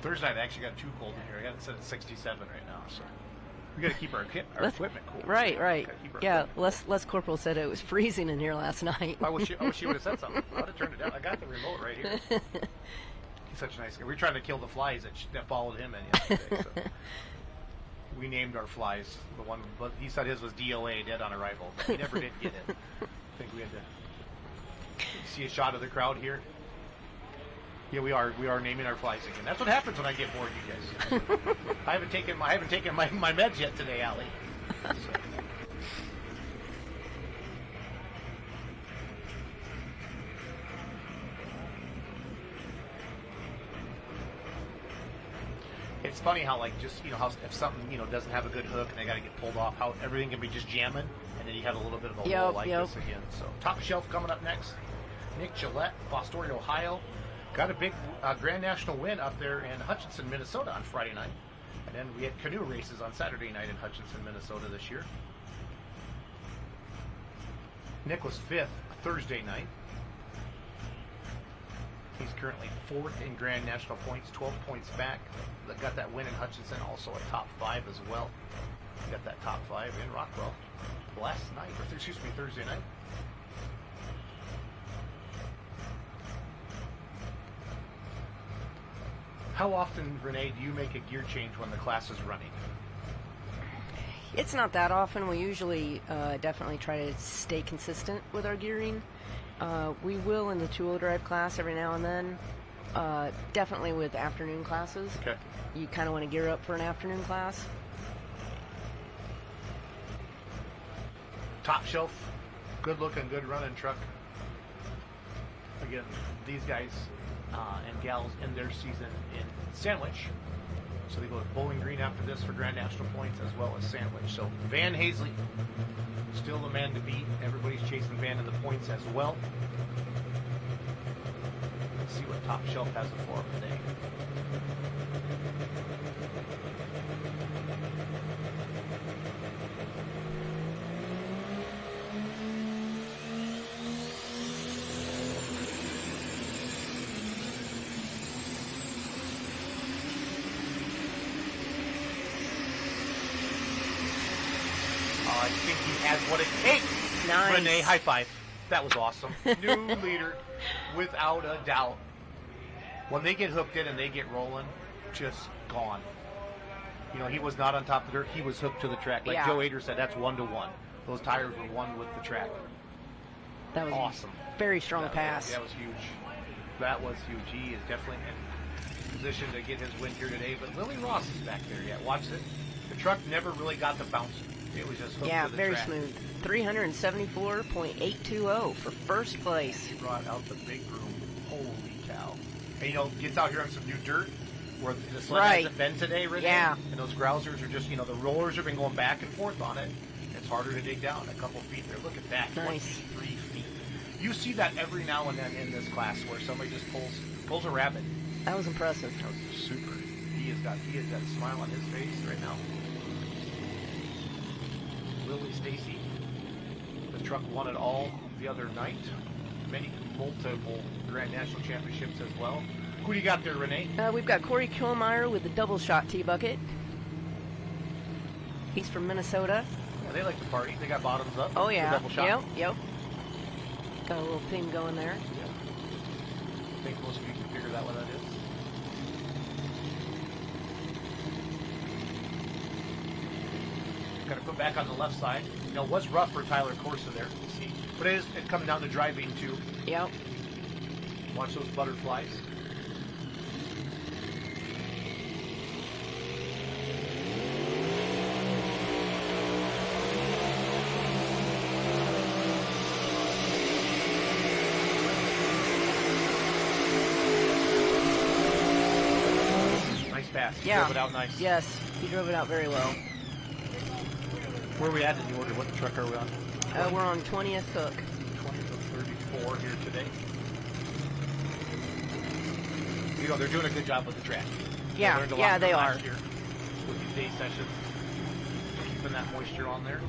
Thursday night I actually got too cold in here. I got it set at 67 right now, so we got to keep our equipment cool. Right, right. Gotta keep our Yeah, equipment Les Corporal said it was freezing in here last night. cool. I wish she would have said something. I would have turned it down. I got the remote right here. He's such a nice guy. We were trying to kill the flies that followed him in yesterday. So. We named our flies. The one, but he said his was DOA, dead on arrival, but he never did get it. I think we had to see a shot of the crowd here. Yeah, we are naming our flies again. That's what happens when I get bored, you guys. I haven't taken my meds yet today, Allie. So. It's funny how like just how if something doesn't have a good hook and they got to get pulled off, how everything can be just jamming, and then you have a little bit of a lull like this again. So Top Shelf coming up next. Nick Gillette, Fostoria, Ohio, got a big Grand National win up there in Hutchinson, Minnesota on Friday night, and then we had canoe races on Saturday night in Hutchinson, Minnesota this year. Nick was 5th Thursday night. He's currently 4th in Grand National points, 12 points back. Got that win in Hutchinson, also a top 5 as well. Got that top 5 in Rockwell last night, or Thursday night. How often, Renee, do you make a gear change when the class is running? It's not that often. We usually definitely try to stay consistent with our gearing. We will in the two-wheel drive class every now and then. Definitely with afternoon classes. Okay. You kind of want to gear up for an afternoon class. Top Shelf, good looking, good running truck. Again, these guys and gals end their season in Sandwich. So they go to Bowling Green after this for Grand National points as well as Sandwich. So Van Hazley, still the man to beat. Everybody's chasing Van in the points as well. Let's see what Top Shelf has for him today. I think he has what it takes. Nice. Renee, high five. That was awesome. New leader, without a doubt. When they get hooked in and they get rolling, just gone. He was not on top of the dirt. He was hooked to the track. Like Joe Ader said, that's 1-to-1. Those tires were one with the track. That was awesome. Very strong pass. That was huge. That was huge. He is definitely in position to get his win here today. But Lily Ross is back there yet. Watch it. The truck never really got the bounce. It was just hooked to the very track. smooth. 374.820 for first place. He brought out the big room. Holy cow. And gets out here on some new dirt where the sled hasn't been today, Renee. Yeah. And those grousers are just, the rollers have been going back and forth on it. It's harder to dig down a couple feet there. Look at that. Nice. 23 feet. You see that every now and then in this class where somebody just pulls a rabbit. That was impressive. That was super. He has got a smile on his face right now. Lily Stacy. The truck won it all the other night. Multiple Grand National Championships as well. Who do you got there, Renee? We've got Corey Kilmeyer with the double shot T-bucket. He's from Minnesota. Yeah, they like to party. They got bottoms up. Oh, yeah. Double shot. Yep. Got a little thing going there. Yeah. I think most of you can figure out what that is. Got to put back on the left side. It was rough for Tyler Corsa there. See, but it's coming down to driving too. Yep. Watch those butterflies. Nice pass. He drove it out nice. Yes, he drove it out very well. Where are we at in the order? What truck are we on? We're on 20th hook. 20th of 34 here today. They're doing a good job with the track. Yeah, they learned a lot they from are. last year with these day sessions. Keeping that moisture on there.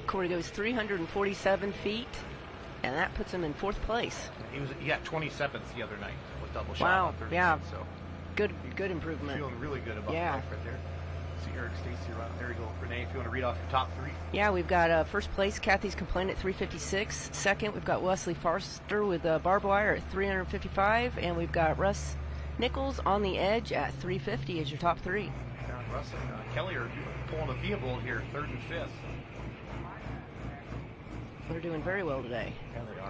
Corey goes 347 feet, and that puts him in 4th place. He got 27th the other night with double shot. Wow, on 13, yeah. So Good improvement. feeling really good about Yeah. life right there. See Eric Stacy right there. You go, Renee. If you want to read off your top 3. Yeah, we've got first place, Kathy's Complaint at 356. Second, we've got Wesley Forster with barbed wire at 355. And we've got Russ Nichols on the edge at 350 as your top 3. Yeah, Russ and Kelly are pulling a vehicle here, 3rd and 5th. They're doing very well today. Yeah, they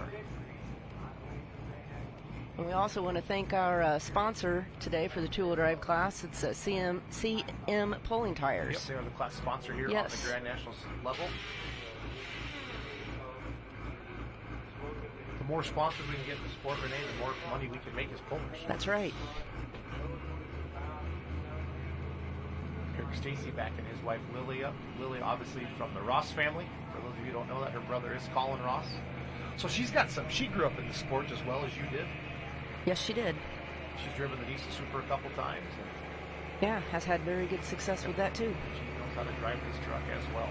are. And we also want to thank our sponsor today for the two-wheel drive class. It's CM Pulling Tires. Yep, they are the class sponsor here Yes. on the Grand Nationals level. The more sponsors we can get in the sport, Renee, the more money we can make as pullers. That's right. Kirk Stacy backing his wife Lily up. Lily, obviously from the Ross family. For those of you who don't know that, her brother is Colin Ross. So she grew up in the sport as well as you did. Yes, she did. She's driven the Diesel Super a couple times. And Yeah, has had very good success with that too. she knows how to drive this truck as well.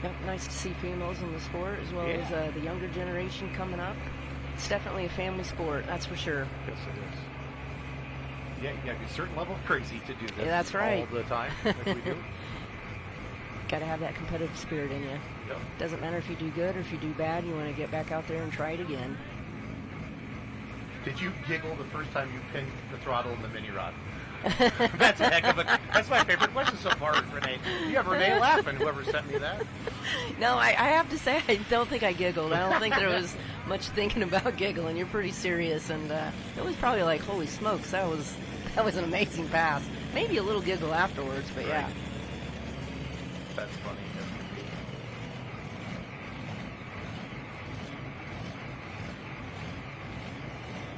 Yep, nice to see females in the sport as well Yeah. as the younger generation coming up. It's definitely a family sport, that's for sure. Yes, it is. Yeah, you got to be a certain level of crazy to do this. Yeah, that's right. All the time, like we do. Got to have that competitive spirit in you. Yep. Doesn't matter if you do good or if you do bad, you want to get back out there and try it again. Did you giggle the first time you pinned the throttle in the mini rod? That's a heck of a. That's my favorite question so far, Renee. You have Renee laughing. Whoever sent me that. No, I have to say, I don't think I giggled. I don't think there was much thinking about giggling. You're pretty serious, and it was probably like, holy smokes, that was an amazing pass. Maybe a little giggle afterwards, but yeah. Right. That's funny.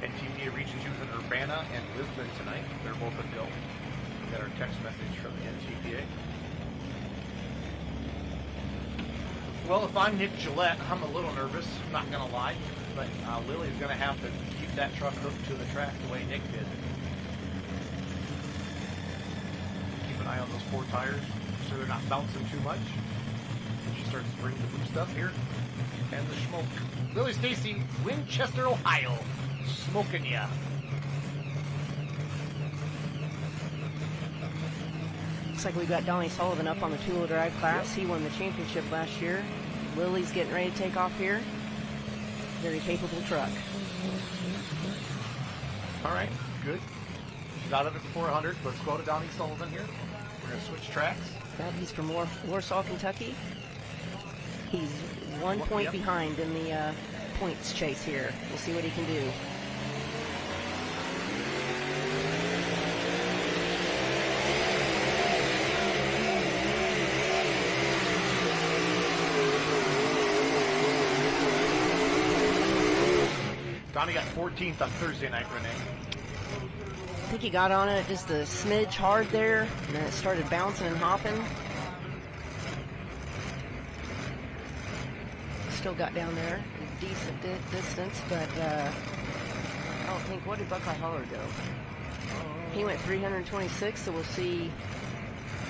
NTPA Region 2 is in Urbana and Lisbon tonight. They're both a go. We got our text message from the NTPA. Well, if I'm Nick Gillette, I'm a little nervous, not going to lie. But Lily's going to have to keep that truck hooked to the track the way Nick did. Keep an eye on those four tires so they're not bouncing too much. She starts to bring the boost up here. And the smoke. Lily Stacy, Winchester, Ohio. Smoking ya. Looks like we got Donnie Sullivan up on the two-wheel drive class. He won the championship last year. Lily's getting ready to take off here. Very capable truck. All right, good. She's out of it 400. Let's go to Donnie Sullivan here. We're going to switch tracks. Yeah, he's from Warsaw, Kentucky. He's 1 point behind in the points chase here. We'll see what he can do. Donnie got 14th on Thursday night, Renee. I think he got on it just a smidge hard there, and then it started bouncing and hopping. Still got down there a decent distance, but I don't think, what did Buckeye Holler go? He went 326, so we'll see.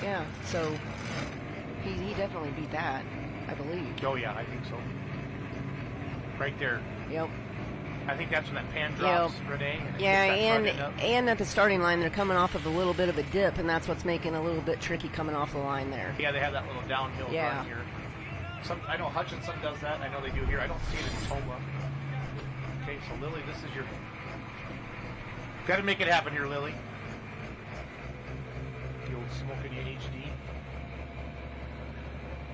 Yeah, so he definitely beat that, I believe. Oh, yeah, I think so. Right there. Yep. I think that's when that pan drops, Renee. And it Yeah, gets that front end up. and at the starting line, they're coming off of a little bit of a dip, and that's what's making it a little bit tricky coming off the line there. Yeah, they have that little downhill Yeah. run here. I know Hutchinson does that. I know they do here. I don't see it in Toma. Okay, so Lily, this is your... Got to make it happen here, Lily. The old smoking in HD.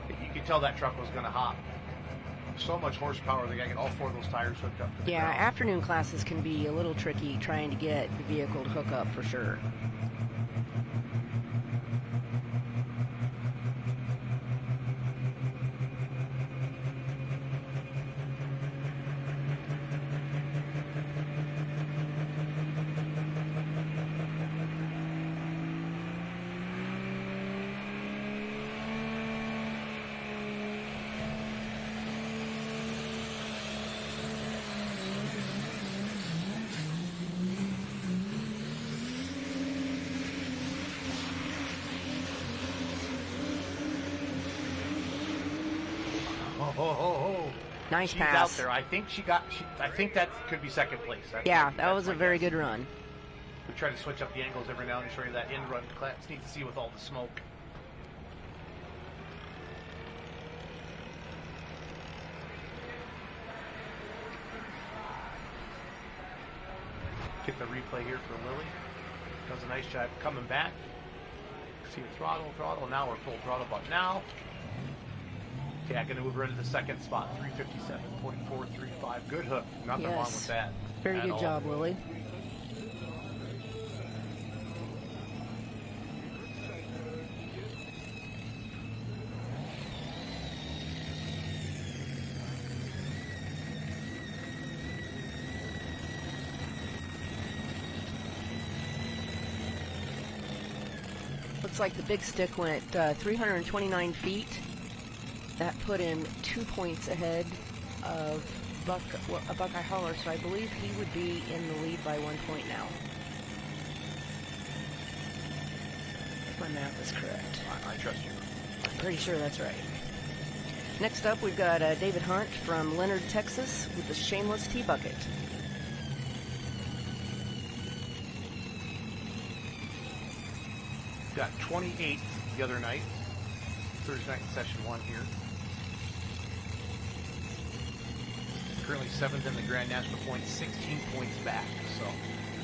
You could tell that truck was going to hop. So much horsepower, they got to get all four of those tires hooked up to the Yeah, ground. afternoon classes can be a little tricky trying to get the vehicle to hook up for sure. Nice She's pass. out there. I think I think that could be second place. Yeah, that That's was a my very guess. good run. We try to switch up the angles every now and then to show you that in run class. It's neat to see with all the smoke. Get the replay here for Lily. Does a nice job coming back. See the throttle. Now we're full throttle, but now Yeah, going to move her into the second spot, 357.435. Good hook. Nothing wrong with that. Very at good all. job, Lily. Looks like the big stick went 329 feet. That put him 2 points ahead of Buckeye Holler, so I believe he would be in the lead by 1 point now. If my math is correct. I trust you. I'm pretty sure that's right. Next up, we've got David Hunt from Leonard, Texas, with the Shameless Tea Bucket. Got 28 the other night. Thursday night session 1 here. Currently 7th in the Grand National points, 16 points back. So,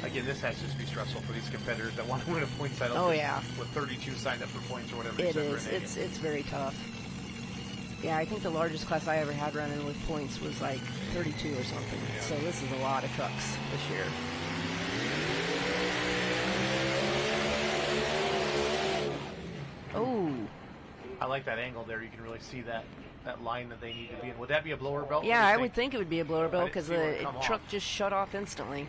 again, this has to just be stressful for these competitors that want to win a point title. Oh, yeah. With 32 signed up for points or whatever. It is. It's very tough. Yeah, I think the largest class I ever had running with points was like 32 or something. Yeah. So this is a lot of trucks this year. Oh. I like that angle there. You can really see that line that they need to be in. Would that be a blower belt? Yeah, I would think it would be a blower belt didn't because see where it the come truck off. just shut off instantly.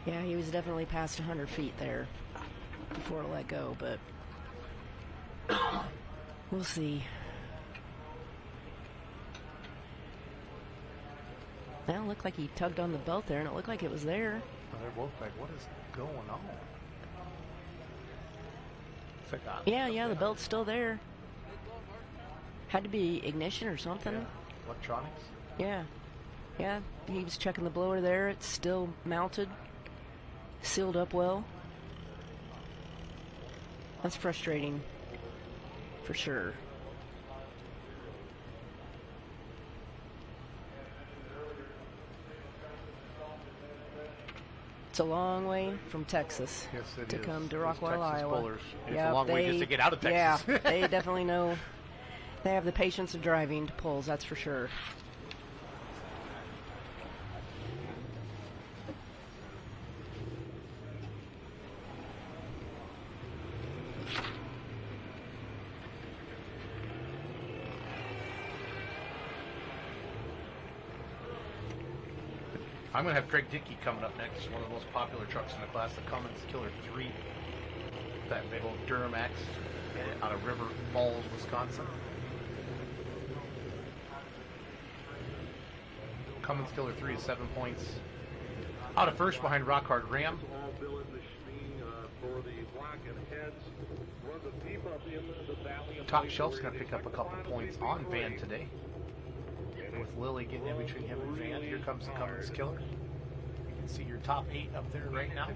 Yeah, he was definitely past 100 feet there before it let go, but we'll see. That looked like he tugged on the belt there, and it looked like it was there. Well, they're both like, what is going on? It's like, Yeah, the belt's still there. Had to be ignition or something. Yeah. Electronics. Yeah, he was checking the blower there. It's still mounted, sealed up well. That's frustrating, for sure. It's a long way from Texas Yes, it to is. come to Those Rockwell, Texas Iowa. pullers. It's Yep, a long way just to get out of Texas. Yeah, they definitely know. They have the patience of driving to pulls, that's for sure. I'm going to have Craig Dickey coming up next. One of the most popular trucks in the class, the Cummins Killer 3. That big old Duramax out of River Falls, Wisconsin. Cummins Killer 3 is 7 points. Out of first behind Rock Hard Ram. Top Shelf's going to pick up a couple points on Van today. With Lily getting in between him and Van. Here comes the Cummins Killer. You can see your top 8 up there right now.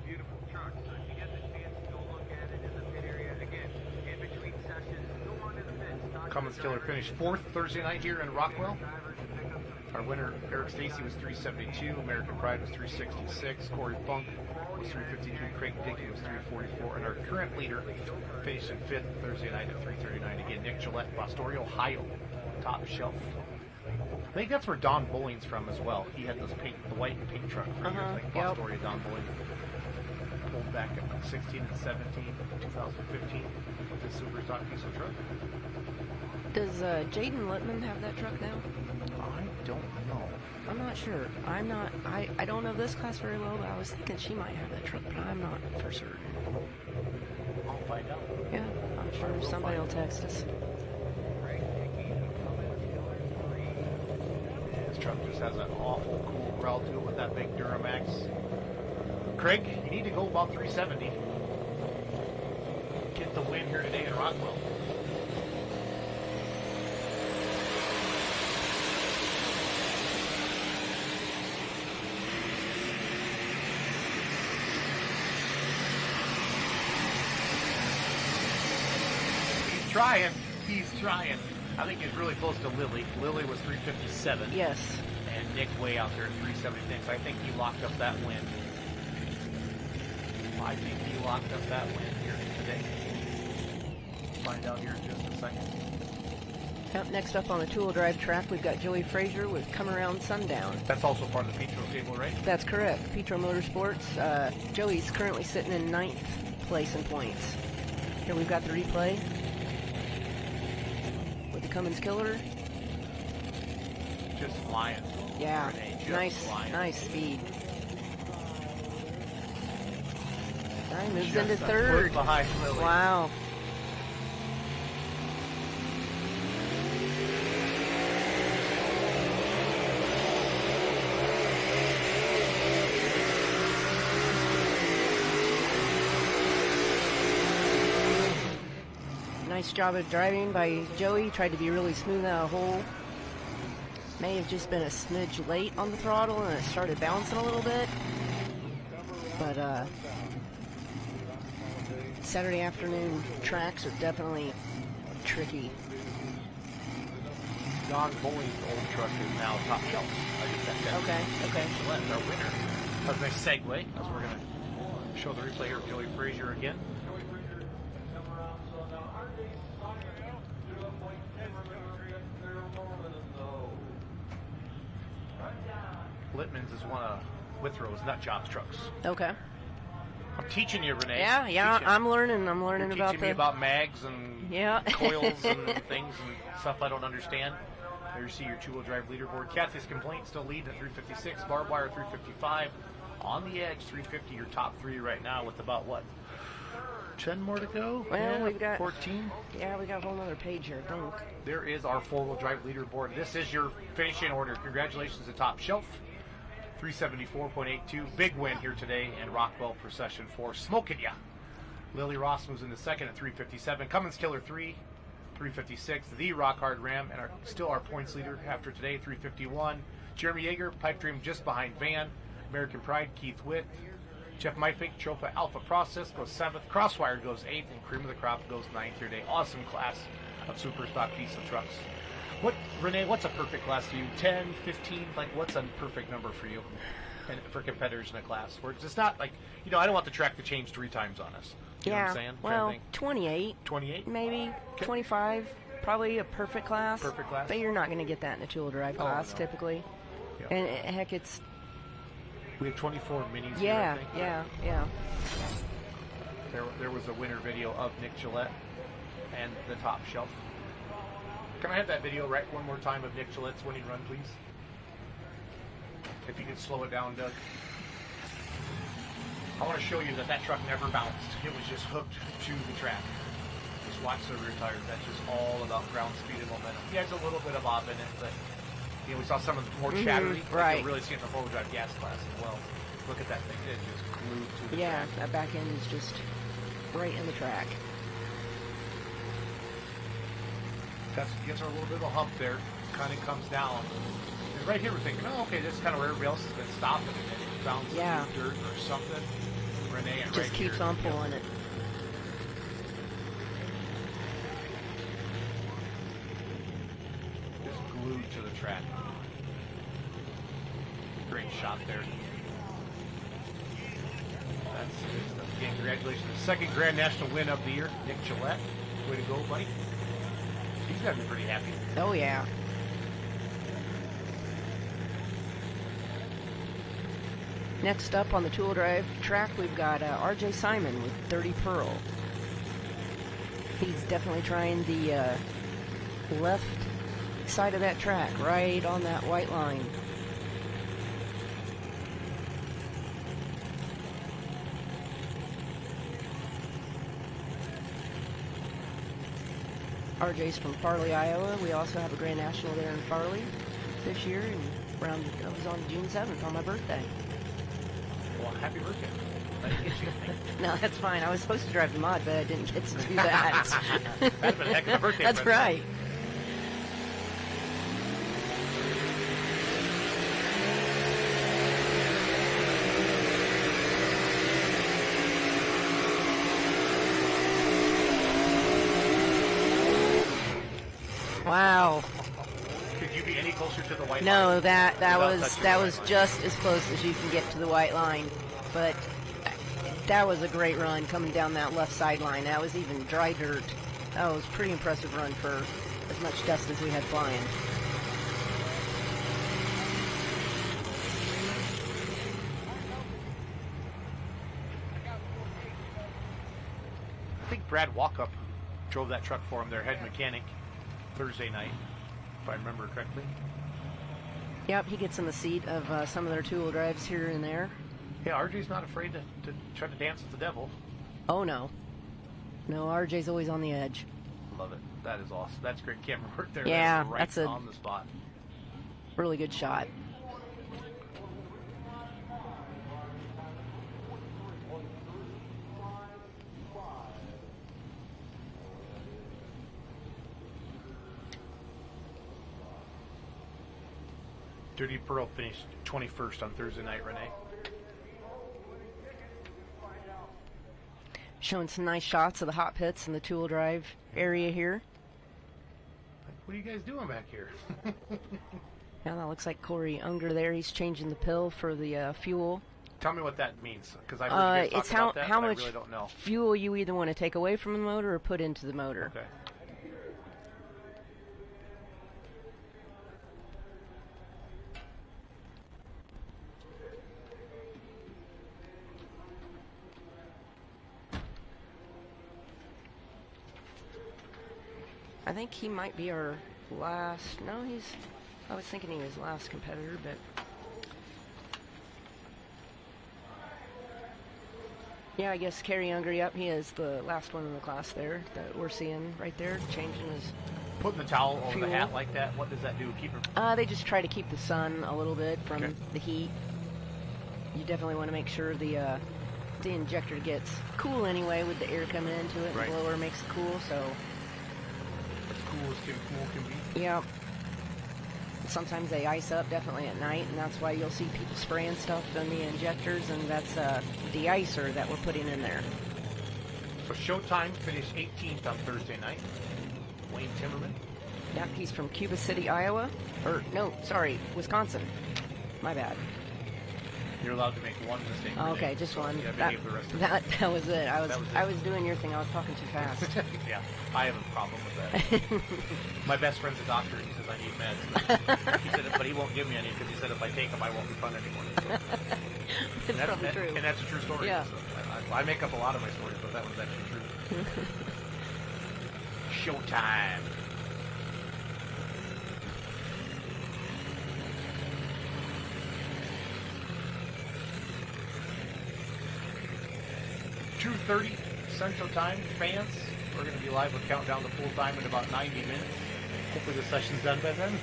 Cummins Killer finished 4th Thursday night here in Rockwell. Our winner, Eric Stacy, was 372. American Pride was 366. Corey Funk was 352. Craig Dickey was 344. And our current leader finished in 5th Thursday night at 339. Again, Nick Gillette, Fostoria, Ohio. Top Shelf. I think that's where Don Bulling's from as well. He had those pink, the white and pink truck for years. I think Fostoria, Don Bulling pulled back in 16 and 17, 2015 with his super stock diesel truck. Does Jaden Littman have that truck now? I don't know. I'm not sure. I don't know this class very well, but I was thinking she might have that truck, but I'm not for certain. I'll find out. Yeah, I'm sure somebody will text us. This truck just has an awful cool growl to it with that big Duramax. Craig, you need to go about 370. Get the win here today in Rockwell. He's trying. I think he's really close to Lily. Lily was 357. Yes. And Nick way out there at 376. I think he locked up that win. I think he locked up that win here today. Find out here in just a second. Yep, next up on the two-wheel drive track, we've got Joey Frazier with Come Around Sundown. That's also part of the Petro table, right? That's correct. Petro Motorsports. Joey's currently sitting in 9th place in points. Here we've got the replay with the Cummins Killer. Just flying. Yeah, Just flying. nice speed. All right, moves Just into a third. foot behind Lily. Wow. Nice job of driving by Joey. Tried to be really smooth out of hole. May have just been a smidge late on the throttle and it started bouncing a little bit. But Saturday afternoon tracks are definitely tricky. Don Bowling's old truck is now top shelf. I just checked that. Okay. Glenn, our winner. That's a nice segue as we're going to show the replay here of Joey Frazier again. Littman's is one of Withrow's nut jobs trucks. Okay. I'm teaching you, Renee. Yeah, Teaching. I'm learning. You're about teaching me about mags and coils and things and stuff I don't understand. There you see your two-wheel drive leaderboard. Kathy's Complaint still leading at 356. Barbed Wire 355. On the edge, 350. Your top three right now with about, what, 10 more to go? Well, yeah, we've got 14. Yeah, we got a whole other page here, I think. There is our four-wheel drive leaderboard. This is your finishing order. Congratulations to Top Shelf. 374.82. Big win here today, and Rockwell for session 4. Smoking ya. Lily Ross moves into second at 357. Cummins Killer 3, 356. The Rock Hard Ram, and still our points leader after today, 351. Jeremy Yeager, Pipe Dream just behind Van. American Pride, Keith Witt. Jeff Meifink, Chopa Alpha Process goes 7th. Crosswire goes 8th, and Cream of the Crop goes 9th here today. Awesome class of super stock diesel trucks. Renee, what's a perfect class to you? 10, 15? Like, what's a perfect number for you and for competitors in a class? Where it's not like, I don't want the track to change 3 times on us. You know what I'm saying? Well, 28. 28? Maybe. Okay. 25. Probably a perfect class. Perfect class. But you're not going to get that in a two-wheel drive class, no. typically. Yeah. And heck, it's... We have 24 minis here, Yeah, I think. yeah. There was a winner video of Nick Gillette and the Top Shelf. Can I have that video right one more time of Nick Gillette's winning run, please? If you could slow it down, Doug. I want to show you that truck never bounced. It was just hooked to the track. Just watch the rear tires. That's just all about ground speed and momentum. He has a little bit of bob in it, but we saw some of the more chattery. Right. You really see it in the four-wheel drive gas class as well. Look at that thing. It just glued to the Yeah, track. that back end is just right in the track. Gets a little bit of a hump there. Kind of comes down. And right here we're thinking, oh, okay, this is kind of where everybody else has been stopping it. It bounces through dirt or something. Renee, and Just right keeps here, on pulling it. Just glued to the track. Great shot there. That's good stuff. Again, congratulations. Second Grand National win of the year, Nick Gillette. Way to go, buddy. He's got to be pretty happy. Oh, yeah. Next up on the two-wheel drive track, we've got RJ Simon with 30 Pearl. He's definitely trying the left side of that track, right on that white line. RJ's from Farley, Iowa. We also have a Grand National there in Farley this year, and it was on June 7th on my birthday. Well, happy birthday. I didn't get you anything. No, that's fine. I was supposed to drive the mod, but I didn't get to do that. That'd been a heck of a birthday That's present. right. Wow. Could you be any closer to the white line? No, that without was touching that the was white line? just as close as you can get to the white line, but that was a great run coming down that left sideline. That was even dry dirt. That was a pretty impressive run for as much dust as we had flying. I think Brad Walkup drove that truck for him, their head mechanic, Thursday night, if I remember correctly. Yep, he gets in the seat of some of their two-wheel drives here and there. Yeah, RJ's not afraid to try to dance with the devil. Oh, no. No, RJ's always on the edge. Love it. That is awesome. That's great camera work there. Yeah, that's on the spot. Really good shot. Dirty Pearl finished 21st on Thursday night, Renee. Showing some nice shots of the hot pits in the two-wheel drive area here. What are you guys doing back here? Yeah, that looks like Corey Unger there. He's changing the pill for the fuel. Tell me what that means, because I've heard you guys It's talk about that, how but much I really don't know. fuel you either want to take away from the motor or put into the motor. Okay. I think he might be our last. No, I was thinking he was last competitor, but. Yeah, I guess Kerry Unger, yep, he is the last one in the class there that we're seeing right there, changing his Putting the towel over fuel. the hat like that, what does that do? Keep it. They just try to keep the sun a little bit from Okay. the heat. You definitely want to make sure the injector gets cool anyway with the air coming into it. Right. The blower makes it cool, so. As cool as can be. Yeah. Sometimes they ice up definitely at night, and that's why you'll see people spraying stuff in the injectors, and that's de-icer that we're putting in there. So Showtime finished 18th on Thursday night. Wayne Timmerman. Yeah, he's from Cuba City, Iowa. Or, no, sorry, Wisconsin. My bad. You're allowed to make one mistake. Oh, per okay, day. just one. You gotta That, behave the rest of that was it. That was it. I was doing your thing. I was talking too fast. Yeah, I have a problem with that. My best friend's a doctor. He says I need meds. He said, but he won't give me any because he said if I take them, I won't be fun anymore. So. It's probably true. And that's a true story. Yeah. So I make up a lot of my stories, but that was actually true. Showtime. .2:30 Central Time. Fans, we're going to be live with Countdown to Full Time in about 90 minutes. Hopefully the session's done by then.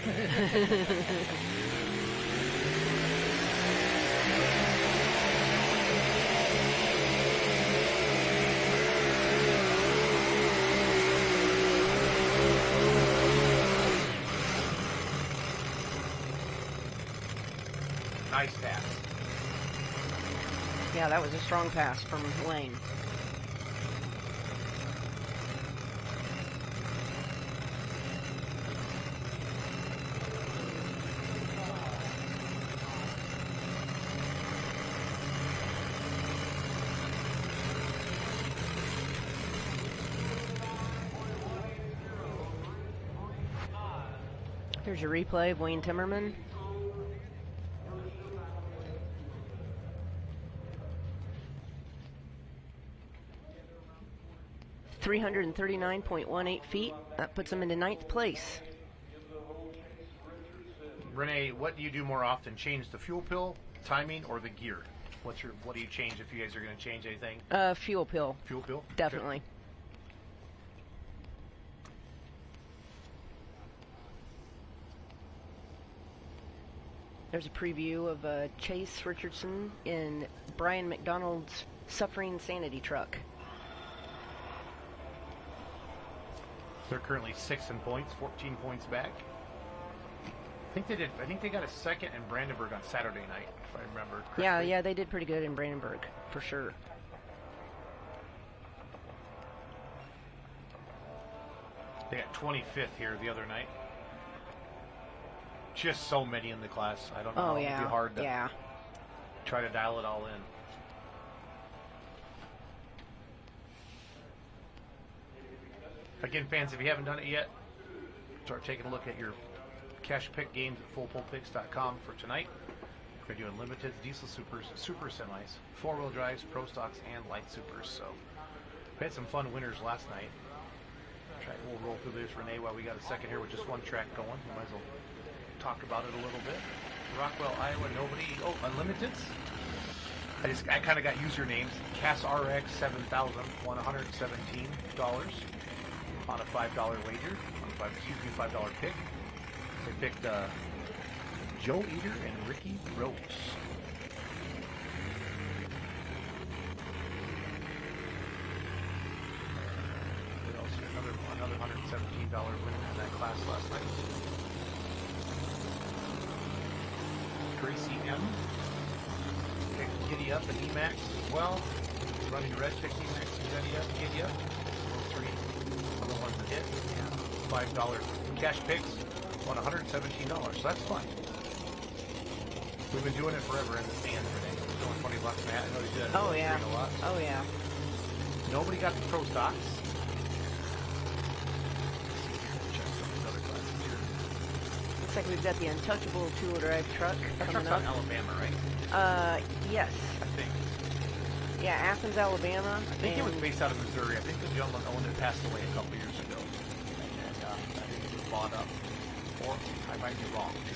Nice pass. Yeah, that was a strong pass from Wayne. Here's your replay of Wayne Timmerman. .339.18 feet. That puts him into 9th place. Renee, what do you do more often? Change the fuel pill, timing, or the gear? What do you change if you guys are going to change anything? Fuel pill. Fuel pill? Definitely. There's a preview of Chase Richardson in Brian McDonald's Suffering Sanity truck. They're currently 6 in points, 14 points back. I think they got a second in Brandenburg on Saturday night, if I remember correctly. Yeah, they did pretty good in Brandenburg, for sure. They got 25th here the other night. Just so many in the class. I don't know. Oh, yeah. It'd be hard to Yeah. try to dial it all in. Again, fans, if you haven't done it yet, start taking a look at your cash pick games at fullpullpicks.com for tonight. We're doing limiteds, diesel supers, super semis, four-wheel drives, pro stocks, and light supers. So we had some fun winners last night. We'll roll through this, Renee, while we got a second here with just one track going. We might as well talk about it a little bit. Rockwell, Iowa, nobody. Oh, unlimiteds. I kind of got usernames. CassRX 7000 won $117 on a $5 wager. On $5 pick. They picked Joe Eater and Ricky Rose. What else here? Another $117 winner in that class last night. Gracie M. Picked Giddy Up and Emax as well. Running Red picked Emax and Giddy Up. Those three are the ones that hit. $5 cash picks won $117. So that's fun. We've been doing it forever in the stands today. Doing $20 a hat. I know they did that. Oh, yeah. A lot. Oh, yeah. Nobody got the pro stocks. Check some of these other classes here. Looks like we've got the Untouchable two-wheel drive truck That coming truck's up. out in Alabama, right? Yes. I think. Yeah, Athens, Alabama. I think it was based out of Missouri. I think the gentleman owned it passed away a couple years ago. And I think it was bought up. Or I might be wrong, too.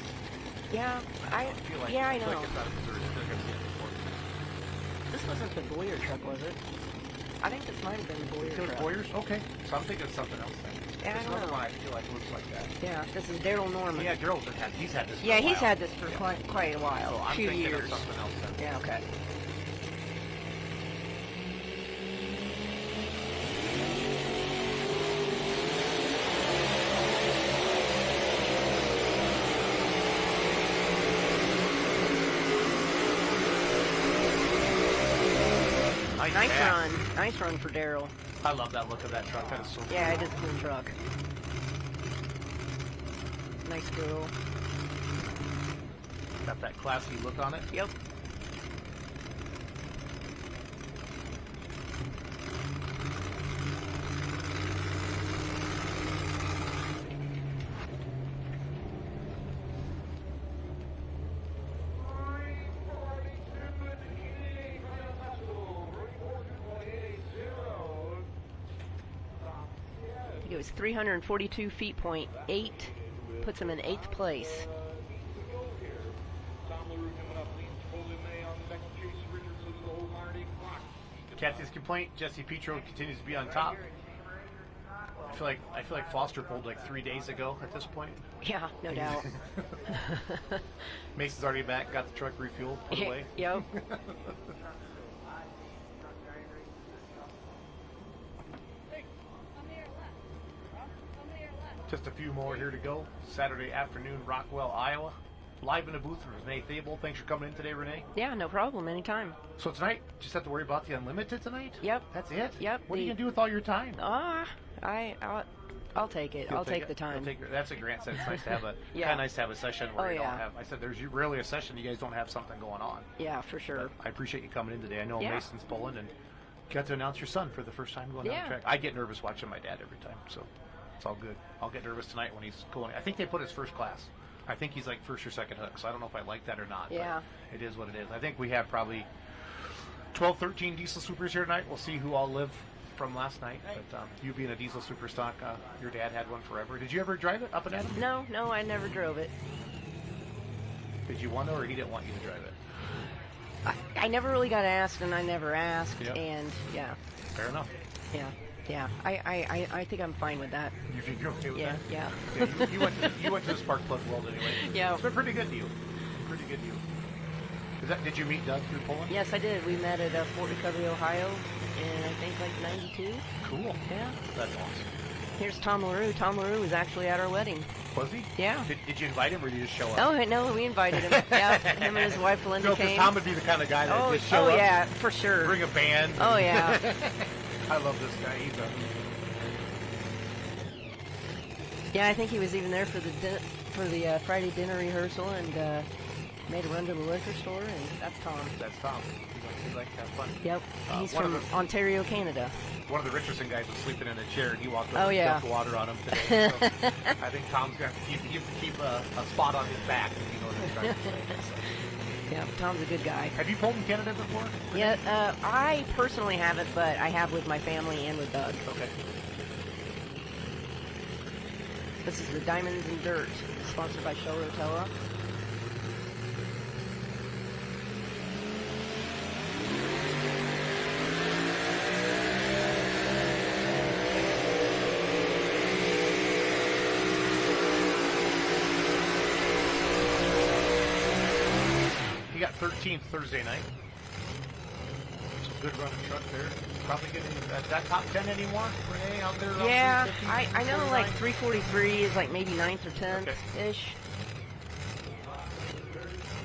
Yeah, I feel like, yeah, I feel know. like it's out of Missouri. I feel like I've seen it before. This wasn't the Boyer truck, was it? I think this might have been the Boyer It was truck. Boyers? Okay. So I'm thinking of something else then. Yeah, There's I don't another know. one I feel like looks like that. Yeah, this is Daryl Norman. Yeah, Daryl's he's had this for Yeah, a while. he's had this for quite a while. So I'm few thinking years. of something else then. Yeah, okay. Nice run for Daryl. I love that look of that truck. That is so cool. Yeah, it is a cool truck. Nice girl. Got that classy look on it. Yep. It was 342 feet, .8, puts him in 8th place. Kathy's complaint, Jesse Petro continues to be on top. I feel like Foster pulled like 3 days ago at this point. Yeah, no doubt. Mason's already back, got the truck refueled, put away. Yep. Just a few more here to go. Saturday afternoon, Rockwell, Iowa. Live in a booth with Renee Thable. Thanks for coming in today, Renee. Yeah, no problem. Anytime. So tonight, just have to worry about the unlimited tonight? Yep. That's it? Yep. What are you going to do with all your time? I'll take it. I'll take the time. That's what Grant said. It's nice to have a Yeah. kind of nice to have a session where you yeah. don't have. I said there's rarely a session you guys don't have something going on. Yeah, for sure. But I appreciate you coming in today. I know Yeah. Mason's pulling and got to announce your son for the first time going down Yeah. the track. I get nervous watching my dad every time, so it's all good. I'll get nervous tonight when he's going. I think they put his first class. I think he's like first or second hook, so I don't know if I like that or not. Yeah. But it is what it is. I think we have probably 12, 13 diesel supers here tonight. We'll see who all live from last night. But you being a diesel super stock, your dad had one forever. Did you ever drive it up and at him? No, I never drove it. Did you want to, or he didn't want you to drive it? I never really got asked, and I never asked, Yep. and yeah. Fair enough. Yeah. I think I'm fine with that. You think you're okay with Yeah, that? yeah. Yeah, you went to the spark plug world anyway. Yeah. It's been pretty good to you. Pretty good to you. Did you meet Doug through Poland? Yes, I did. We met at Fort Recovery, Ohio, in I think like '92. Cool. Yeah. That's awesome. Here's Tom LaRue. Tom LaRue was actually at our wedding. Was he? Yeah. Did you invite him, or did you just show up? Oh, no, we invited him. Yeah, him and his wife Linda No, because came. Tom would be the kind of guy that just show oh up. yeah, for sure. Bring a band. Oh yeah. I love this guy. Yeah, I think he was even there for the Friday dinner rehearsal and made a run to the liquor store, and that's Tom. That's Tom. He likes to have fun. Yep, he's from Ontario, Canada. One of the Richardson guys was sleeping in a chair, and he walked over Oh, and yeah. dumped water on him today. So I think Tom's going to have to keep a spot on his back, if you know what I'm trying to say. So. Yeah, Tom's a good guy. Have you pulled in Canada before? Yeah, I personally haven't, but I have with my family and with Doug. Okay. This is the Diamonds and Dirt, sponsored by Shell Rotella. He got 13th Thursday night. Good running truck there. Probably getting that top 10 anymore, Renee, out there? Yeah, I know like 343 is like maybe 9th or 10th-ish.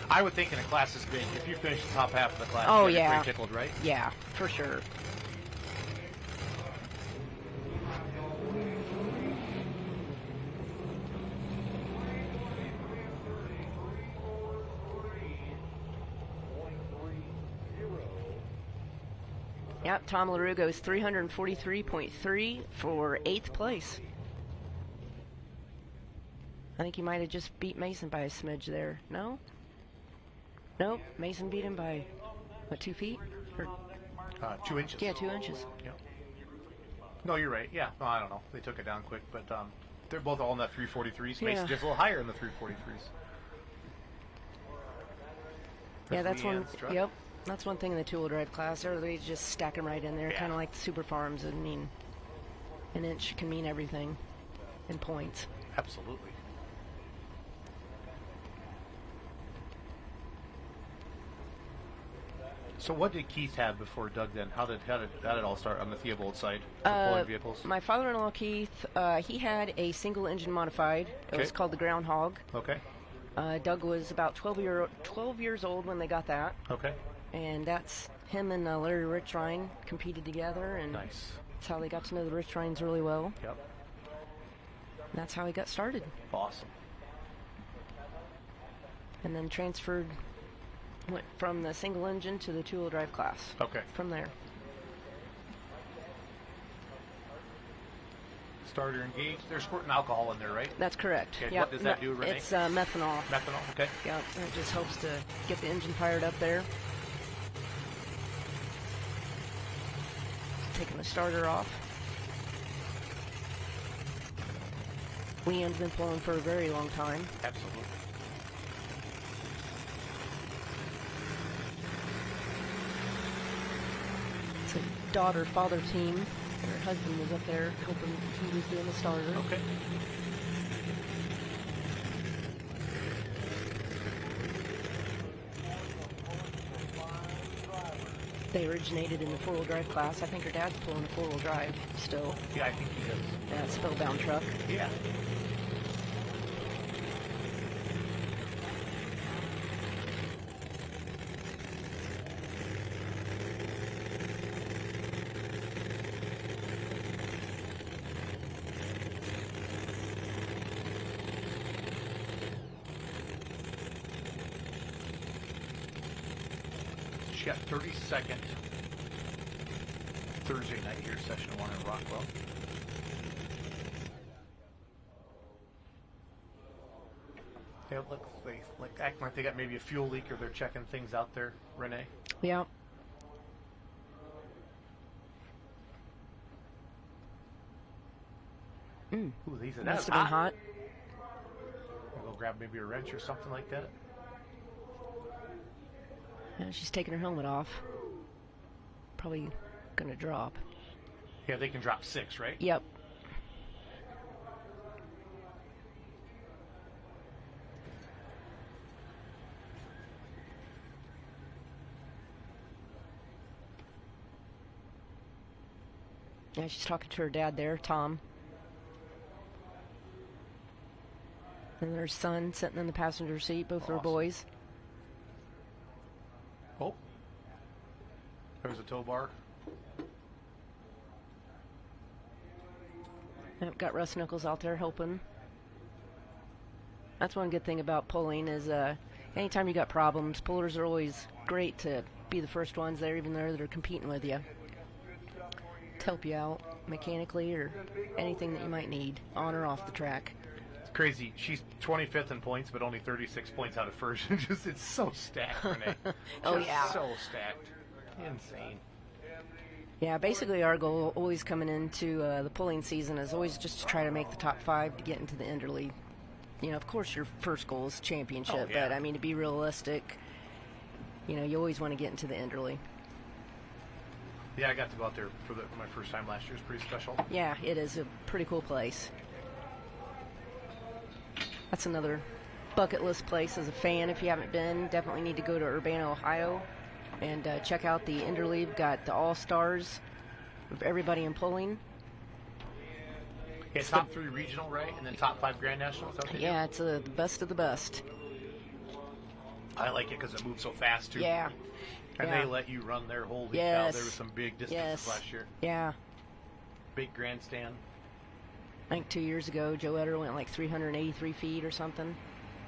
I would think in a class this big, if you finish the top half of the class, Oh, you're yeah. pretty tickled, right? Yeah, for sure. Yep, Tom LaRue goes 343.3 for 8th place. I think he might have just beat Mason by a smidge there. No? Nope, Mason beat him by, what, 2 feet? Or 2 inches. Yeah, 2 inches. Yeah. No, you're right. Yeah. No, I don't know. They took it down quick, but they're both all in that 343s. Mason Yeah. just a little higher in the 343s. Yeah, that's one. Leanne's truck. Yep, that's one thing in the two-wheel drive class. They just stack them right in there, Yeah. kind of like the super farms. I mean, an inch can mean everything in points. Absolutely. So what did Keith have before Doug then? How did it all start on the Theobald side for pulling vehicles? My father-in-law Keith, he had a single-engine modified. It was Okay. called the Groundhog. Okay. Doug was about 12 years old when they got that, Okay. and that's him and Larry Richrine competed together, and Nice. that's how they got to know the Richrines really well. Yep. And that's how he got started, Awesome. and then went from the single engine to the two-wheel drive class. Okay. From there. Starter engaged. They're squirting alcohol in there, right? That's correct. Okay, Yep. what does that do, Renee? It's methanol. Methanol. Okay. Yeah, it just helps to get the engine fired up there. Taking the starter off. Leanne's been pulling for a very long time. Absolutely. It's a daughter-father team. Her husband was up there helping. He was doing the starter. Okay. They originated in the four-wheel drive class. I think her dad's pulling a four-wheel drive still. Yeah, I think he does. Yeah, it's a spellbound truck. Yeah. She got 32nd Thursday night here, session 1 in Rockwell. They acting like they got maybe a fuel leak or they're checking things out there, Renee. Yeah. Ooh, these Must that's have been hot. I'll go grab maybe a wrench or something like that. Yeah, she's taking her helmet off. Probably gonna drop. Yeah, they can drop 6, right? Yep. Yeah, she's talking to her dad there, Tom. And their son sitting in the passenger seat, both their Awesome. boys. Oh, there's a tow bar. Yep, got Russ Nichols out there helping. That's one good thing about pulling is anytime you got problems, pullers are always great to be the first ones there, even though they're competing with you, to help you out mechanically or anything that you might need on or off the track. It's crazy. She's 25th in points, but only 36 points out of first. It's so stacked, Renee. Oh, Just yeah. so stacked. Insane. Yeah, basically our goal always coming into the pulling season is always just to try to make the top 5 to get into the interleague. You know, of course your first goal is championship, Oh, yeah. but I mean, to be realistic, you know, you always want to get into the interleague. Yeah, I got to go out there for my first time last year. It was pretty special. Yeah, it is a pretty cool place. That's another bucket list place as a fan. If you haven't been, definitely need to go to Urbana, Ohio, and check out the interleague. Got the all-stars of everybody in pulling. Yeah, top 3 regional, right? And then top 5 Grand National? Is that what they do? Yeah, it's the best of the best. I like it because it moves so fast, too. Yeah. And Yeah. they let you run there. Holy cow, Yes. there were some big distances Yes. last year. Yeah. Big grandstand. I think 2 years ago, Joe Etter went like 383 feet or something.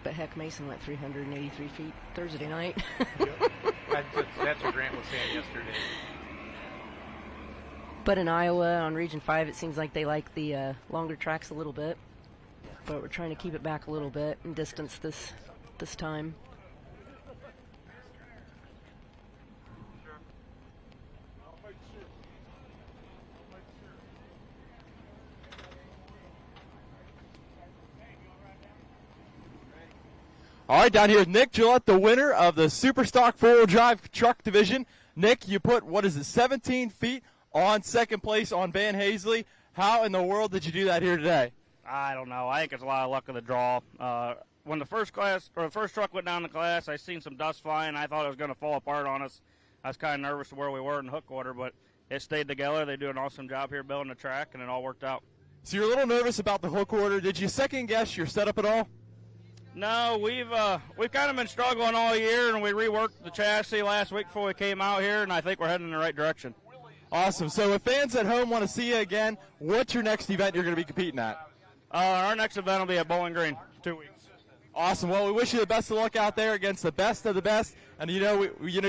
But Heck Mason went 383 feet Thursday night. That's what Grant was saying yesterday. But in Iowa, on Region 5, it seems like they like the longer tracks a little bit. But we're trying to keep it back a little bit in distance this time. All right, down here with Nick Gillette, the winner of the Superstock 4-wheel drive truck division. Nick, you put, 17 feet on second place on Van Hazley. How in the world did you do that here today? I don't know. I think it's a lot of luck of the draw. When the first truck went down the class, I seen some dust flying. I thought it was going to fall apart on us. I was kind of nervous where we were in hook order, but it stayed together. They do an awesome job here building the track, and it all worked out. So you're a little nervous about the hook order. Did you second guess your setup at all? No, we've kind of been struggling all year, and we reworked the chassis last week before we came out here, and I think we're heading in the right direction. Awesome. So if fans at home want to see you again, what's your next event you're going to be competing at? Our next event will be at Bowling Green, 2 weeks. Awesome. Well, we wish you the best of luck out there against the best of the best, and we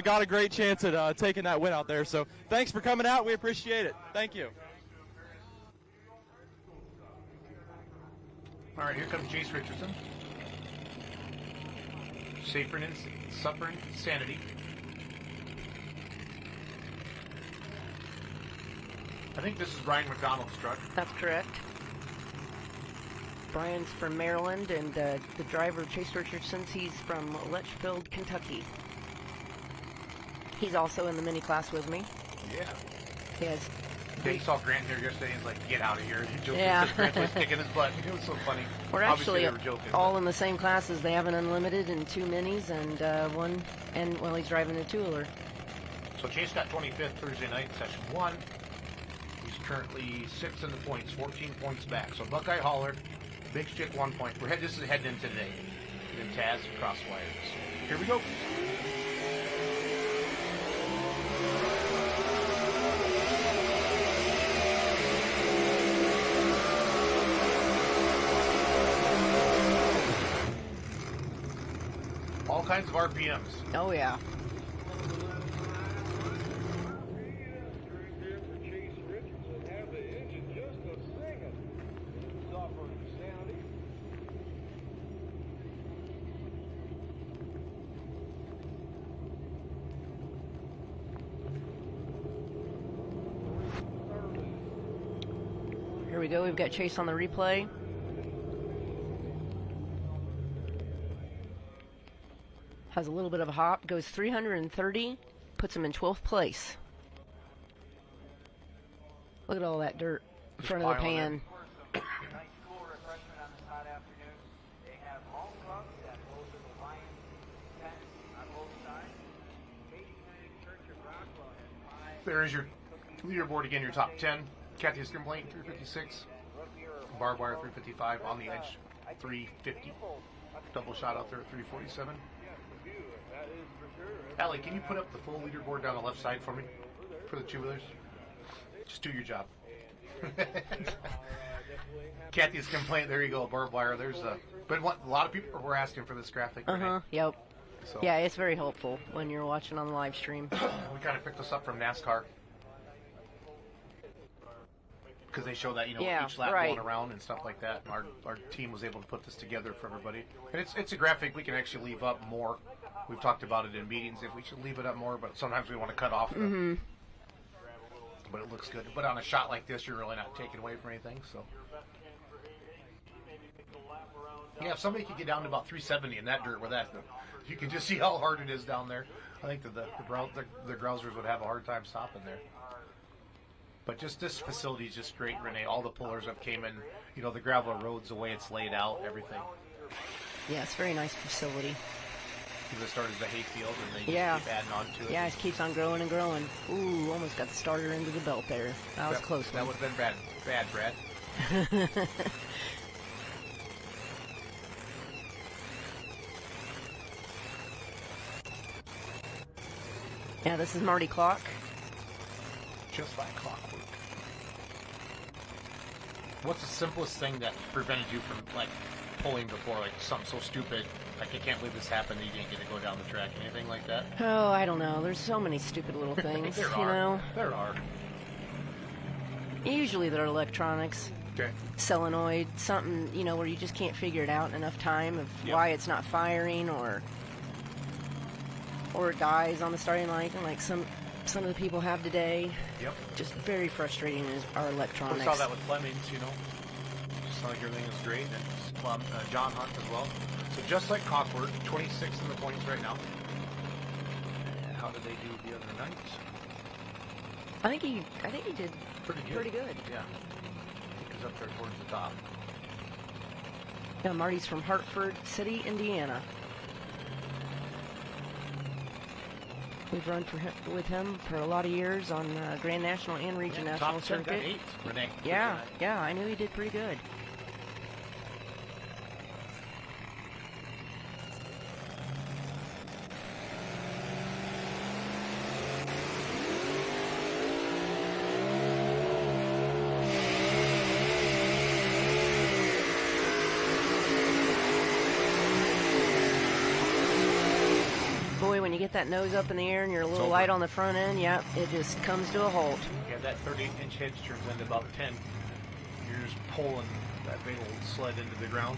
got a great chance at taking that win out there. So thanks for coming out. We appreciate it. Thank you. All right, here comes Chase Richardson. Saffron and Suffering Sanity. I think this is Ryan McDonald's truck. That's correct. Brian's from Maryland, and the driver, Chase Richardson, he's from Litchfield, Kentucky. He's also in the mini class with me. Yeah. Yes. Yeah, he saw Grant here yesterday and was like, get out of here. He joked Yeah. that Grant was kicking his butt. It was so funny. We're Obviously, actually they were joking, all but- in the same classes. They have an unlimited and 2 minis, and one, and well, he's driving a two-wheeler. So Chase got 25th Thursday night, session 1. He's currently 6th in the points, 14 points back. So Buckeye Holler, Big Stick 1 point. This is heading into today. Then Taz Crosswires. Here we go. All kinds of RPMs. Oh, yeah. Here we go. We've got Chase on the replay. Has a little bit of a hop. Goes 330. Puts him in 12th place. Look at all that dirt in front of the pan. Nice cool refreshment on this hot afternoon. They have home clubs at both of the Lions tents on both sides. Katy United Church of Rockwell has 5. There is your leaderboard again, your top 10. Kathy's Complaint, 356. Barbed Wire, 355. On the Edge, 350. Double shot out there at 347. Allie, can you put up the full leaderboard down the left side for me? For the two-wheelers? Just do your job. Kathy's complaint. There you go, barbed wire. There's a. But what a lot of people were asking for this graphic. Renee. Yep. So Yeah, it's very helpful when you're watching on the live stream. we kind of picked this up from NASCAR because they show that each lap going around and stuff like that. And our team was able to put this together for everybody. And it's a graphic we can actually leave up more. We've talked about it in meetings if we should leave it up more, but sometimes we want to cut off. But it looks good. But on a shot like this, you're really not taking away from anything. So. Yeah, if somebody could get down to about 370 in that dirt with that, you can just see how hard it is down there. I think that the grousers would have a hard time stopping there. But just this facility is just great, Renee. All the pullers have came in, the gravel roads, the way it's laid out, everything. Yeah, it's a very nice facility. It started as a hayfield, and they just keep adding on to it. Yeah, it keeps on growing and growing. Ooh, almost got the starter into the belt there. That was close. That would have been bad, Brad. Yeah, this is Marty Clock. Just like clockwork. What's the simplest thing that prevented you from pulling before, something so stupid, I can't believe this happened, that you didn't get to go down the track, anything like that? Oh, I don't know. There's so many stupid little things, There are. Usually they're electronics. Okay. Solenoid, something, where you just can't figure it out in enough time of why it's not firing or it dies on the starting line, like some of the people have today. Yep. Just very frustrating is our electronics. We saw that with Fleming's, Just like everything is great, and John Hunt as well. So just like Cockwork, 26 in the points right now. And how did they do the other night? I think he did pretty good. Yeah. He was up there towards the top. Yeah, Marty's from Hartford City, Indiana. We've run with him for a lot of years on Grand National and Region National circuit. Top 10, 8, Renee. Yeah, I knew he did pretty good. When you get that nose up in the air and you're a little light on the front end, it just comes to a halt. Yeah, that 38-inch hitch turns into about 10. You're just pulling that big old sled into the ground.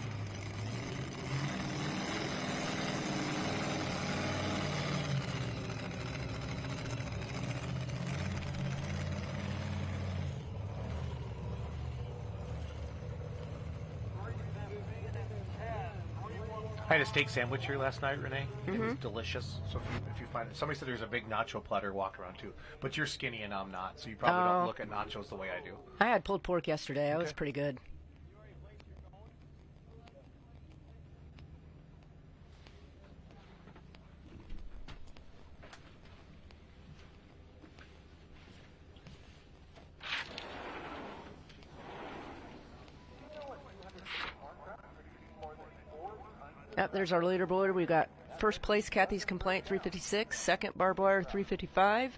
I had a steak sandwich here last night, Renee. It was delicious. So if you find it, somebody said there's a big nacho platter walk around too, but you're skinny and I'm not, so you probably don't look at nachos the way I do. I had pulled pork yesterday. That was pretty good. Yep, there's our leaderboard. We've got first place, Kathy's Complaint, 356. Second, Barbed Wire, 355.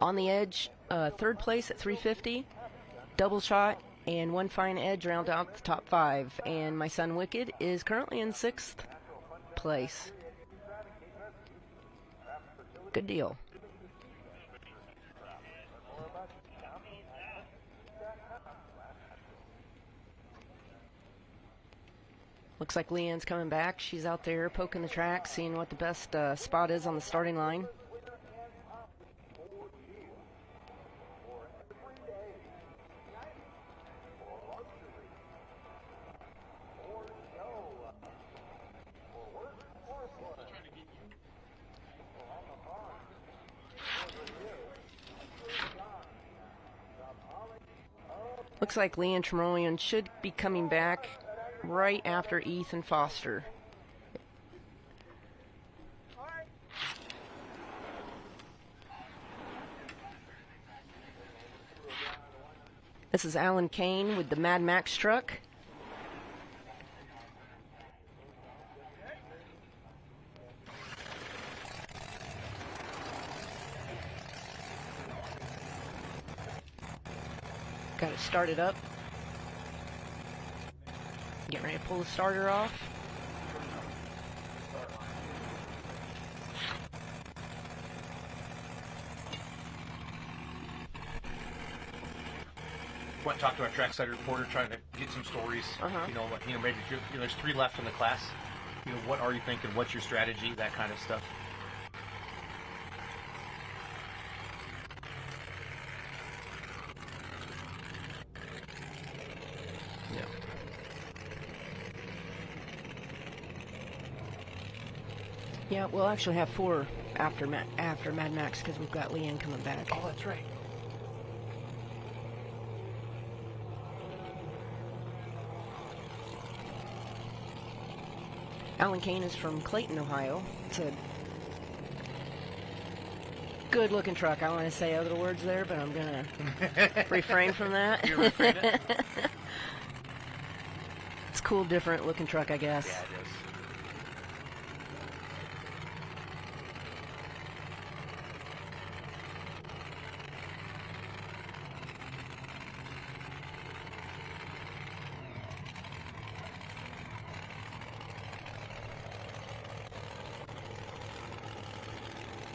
On the Edge, third place at 350. Double Shot and One Fine Edge round out the top 5. And my son Wicked is currently in 6th place. Good deal. Looks like Leanne's coming back. She's out there poking the track, seeing what the best spot is on the starting line. Looks like Leanne Tremolian should be coming back right after Ethan Foster. This is Alan Kane with the Mad Max truck. Got it started up. pull the starter off. Want to talk to our trackside reporter, trying to get some stories. Maybe there's 3 left in the class. What are you thinking? What's your strategy? That kind of stuff. Yeah, we'll actually have 4 after Mad Max because we've got Leanne coming back. Oh, that's right. Alan Kane is from Clayton, Ohio. It's a good-looking truck. I want to say other words there, but I'm going to refrain from that. You refrain it? It's a cool, different-looking truck, I guess. Yeah, it is.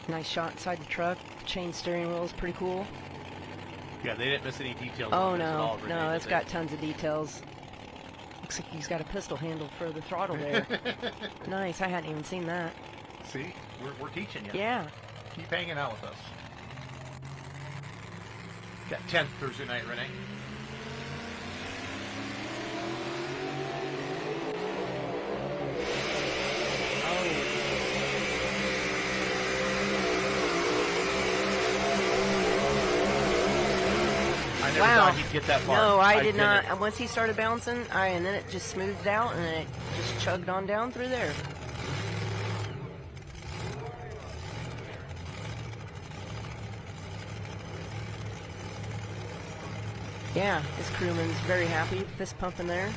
Nice shot inside the truck. The chain steering wheel is pretty cool. Yeah, they didn't miss any details. Oh, on this at all, no. Renee, No, did it's they? got tons of details. Looks like he's got a pistol handle for the throttle there. Nice. I hadn't even seen that. See? We're teaching you. Yeah. Keep hanging out with us. Got 10th Thursday night, Renee. I never thought he'd get that far. No, I did didn't. not. Once he started bouncing, and then it just smoothed out, and it just chugged on down through there. Yeah, this crewman's very happy, fist pumping there.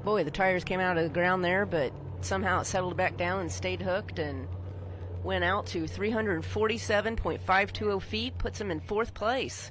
Boy, the tires came out of the ground there, but somehow it settled back down and stayed hooked and went out to 347.520 feet, puts him in 4th place.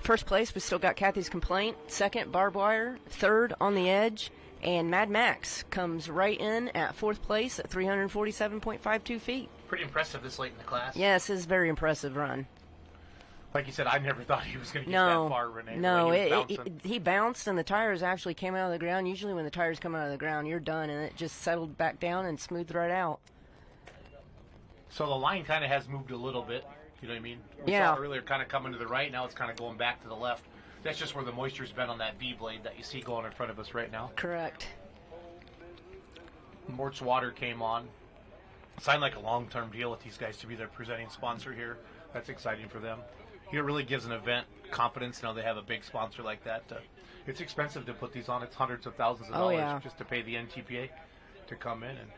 First place, we still got Kathy's Complaint. 2nd, Barbed Wire. 3rd, On the Edge. And Mad Max comes right in at 4th place at 347.52 feet. Pretty impressive this late in the class. Yes, it's a very impressive run. Like you said, I never thought he was going to get No, that far, Renee. no, the way he was bouncing. he bounced and the tires actually came out of the ground. Usually when the tires come out of the ground, you're done, and it just settled back down and smoothed right out. So the line kind of has moved a little bit. You know what I mean? We Yeah. saw it earlier kind of coming to the right. Now it's kind of going back to the left. That's just where the moisture's been on that V-blade that you see going in front of us right now. Correct. Mort's Water came on. Signed like a long-term deal with these guys to be their presenting sponsor here. That's exciting for them. It really gives an event confidence. Now they have a big sponsor like that. It's expensive to put these on. It's hundreds of thousands of dollars yeah. just to pay the NTPA to come in. And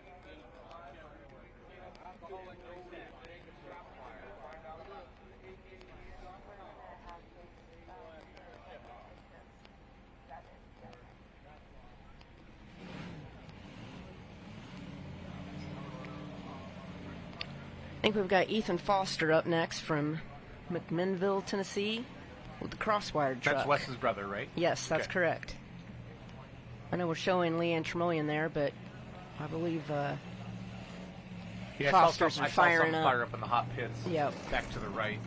I think we've got Ethan Foster up next from McMinnville, Tennessee, with the crosswired truck. that's Wes's brother, right? Yes, that's Okay. correct. I know we're showing Leanne Tremoyan there, but I believe Yeah, I Foster's saw some firing up. fire up in the hot pits. Yep. Back to the right.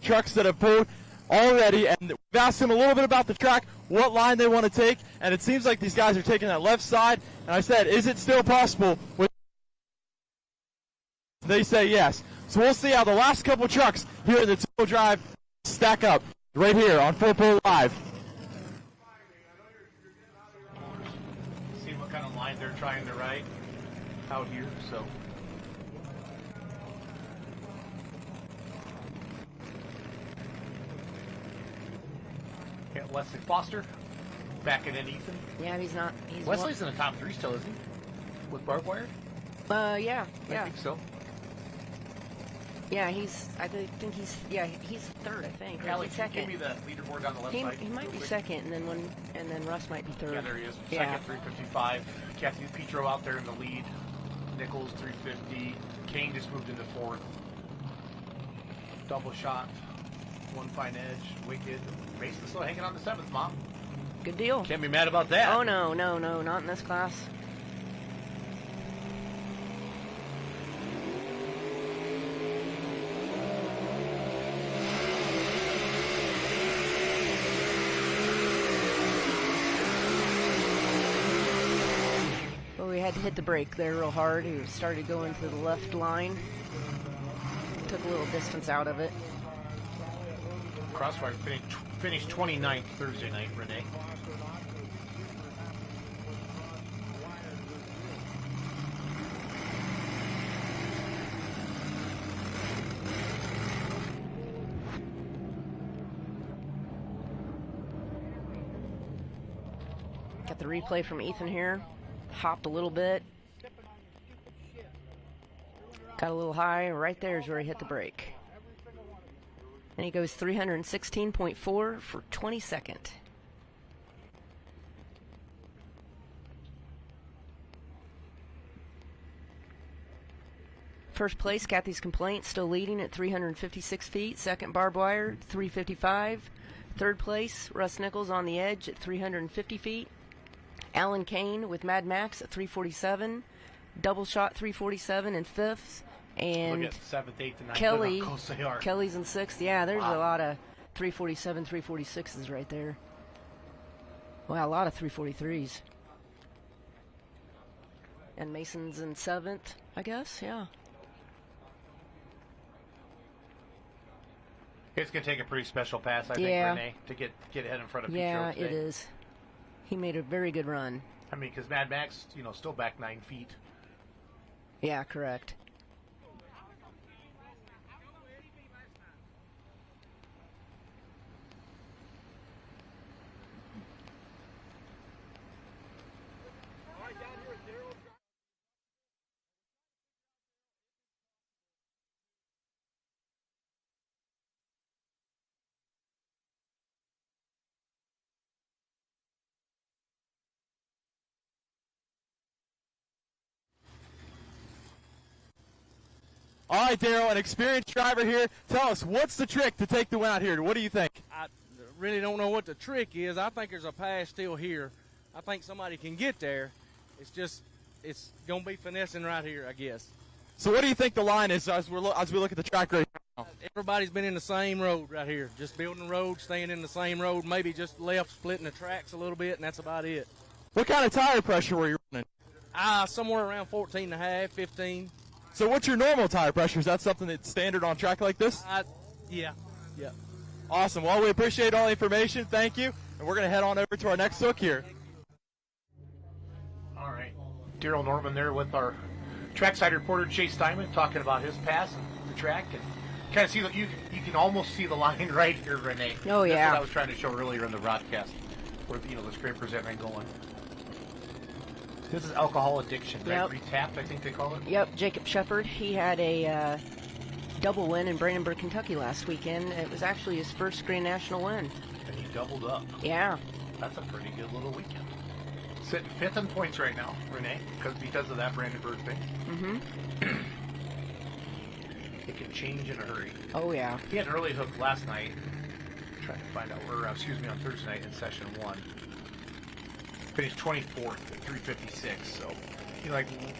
Trucks that have pulled already, and we've asked them a little bit about the track, what line they want to take, and it seems like these guys are taking that left side, and I said, is it still possible? They say yes. So we'll see how the last couple trucks here in the two-wheel drive stack up. right here on Full Pull Live. See what kind of line they're trying to ride out here. So. Got Wesley Foster backing in Ethan. Yeah, he's not. He's Wesley's in the top 3 still, isn't he? With barbed wire? Yeah. I think so. Yeah, I think he's third. I think. Or Alex, second. give me the leaderboard on the left side. He might be second, and then Russ might be third. Yeah, there he is. Yeah. Second, 355. Kathy Petro out there in the lead. Nichols, 350. Kane just moved into 4th. Double shot. One fine edge. Wicked. Mason still hanging on the 7th, Mom. Good deal. Can't be mad about that. Oh, no, not in this class. Well, we had to hit the brake there real hard. He started going to the left line. Took a little distance out of it. Crossfire finished 29th Thursday night, Renee. Got the replay from Ethan here. Hopped a little bit. Got a little high. Right there is where he hit the brake. And he goes 316.4 for 22nd. First place, Kathy's Complaint, still leading at 356 feet. Second, Barbed Wire, 355. Third place, Russ Nichols on the edge at 350 feet. Alan Kane with Mad Max at 347. Double Shot 347 in 5th. And look at 7th, 8th, and 9th. Kelly, Look how close they are. Kelly's in 6th. Yeah, there's Wow. a lot of 347, 346s right there. Wow, a lot of 343s. And Mason's in 7th, I guess, yeah. It's going to take a pretty special pass, I think, Renee, to get ahead in front of Petro Yeah, today. it is. He made a very good run. I mean, because Mad Max, still back 9 feet. Yeah, correct. All right, Daryl, an experienced driver here. Tell us, what's the trick to take the win out here? What do you think? I really don't know what the trick is. I think there's a pass still here. I think somebody can get there. It's going to be finessing right here, I guess. So what do you think the line is as we look at the track right now? Everybody's been in the same road right here. Just building the road, staying in the same road, maybe just left, splitting the tracks a little bit, and that's about it. What kind of tire pressure were you running? Somewhere around 14.5, 15. So what's your normal tire pressure? Is that something that's standard on track like this? Yeah. Awesome. Well, we appreciate all the information. Thank you. And we're going to head on over to our next hook here. All right. Daryl Norman there with our trackside reporter, Chase Diamond, talking about his pass and the track. And kind of see that you can almost see the line right here, Renee. Oh, yeah. That's what I was trying to show earlier in the broadcast, where, the scrapers have been going. This is alcohol addiction, right? Yep. Retapped, I think they call it. Yep, Jacob Shepard. He had a double win in Brandenburg, Kentucky last weekend. It was actually his first Grand National win. And he doubled up. Yeah. That's a pretty good little weekend. Sitting 5th in points right now, Renee, because of that Brandenburg thing. Mm-hmm. It can change in a hurry. Oh, yeah. He had an early hook last night. Trying to find out, on Thursday night in session 1. Finished 24th at 356. So,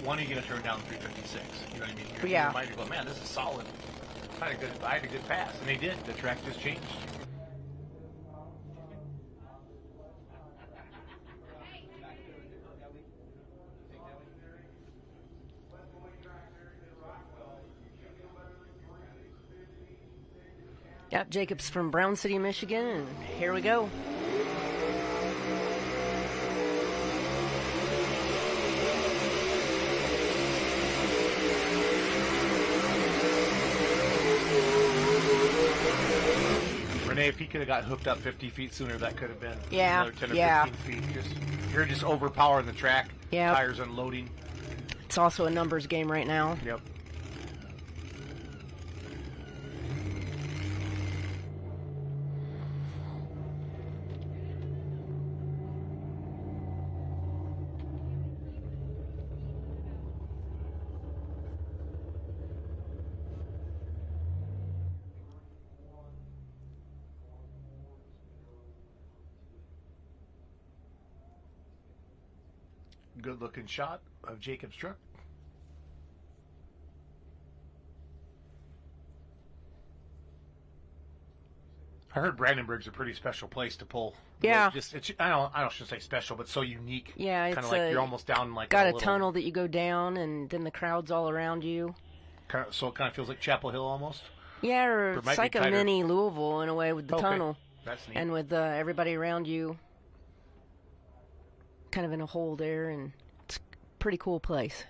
when are you going to turn down 356? You know what I mean? You're reminded, go, man, this is solid. I had a good pass, and they did. The track just changed. Yep, Jacob's from Brown City, Michigan, and here we go. Renee, if he could have got hooked up 50 feet sooner, that could have been another 10 or 15 feet. You're just overpowering the track. Yep. Tires unloading. It's also a numbers game right now. Yep. Good looking shot of Jacob's truck. I heard Brandenburg's a pretty special place to pull. Yeah. I shouldn't say special, but so unique. Yeah, it's kind of like you're almost down like got a a little, tunnel that you go down, and then the crowd's all around you. So it kind of feels like Chapel Hill almost. Yeah, or it it's might like be a tighter. mini Louisville in a way with the Okay. tunnel. That's neat. And with everybody around you, kind of in a hole there, and it's a pretty cool place.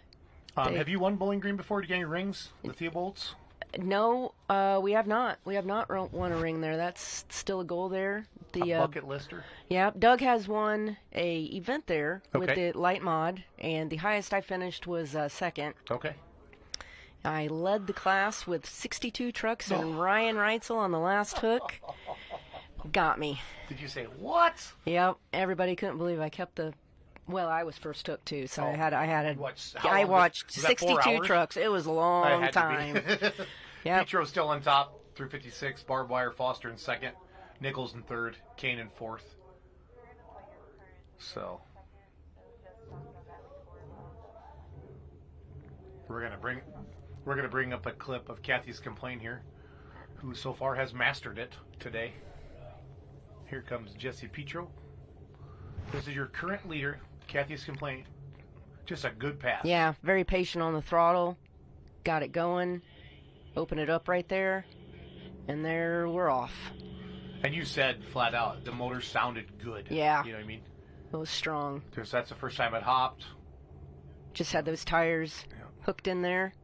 Have you won Bowling Green before? Did you get any rings? The Theobalds? No, we have not. We have not won a ring there. That's still a goal there. The a bucket lister? Yeah, Doug has won a event there with Okay. the light mod, and the highest I finished was second. Okay. I led the class with 62 trucks, and Ryan Reitzel on the last hook got me. Did you say what? Yep, everybody couldn't believe I kept the. Well, I was first hook too, so I had how I long watched was that, 4 62 hours? trucks. It was a long time. Yep. Petro still on top through 56. Barbed Wire, Foster in second. Nichols in third. Kane in fourth. So we're gonna bring up a clip of Kathy's complaint here, who so far has mastered it today. Here comes Jesse Petro. This is your current leader, Kathy's complaint. Just a good pass. Yeah, very patient on the throttle. Got it going. Open it up right there. And there we're off. And you said flat out the motor sounded good. Yeah. You know what I mean? It was strong. Because that's the first time it hopped. Just had those tires hooked in there.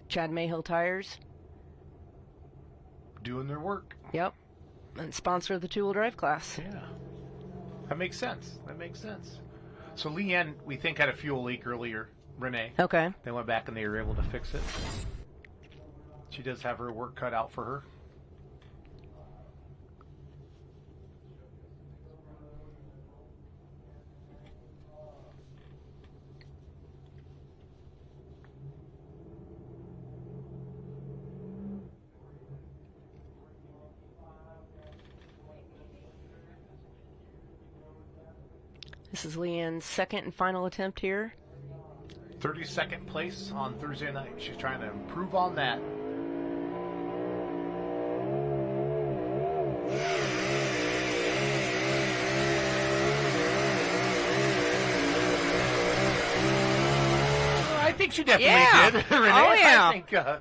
Chad Mayhill tires. Doing their work. Yep. And sponsor of the two-wheel drive class. Yeah. That makes sense. So Leanne, we think, had a fuel leak earlier. Renee. Okay. They went back and they were able to fix it. She does have her work cut out for her. This is Leanne's second and final attempt here. 32nd place on Thursday night. She's trying to improve on that. I think she definitely did. Renee. Oh, yeah. I think yeah,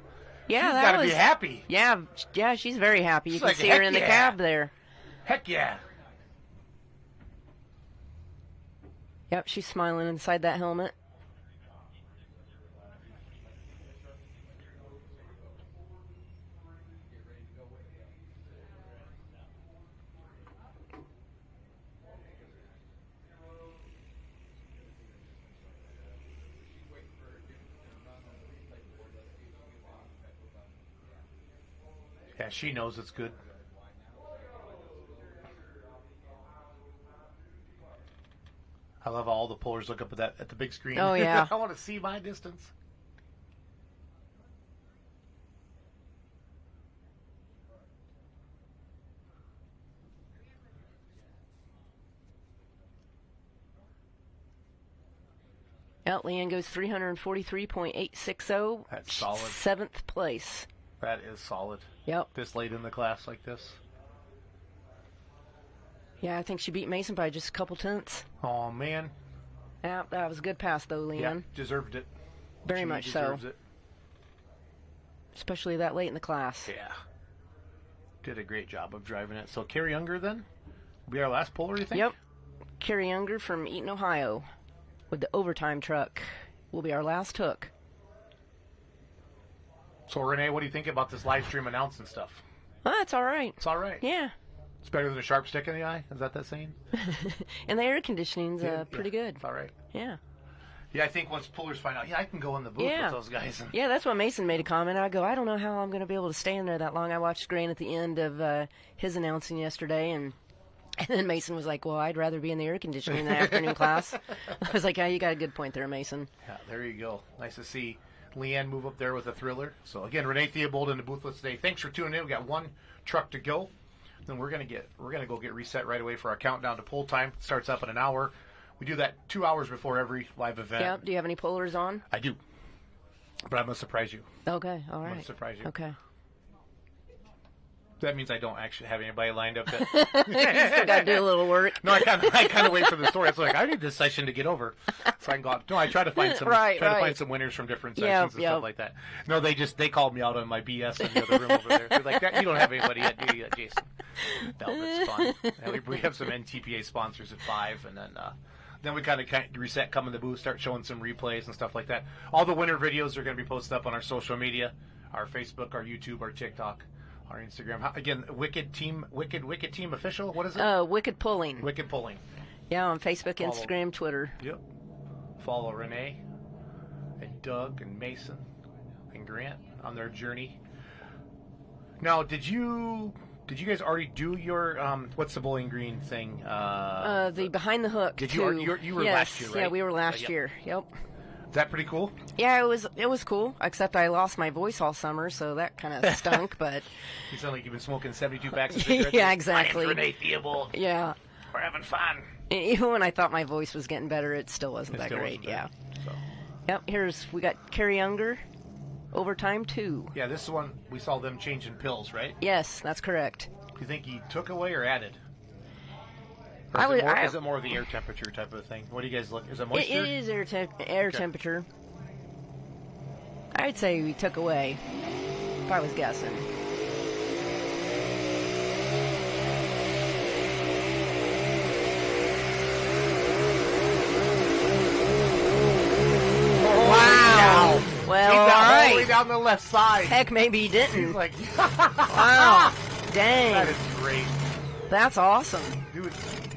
she's that got to was, be happy. Yeah, she's very happy. You She's can like, see her heck in the yeah. cab there. Heck yeah. Yep, she's smiling inside that helmet. Yeah, she knows it's good. I love how all the pullers look up at the big screen. Oh, yeah. I want to see my distance. Yep, Leanne goes 343.860. That's solid. 7th place. That is solid. Yep. This late in the class like this. Yeah, I think she beat Mason by just a couple tenths. Oh, man. Yeah, that was a good pass, though, Leanne. Yeah, deserved it. Very She much so. deserves it. Especially that late in the class. Yeah. did a great job of driving it. So Carrie Unger then will be our last puller, you think? Yep. Carrie Unger from Eaton, Ohio, with the overtime truck will be our last hook. So Renee, what do you think about this live stream announcing stuff? Oh, it's all right. It's all right. Yeah. It's better than a sharp stick in the eye. Is that saying? And the air conditioning's pretty good. It's all right. Yeah. Yeah, I think once pullers find out, I can go in the booth with those guys. Yeah, that's what Mason made a comment. I go, I don't know how I'm going to be able to stay in there that long. I watched Grant at the end of his announcing yesterday, and then Mason was like, well, I'd rather be in the air conditioning in the afternoon class. I was like, you got a good point there, Mason. Yeah, there you go. Nice to see Leanne move up there with a thriller. So, again, Renee Theobald in the booth with us today. Thanks for tuning in. We got one truck to go. Then we're gonna go get reset right away for our countdown to pull time. It starts up in an hour. We do that 2 hours before every live event. Yeah. Do you have any pullers on? I do, but I'm gonna surprise you. Okay. All right. I'm gonna surprise you. Okay. That means I don't actually have anybody lined up. You still got to do a little work. No, I kind of wait for the story. It's like I need this session to get over, so I can go out. No, I try to find some to find some winners from different sessions and stuff like that. No, they called me out on my BS in the other room over there. They're like, you don't have anybody yet, do you, Jason? No, that's fun. And we have some NTPA sponsors at 5, and then we kind of reset, come in the booth, start showing some replays and stuff like that. All the winner videos are going to be posted up on our social media, our Facebook, our YouTube, our TikTok, our Instagram. Again, Wicked Team Official. What is it? Wicked Pulling. Wicked Pulling. Yeah, on Facebook, Instagram, Twitter. Yep. Follow Renee and Doug and Mason and Grant on their journey. Now, did you guys already do your what's the Bowling Green thing? The behind the hook. Did you? You were last year, right? Yeah, we were last year. Yep. Is that pretty cool? Yeah, it was cool. Except I lost my voice all summer, so that kind of stunk. But you sound like you've been smoking 72 packs of cigarettes. Yeah, exactly. My name's Renee Theobald. Yeah. We're having fun. Even when I thought my voice was getting better, it still wasn't that great. Yeah. So. Yep. We got Carrie Unger, overtime 2. Yeah, this is one we saw them changing pills, right? Yes, that's correct. Do you think he took away or added? Or is it more of the air temperature type of thing? What do you guys look? Is it moisture? It is air temperature. I'd say we took away, if I was guessing. Wow. Well, all right. All the way down the left side. Heck, maybe he didn't. He's like, wow. Dang. That is great. That's awesome. Dude,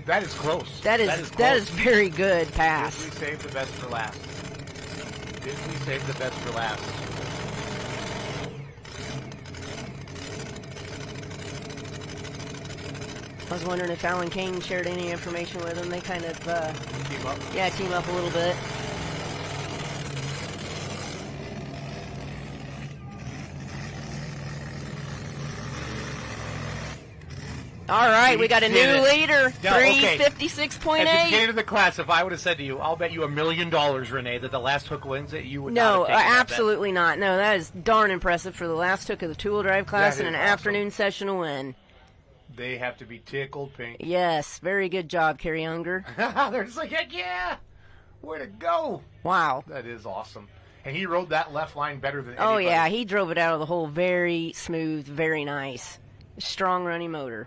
that is close. That is very good pass. Did we save the best for last? Did we save the best for last? I was wondering if Alan Kane shared any information with him. They kind of team up. Yeah, team up a little bit. All right, we got a new leader, 356.8. At the beginning of the class, if I would have said to you, I'll bet you $1 million, Renee, that the last hook wins it, you would not have taken absolutely not. No, that is darn impressive for the last hook of the two-wheel drive class and an afternoon session to win. They have to be tickled pink. Yes, very good job, Carrie Unger. They're just like, heck yeah, way to go. Wow. That is awesome. And he rode that left line better than anybody. Oh, yeah, he drove it out of the hole very smooth, very nice. Strong running motor.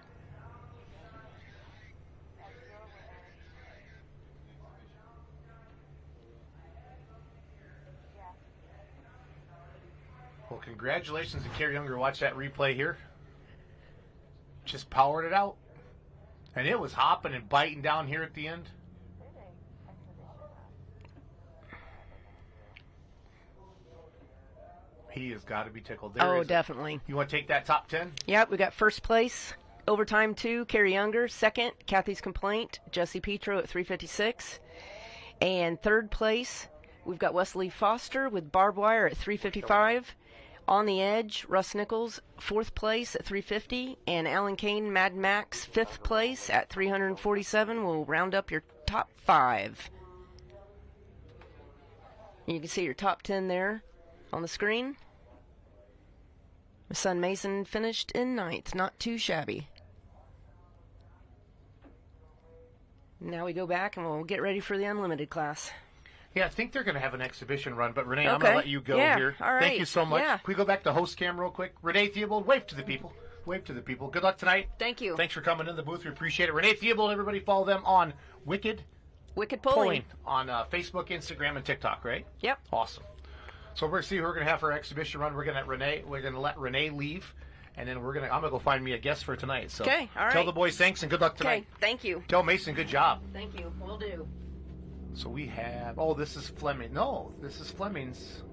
Well, congratulations to Carrie Unger. Watch that replay here. Just powered it out. And it was hopping and biting down here at the end. He has got to be tickled. Definitely. You want to take that top 10? Yep, we got first place, overtime 2, Carrie Unger. Second, Kathy's Complaint, Jesse Petro at 356. And third place, we've got Wesley Foster with Barbed Wire at 355. On the Edge, Russ Nichols, 4th place at 350. And Alan Kane, Mad Max, 5th place at 347. We'll round up your top 5. You can see your top 10 there on the screen. My son Mason finished in 9th. Not too shabby. Now we go back and we'll get ready for the Unlimited class. Yeah, I think they're going to have an exhibition run, but Renee, I'm going to let you go here. All right. Thank you so much. Yeah. Can we go back to host cam real quick? Renee Theobald, wave to the people. Wave to the people. Good luck tonight. Thank you. Thanks for coming in the booth. We appreciate it. Renee Theobald, everybody follow them on Wicked Pulling. on Facebook, Instagram, and TikTok, right? Yep. Awesome. So we're going to see who we're going to have for our exhibition run. We're going to let Renee leave, and then I'm going to go find me a guest for tonight. So okay, all right. Tell the boys thanks and good luck tonight. Okay, thank you. Tell Mason good job. Thank you. Will do. So we have, this is Fleming. No, this is Fleming's.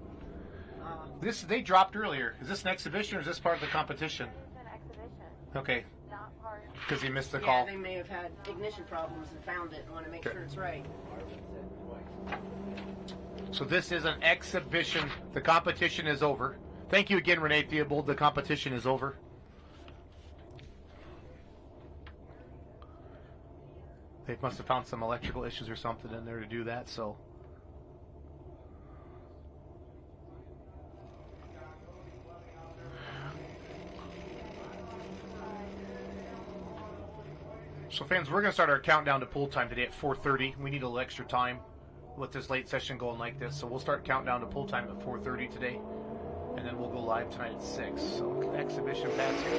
They dropped earlier. Is this an exhibition or is this part of the competition? It's an exhibition. Okay. Not part. Because he missed the Yeah, call. they may have had ignition problems and found it. I want to make sure it's right. So this is an exhibition. The competition is over. Thank you again, Renee Theobald. The competition is over. They must have found some electrical issues or something in there to do that, so. So fans, we're going to start our countdown to pool time today at 4:30. We need a little extra time with this late session going like this. So we'll start countdown to pool time at 4:30 today. And then we'll go live tonight at 6. So exhibition pads here.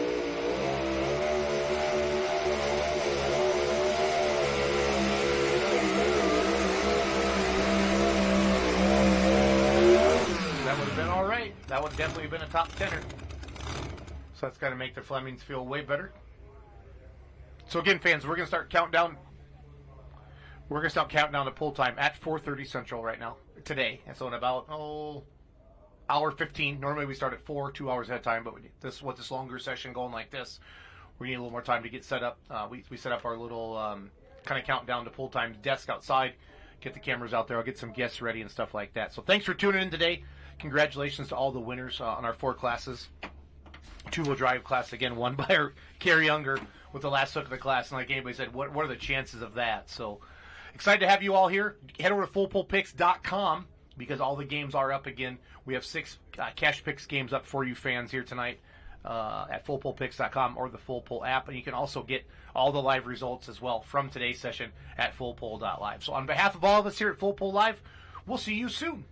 That would have been all right. That would have definitely been a top tenner. So that's got to make the Flemings feel way better. So again, fans, we're going to start countdown. We're going to start counting to pool time at 4:30 Central right now, today. And so in about, hour 15. Normally we start at 4, 2 hours ahead of time, but with this longer session going like this, we need a little more time to get set up. We set up our little kind of countdown to pool time desk outside, get the cameras out there. I'll get some guests ready and stuff like that. So thanks for tuning in today. Congratulations to all the winners on our 4 classes. Two-wheel drive class, again, won by our Carrie Younger with the last hook of the class. And like anybody said, what are the chances of that? So excited to have you all here. Head over to fullpullpicks.com because all the games are up again. We have 6 cash picks games up for you fans here tonight at fullpullpicks.com or the Full Pull app. And you can also get all the live results as well from today's session at fullpull.live. So on behalf of all of us here at Full Pull Live, we'll see you soon.